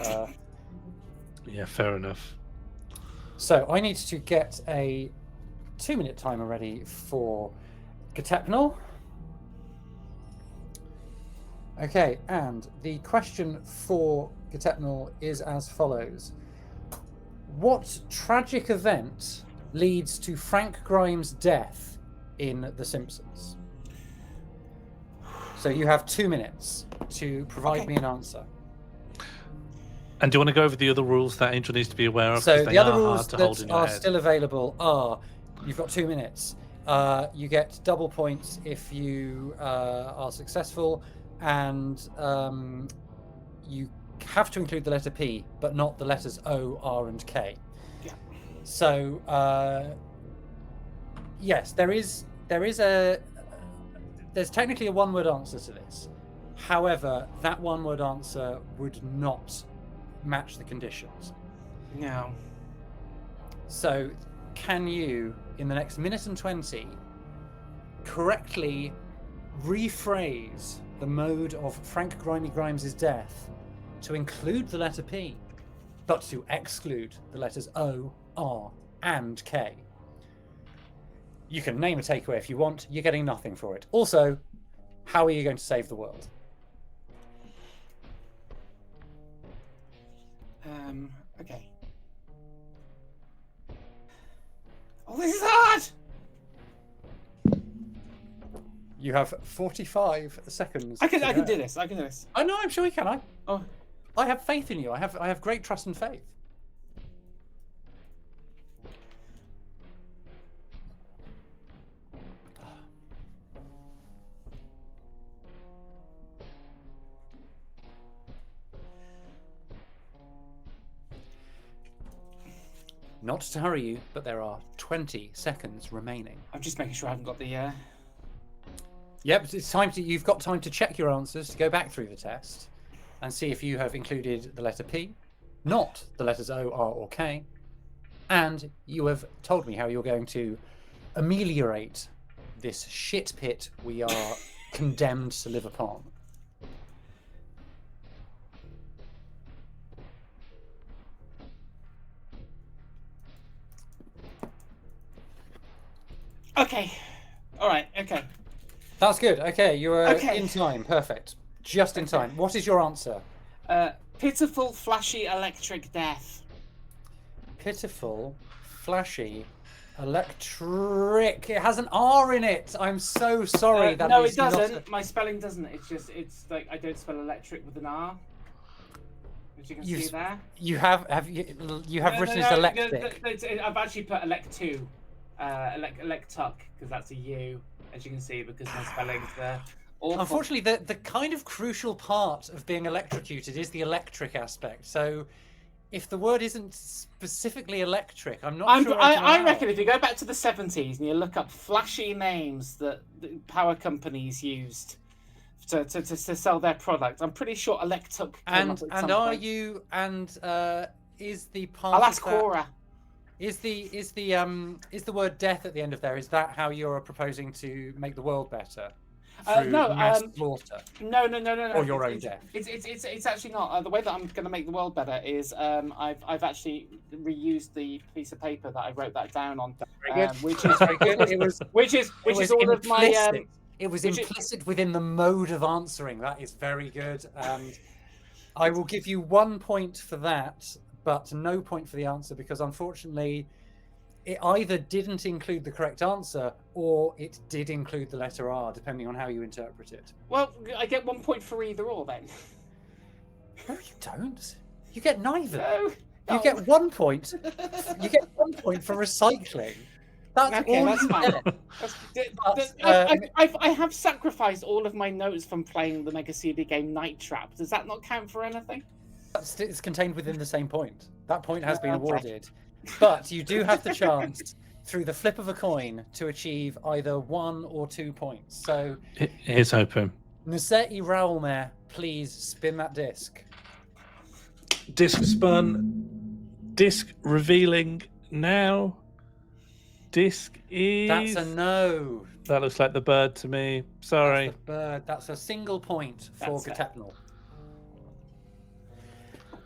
Yeah, fair enough. So I need to get a 2-minute timer ready for Katepnol. Okay, and the question for Katepnol is as follows. What tragic event leads to Frank Grimes' death in The Simpsons? So you have 2 minutes to provide me an answer. And do you want to go over the other rules that Angel needs to be aware of? So They the other are rules hard to hold in that your are head. still available are: you've got 2 minutes. You get double points if you are successful, and you have to include the letter P, but not the letters O, R, and K. Yeah. So yes, there's technically a 1-word answer to this. However, that 1-word answer would not match the conditions. No. So, can you, in the next minute and 20, correctly rephrase the mode of Frank Grimy Grimes' death to include the letter P, but to exclude the letters O, R, and K? You can name a takeaway if you want. You're getting nothing for it. Also, how are you going to save the world? Okay. Oh, this is hard! You have 45 seconds. I can to go. do this. I can do this. Oh no, I'm sure you can. Oh. I have faith in you. I have great trust and faith. Not to hurry you, but there are 20 seconds remaining. I'm just making sure I haven't got the. Yep, it's time to. You've got time to check your answers, to go back through the test, and see if you have included the letter P, not the letters O, R, or K, and you have told me how you're going to ameliorate this shit pit we are condemned to live upon. Okay. All right. Okay. That's good. Okay, you're Okay. in time. Perfect. Just in time. What is your answer? Pitiful, flashy, electric death. Pitiful, flashy, electric. It has an R in it. I'm so sorry. That No, is it doesn't. not My spelling doesn't. It's like I don't spell electric with an R. As you can see there. You have written it electric. I've actually put elect2, electuck, because that's a U, as you can see, because my spelling's there. Awful. Unfortunately, the kind of crucial part of being electrocuted is the electric aspect. So, if the word isn't specifically electric, I'm not sure. I reckon if you go back to the 70s and you look up flashy names that power companies used to sell their product, I'm pretty sure electuck. And are you is the part? I'll ask Cora. Is the word death at the end of there? Is that how you're proposing to make the world better? No, mass slaughter. No. Or your own death. It's actually not. The way that I'm going to make the world better is I've actually reused the piece of paper that I wrote that down on, which is very good. which is all of my. It was implicit within the mode of answering. That is very good, and I will give you 1 point for that, but no point for the answer because unfortunately, it either didn't include the correct answer or it did include the letter R, depending on how you interpret it. Well, I get 1 point for either or then. No, you don't. You get neither. No. You get 1 point. You get 1 point for recycling. That's okay, all that's you fine. get. I have sacrificed all of my notes from playing the Mega CD game Night Trap. Does that not count for anything? It's contained within the same point. That point has been awarded. But you do have the chance, through the flip of a coin, to achieve either 1 or 2 points. So, here's hoping. Nuseti Raulmer, please spin that disc. Disc spun. Disc revealing now. disc is... That's a no. That looks like the bird to me. Sorry. That's the bird. That's a single point for That's fair. Gatepnol.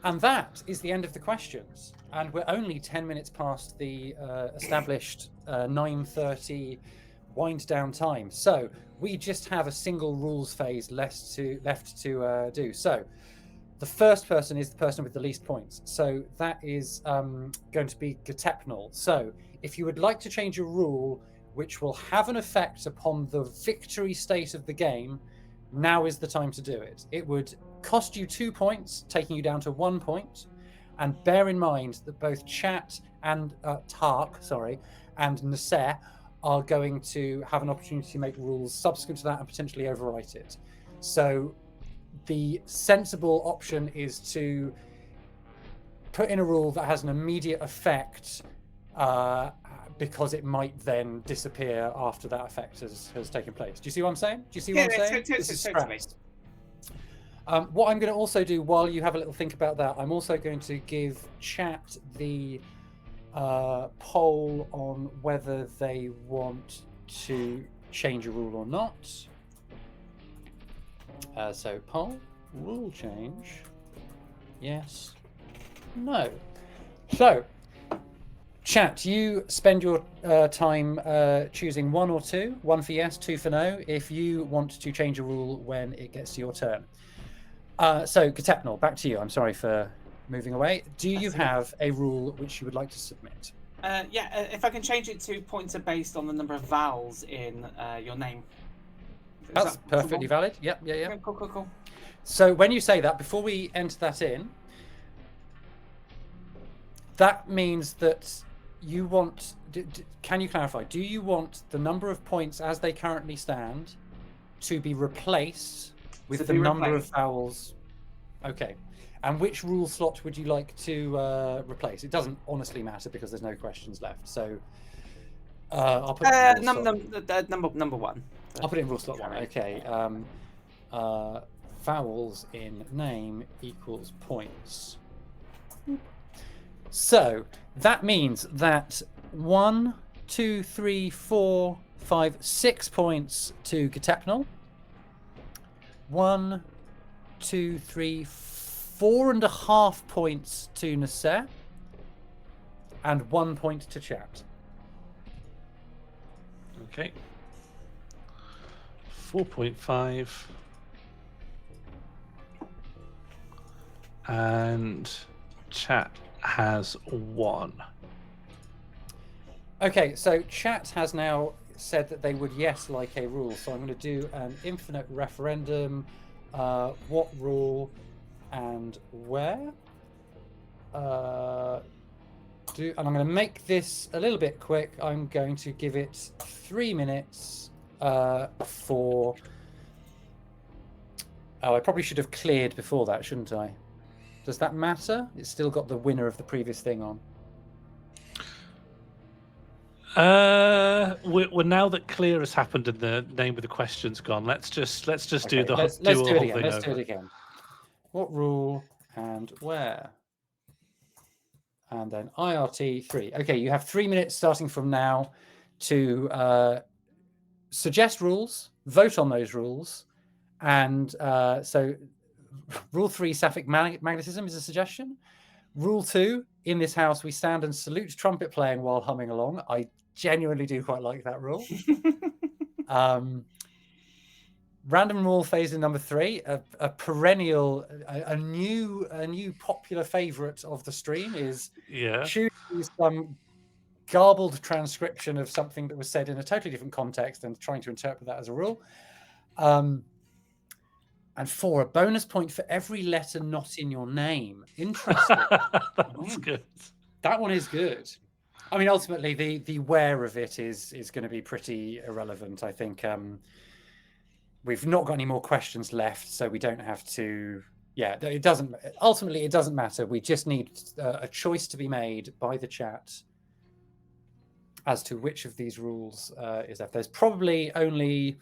And that is the end of the questions. And we're only 10 minutes past the established 9:30 wind down time. So we just have a single rules phase left to do. So the first person is the person with the least points. So that is going to be Gatepnol. So if you would like to change a rule which will have an effect upon the victory state of the game, now is the time to do it. It would cost you 2 points, taking you down to 1 point. And bear in mind that both Chat and Tark, and Nasser are going to have an opportunity to make rules subsequent to that and potentially overwrite it. So the sensible option is to put in a rule that has an immediate effect, because it might then disappear after that effect has taken place. Do you see what I'm saying? Do you see what I'm saying? This is stress. What I'm going to also do while you have a little think about that, I'm also going to give Chat the poll on whether they want to change a rule or not. So poll, rule change, yes, no. So Chat, you spend your time choosing 1 or 2, 1 for yes, 2 for no, if you want to change a rule when it gets to your turn. So Gatepnol, back to you. I'm sorry for moving away. Do you have a rule which you would like to submit? Yeah, if I can change it to points are based on the number of vowels in your name. That's perfectly valid. Yep, yeah. Okay, cool. So when you say that, before we enter that in, that means that you want... can you clarify? Do you want the number of points as they currently stand to be replaced with the number of vowels? Okay. And which rule slot would you like to replace? It doesn't honestly matter because there's no questions left. So I'll put number 1. I'll put it in rule slot 1. Okay. Vowels in name equals points. So that means that 1, 2, 3, 4, 5, 6 points to Gatepnol. 1, 2, 3, 4.5 points to Nasser, and 1 point to Chat. Okay. 4.5. And Chat has 1. Okay, so Chat has now said that they would yes like a rule. So I'm going to do an infinite referendum. What rule and where? And I'm going to make this a little bit quick. I'm going to give it 3 minutes for... Oh, I probably should have cleared before that, shouldn't I? Does that matter? It's still got the winner of the previous thing on. Well, now that clear has happened and the name of the question's gone, let's just Okay, do the let's whole do it again. thing Let's over. do it again. What rule and where? And then IRT 3. Okay, you have 3 minutes starting from now to suggest rules, vote on those rules, and so rule 3, sapphic magnetism is a suggestion. Rule 2, in this house we stand and salute trumpet playing while humming along. I genuinely do quite like that rule. Random rule phase in number 3, a perennial, a new popular favorite of the stream is choosing some garbled transcription of something that was said in a totally different context and trying to interpret that as a rule. And 4, a bonus point for every letter not in your name. Interesting. That's good. That one is good. I mean, ultimately, the where of it is going to be pretty irrelevant. I think we've not got any more questions left, so we don't have to. Yeah, it doesn't. Ultimately, it doesn't matter. We just need a choice to be made by the chat as to which of these rules is left. There's probably only,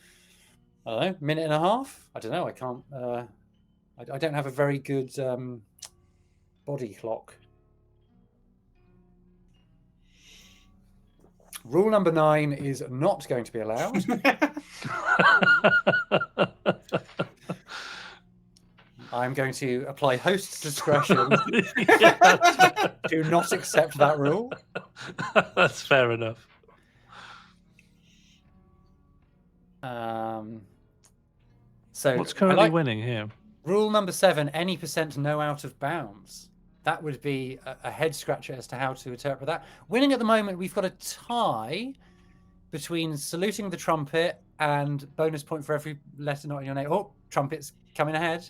I don't know, minute and a half. I don't know. I can't. I don't have a very good body clock. Rule number 9 is not going to be allowed. I'm going to apply host discretion. Do not accept that rule. That's fair enough. So What's currently winning here? Rule number 7, any percent no out of bounds. That would be a head scratcher as to how to interpret that. Winning at the moment, we've got a tie between saluting the trumpet and bonus point for every letter not in your name. Oh, trumpet's coming ahead.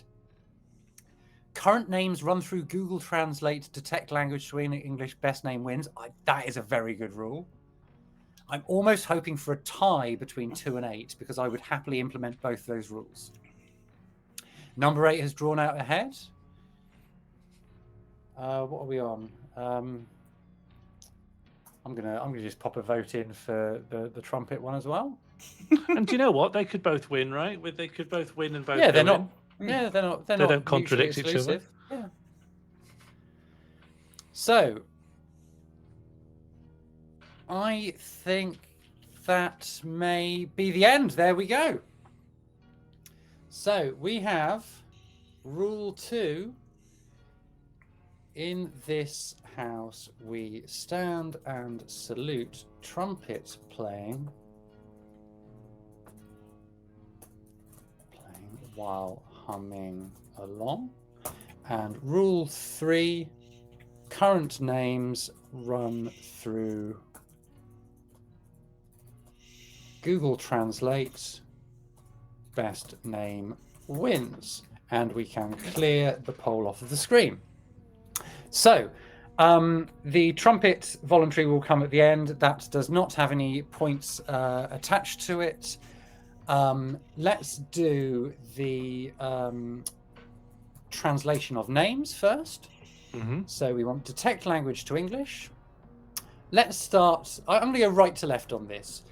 Current names run through Google Translate, detect language between English, best name wins. That is a very good rule. I'm almost hoping for a tie between 2 and 8 because I would happily implement both those rules. Number 8 has drawn out ahead. What are we on? I'm gonna just pop a vote in for the trumpet one as well. And do you know what? They could both win, right? They could both win and both. Yeah, they're go not. in. Yeah, they're not. They don't contradict each other. Yeah. So, I think that may be the end. There we go. So we have rule 2. In this house, we stand and salute trumpet playing while humming along. And rule 3, current names run through Google Translate, best name wins. And we can clear the poll off of the screen. So, the trumpet voluntary will come at the end. That does not have any points attached to it. Let's do the translation of names first. So we want detect language to English. Let's start. I'm going to go right to left on this.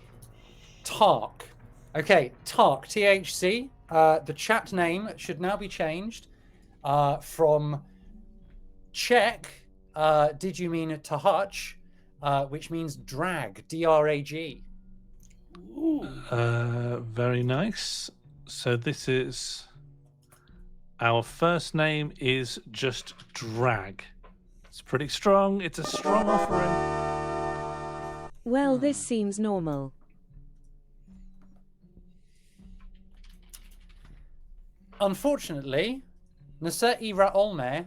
Tark. Okay, Tark, THC. The chat name should now be changed from check. Did you mean to hutch? Which means drag, D-R-A-G. Very nice. So this is our first name is just drag. It's pretty strong. It's a strong offering. Well, this seems normal. Unfortunately, Naseti Ra-Olme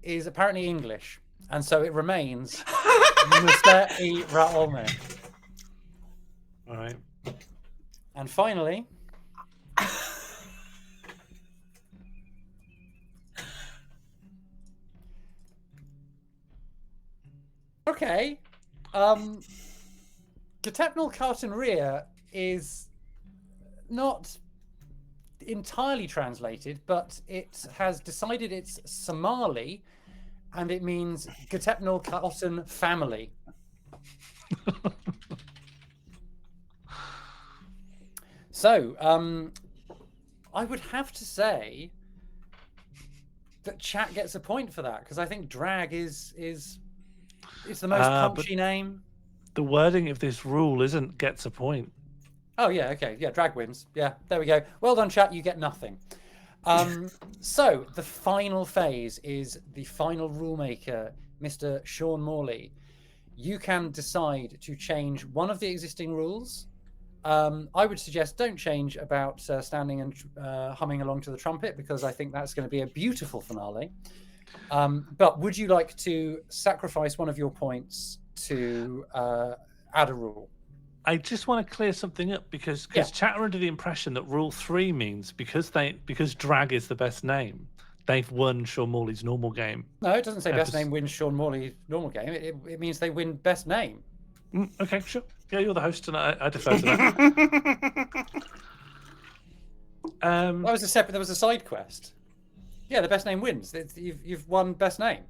is apparently English, and so it remains Naseti Ra-Olme. All right. And finally, okay, Gatepnal Carton Rear is not entirely translated, but it has decided it's Somali, and it means Gatepnal Cotton Family. So, I would have to say that chat gets a point for that, because I think drag is it's the most punchy name. The wording of this rule isn't gets a point. Oh yeah, okay, yeah, drag wins. Yeah, there we go. Well done, chat. You get nothing. So the final phase is the final rule maker, Mr. Sean Morley. You can decide to change one of the existing rules. I would suggest don't change about standing and humming along to the trumpet, because I think that's going to be a beautiful finale. But would you like to sacrifice one of your points to add a rule? I just want to clear something up because chat are under the impression that rule 3 means because drag is the best name, they've won Sean Morley's normal game. No, it doesn't say best name wins Sean Morley's normal game. It means they win best name. Okay, sure. Yeah, you're the host, and I defer to that. That was a separate. There was a side quest. Yeah, the best name wins. You've won best name.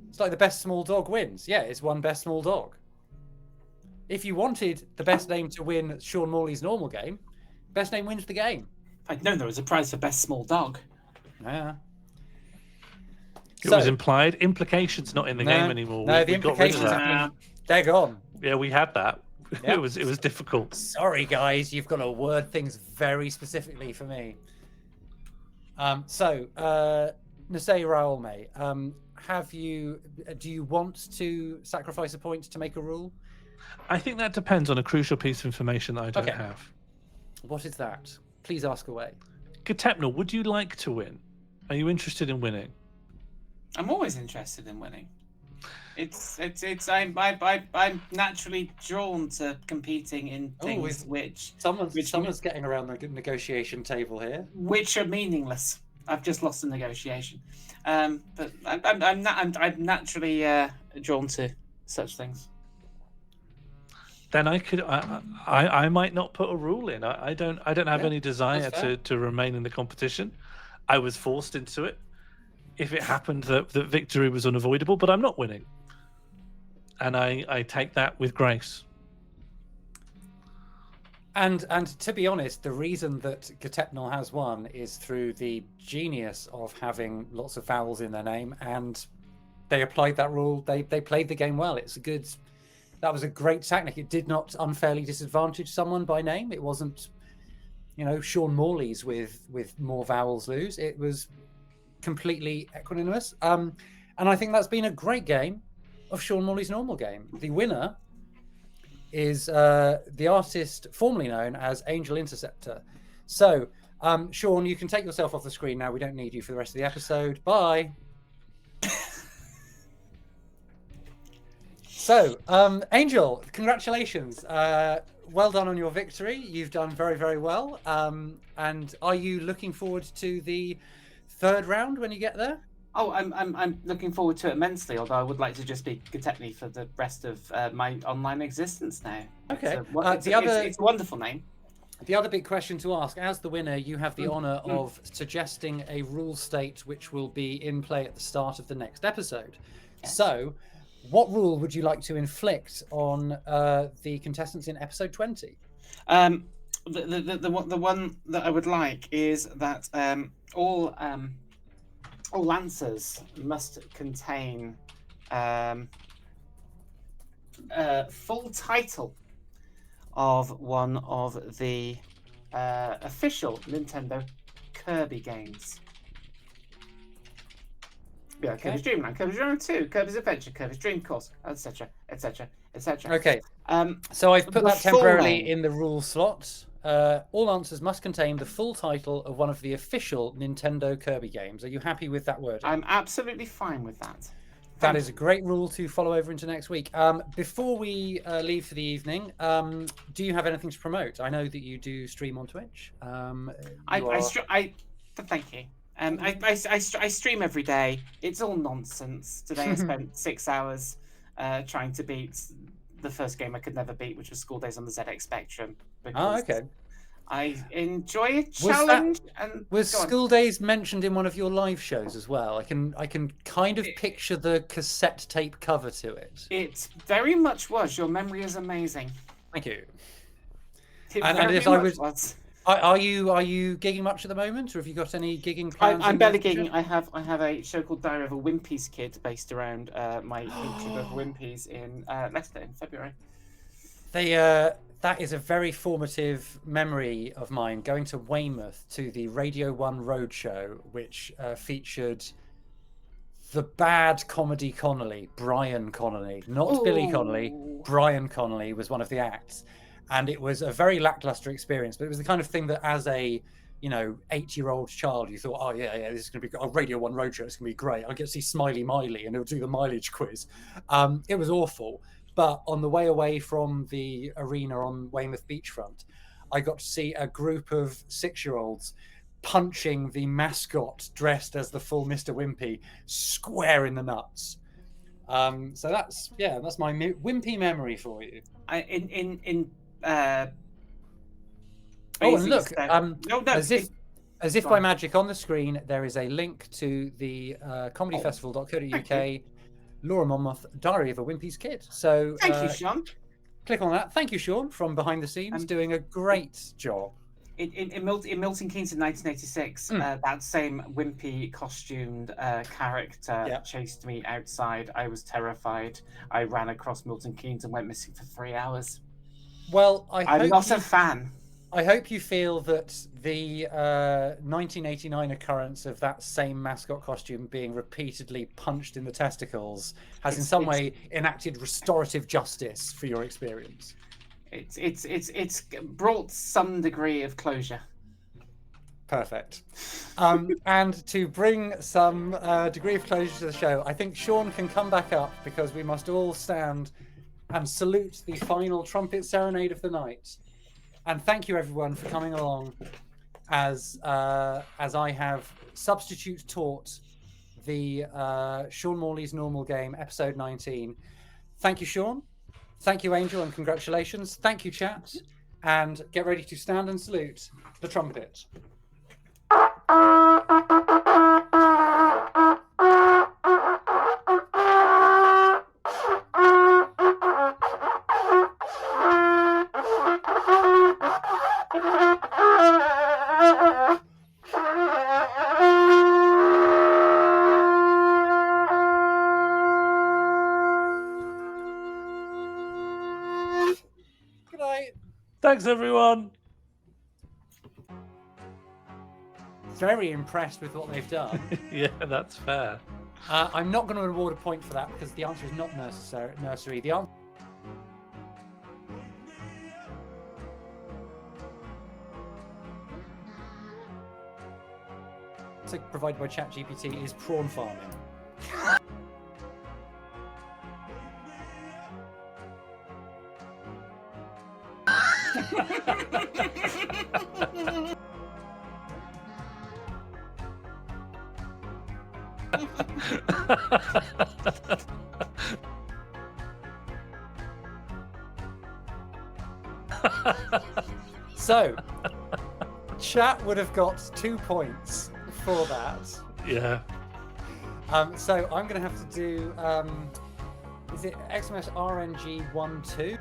It's like the best small dog wins. Yeah, it's won best small dog. If you wanted the best name to win Sean Morley's normal game, best name wins the game. I'd known there was a prize for best small dog. Yeah. It was implied. Implications not in the game anymore. No, the implications they're gone. Yeah, we had that. Yeah. It was difficult. Sorry, guys, you've got to word things very specifically for me. So, Nasei Raolme, do you want to sacrifice a point to make a rule? I think that depends on a crucial piece of information that I don't have. What is that? Please ask away. Katepnal, would you like to win? Are you interested in winning? I'm always interested in winning. I'm naturally drawn to competing in things Someone's getting around the negotiation table here. which are meaningless. I've just lost the negotiation, but I'm naturally drawn to such things. Then I might not put a rule in. I don't have any desire to remain in the competition. I was forced into it. If it happened that victory was unavoidable, but I'm not winning. And I take that with grace. And to be honest, the reason that Katepnal has won is through the genius of having lots of vowels in their name, and they applied that rule. They played the game well. That was a great technique. It did not unfairly disadvantage someone by name. It wasn't, Sean Morley's with more vowels lose. It was completely equanimous. And I think that's been a great game of Sean Morley's normal game. The winner is the artist formerly known as Angel Interceptor. So, Sean, you can take yourself off the screen now. We don't need you for the rest of the episode. Bye. So, Angel, congratulations. Well done on your victory. You've done very, very well. And are you looking forward to the third round when you get there? Oh, I'm looking forward to it immensely. Although I would like to just be Katepnal for the rest of my online existence now. Okay. It's a wonderful name. The other big question to ask, as the winner, you have the honour of suggesting a rule state which will be in play at the start of the next episode. Yes. So, what rule would you like to inflict on the contestants in episode 20? The one that I would like is that all answers must contain full title of one of the official Nintendo Kirby games. Yeah, Okay. Kirby's Dream Land, Kirby's Dream Land 2, Kirby's Adventure, Kirby's Dream Course, etc., etc., etc. Okay. So I've put the that full temporarily name. in the rule slot. All answers must contain the full title of one of the official Nintendo Kirby games. Are you happy with that wording? I'm absolutely fine with that. That is a great rule to follow over into next week. Before we leave for the evening, do you have anything to promote? I know that you do stream on Twitch. Thank you. I stream every day. It's all nonsense. Today I spent 6 hours trying to beat the first game I could never beat, which was School Days on the ZX Spectrum. Okay. I enjoy a challenge. Was School Days mentioned in one of your live shows as well? I can kind of picture the cassette tape cover to it. It very much was. Your memory is amazing. Thank you. Was. Are you gigging much at the moment, or have you got any gigging plans? I'm barely gigging. I have a show called Diary of a Wimpy's Kid based around my YouTube of Wimpy's in Leicester in February. That is a very formative memory of mine, going to Weymouth to the Radio 1 Roadshow, which featured the bad comedy Connolly, Brian Connolly, not Billy Connolly. Brian Connolly was one of the acts. And it was a very lackluster experience, but it was the kind of thing that as a 8-year-old child, you thought, oh yeah, this is going to be a Radio 1 Roadshow, it's going to be great. I'll get to see Smiley Miley and he'll do the mileage quiz. It was awful. But on the way away from the arena on Weymouth beachfront, I got to see a group of 6-year-olds punching the mascot dressed as the full Mr. Wimpy square in the nuts. So that's my Wimpy memory for you. And look, as if by magic, on the screen there is a link to the comedyfestival.co.uk Laura Monmouth Diary of a Wimpy's Kid. So thank you, Sean. Click on that. Thank you, Sean, from behind the scenes, doing a great job. In Milton Keynes in 1986, that same wimpy costumed character chased me outside. I was terrified. I ran across Milton Keynes and went missing for 3 hours. Well, I'm not a fan. I hope you feel that the 1989 occurrence of that same mascot costume being repeatedly punched in the testicles has in some way enacted restorative justice for your experience. It's brought some degree of closure. Perfect. And to bring some degree of closure to the show, I think Sean can come back up because we must all stand and salute the final trumpet serenade of the night. And thank you everyone for coming along as I have substitute taught the Sean Morley's Normal Game, episode 19. Thank you, Sean. Thank you, Angel, and congratulations. Thank you, chat. And get ready to stand and salute the trumpet. Good night. Thanks, everyone. Very impressed with what they've done. Yeah, that's fair. I'm not going to award a point for that because the answer is not nursery. The answer provided by ChatGPT is prawn farming. So, chat would have got 2 points for that. Yeah. So I'm going to have to do, is it XMS RNG 1-2?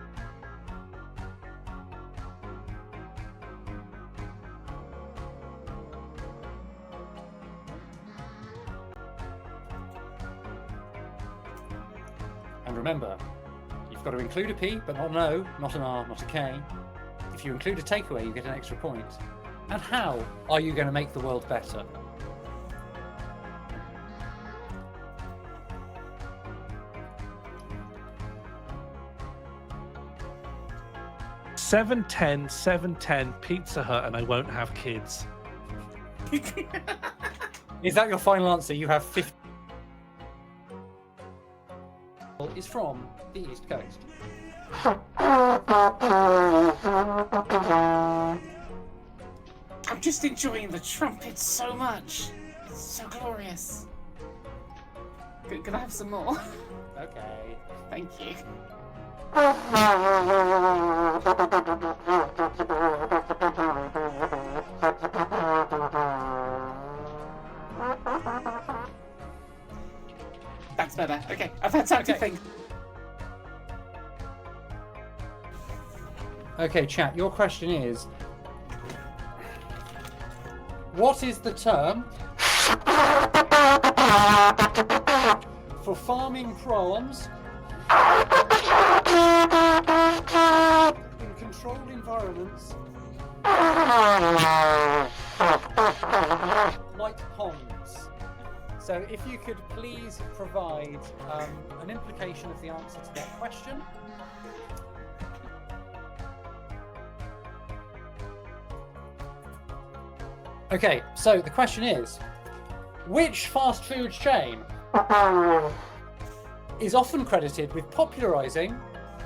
And remember, you've got to include a P, but not an O, not an R, not a K. If you include a takeaway, you get an extra point. And how are you going to make the world better? $7.10 Pizza Hut, and I won't have kids. Is that your final answer? You have 50. Is from the East Coast. I'm just enjoying the trumpet so much. It's so glorious. Can I have some more? Okay. Thank you. That's better. Okay, I've had time to think. Okay, chat, your question is, what is the term for farming prawns in controlled environments like ponds? So if you could please provide an implication of the answer to that question. Okay, so the question is, which fast food chain is often credited with popularizing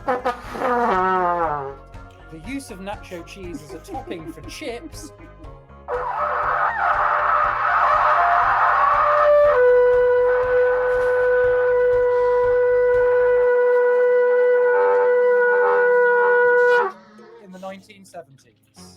the use of nacho cheese as a topping for chips in the 1970s?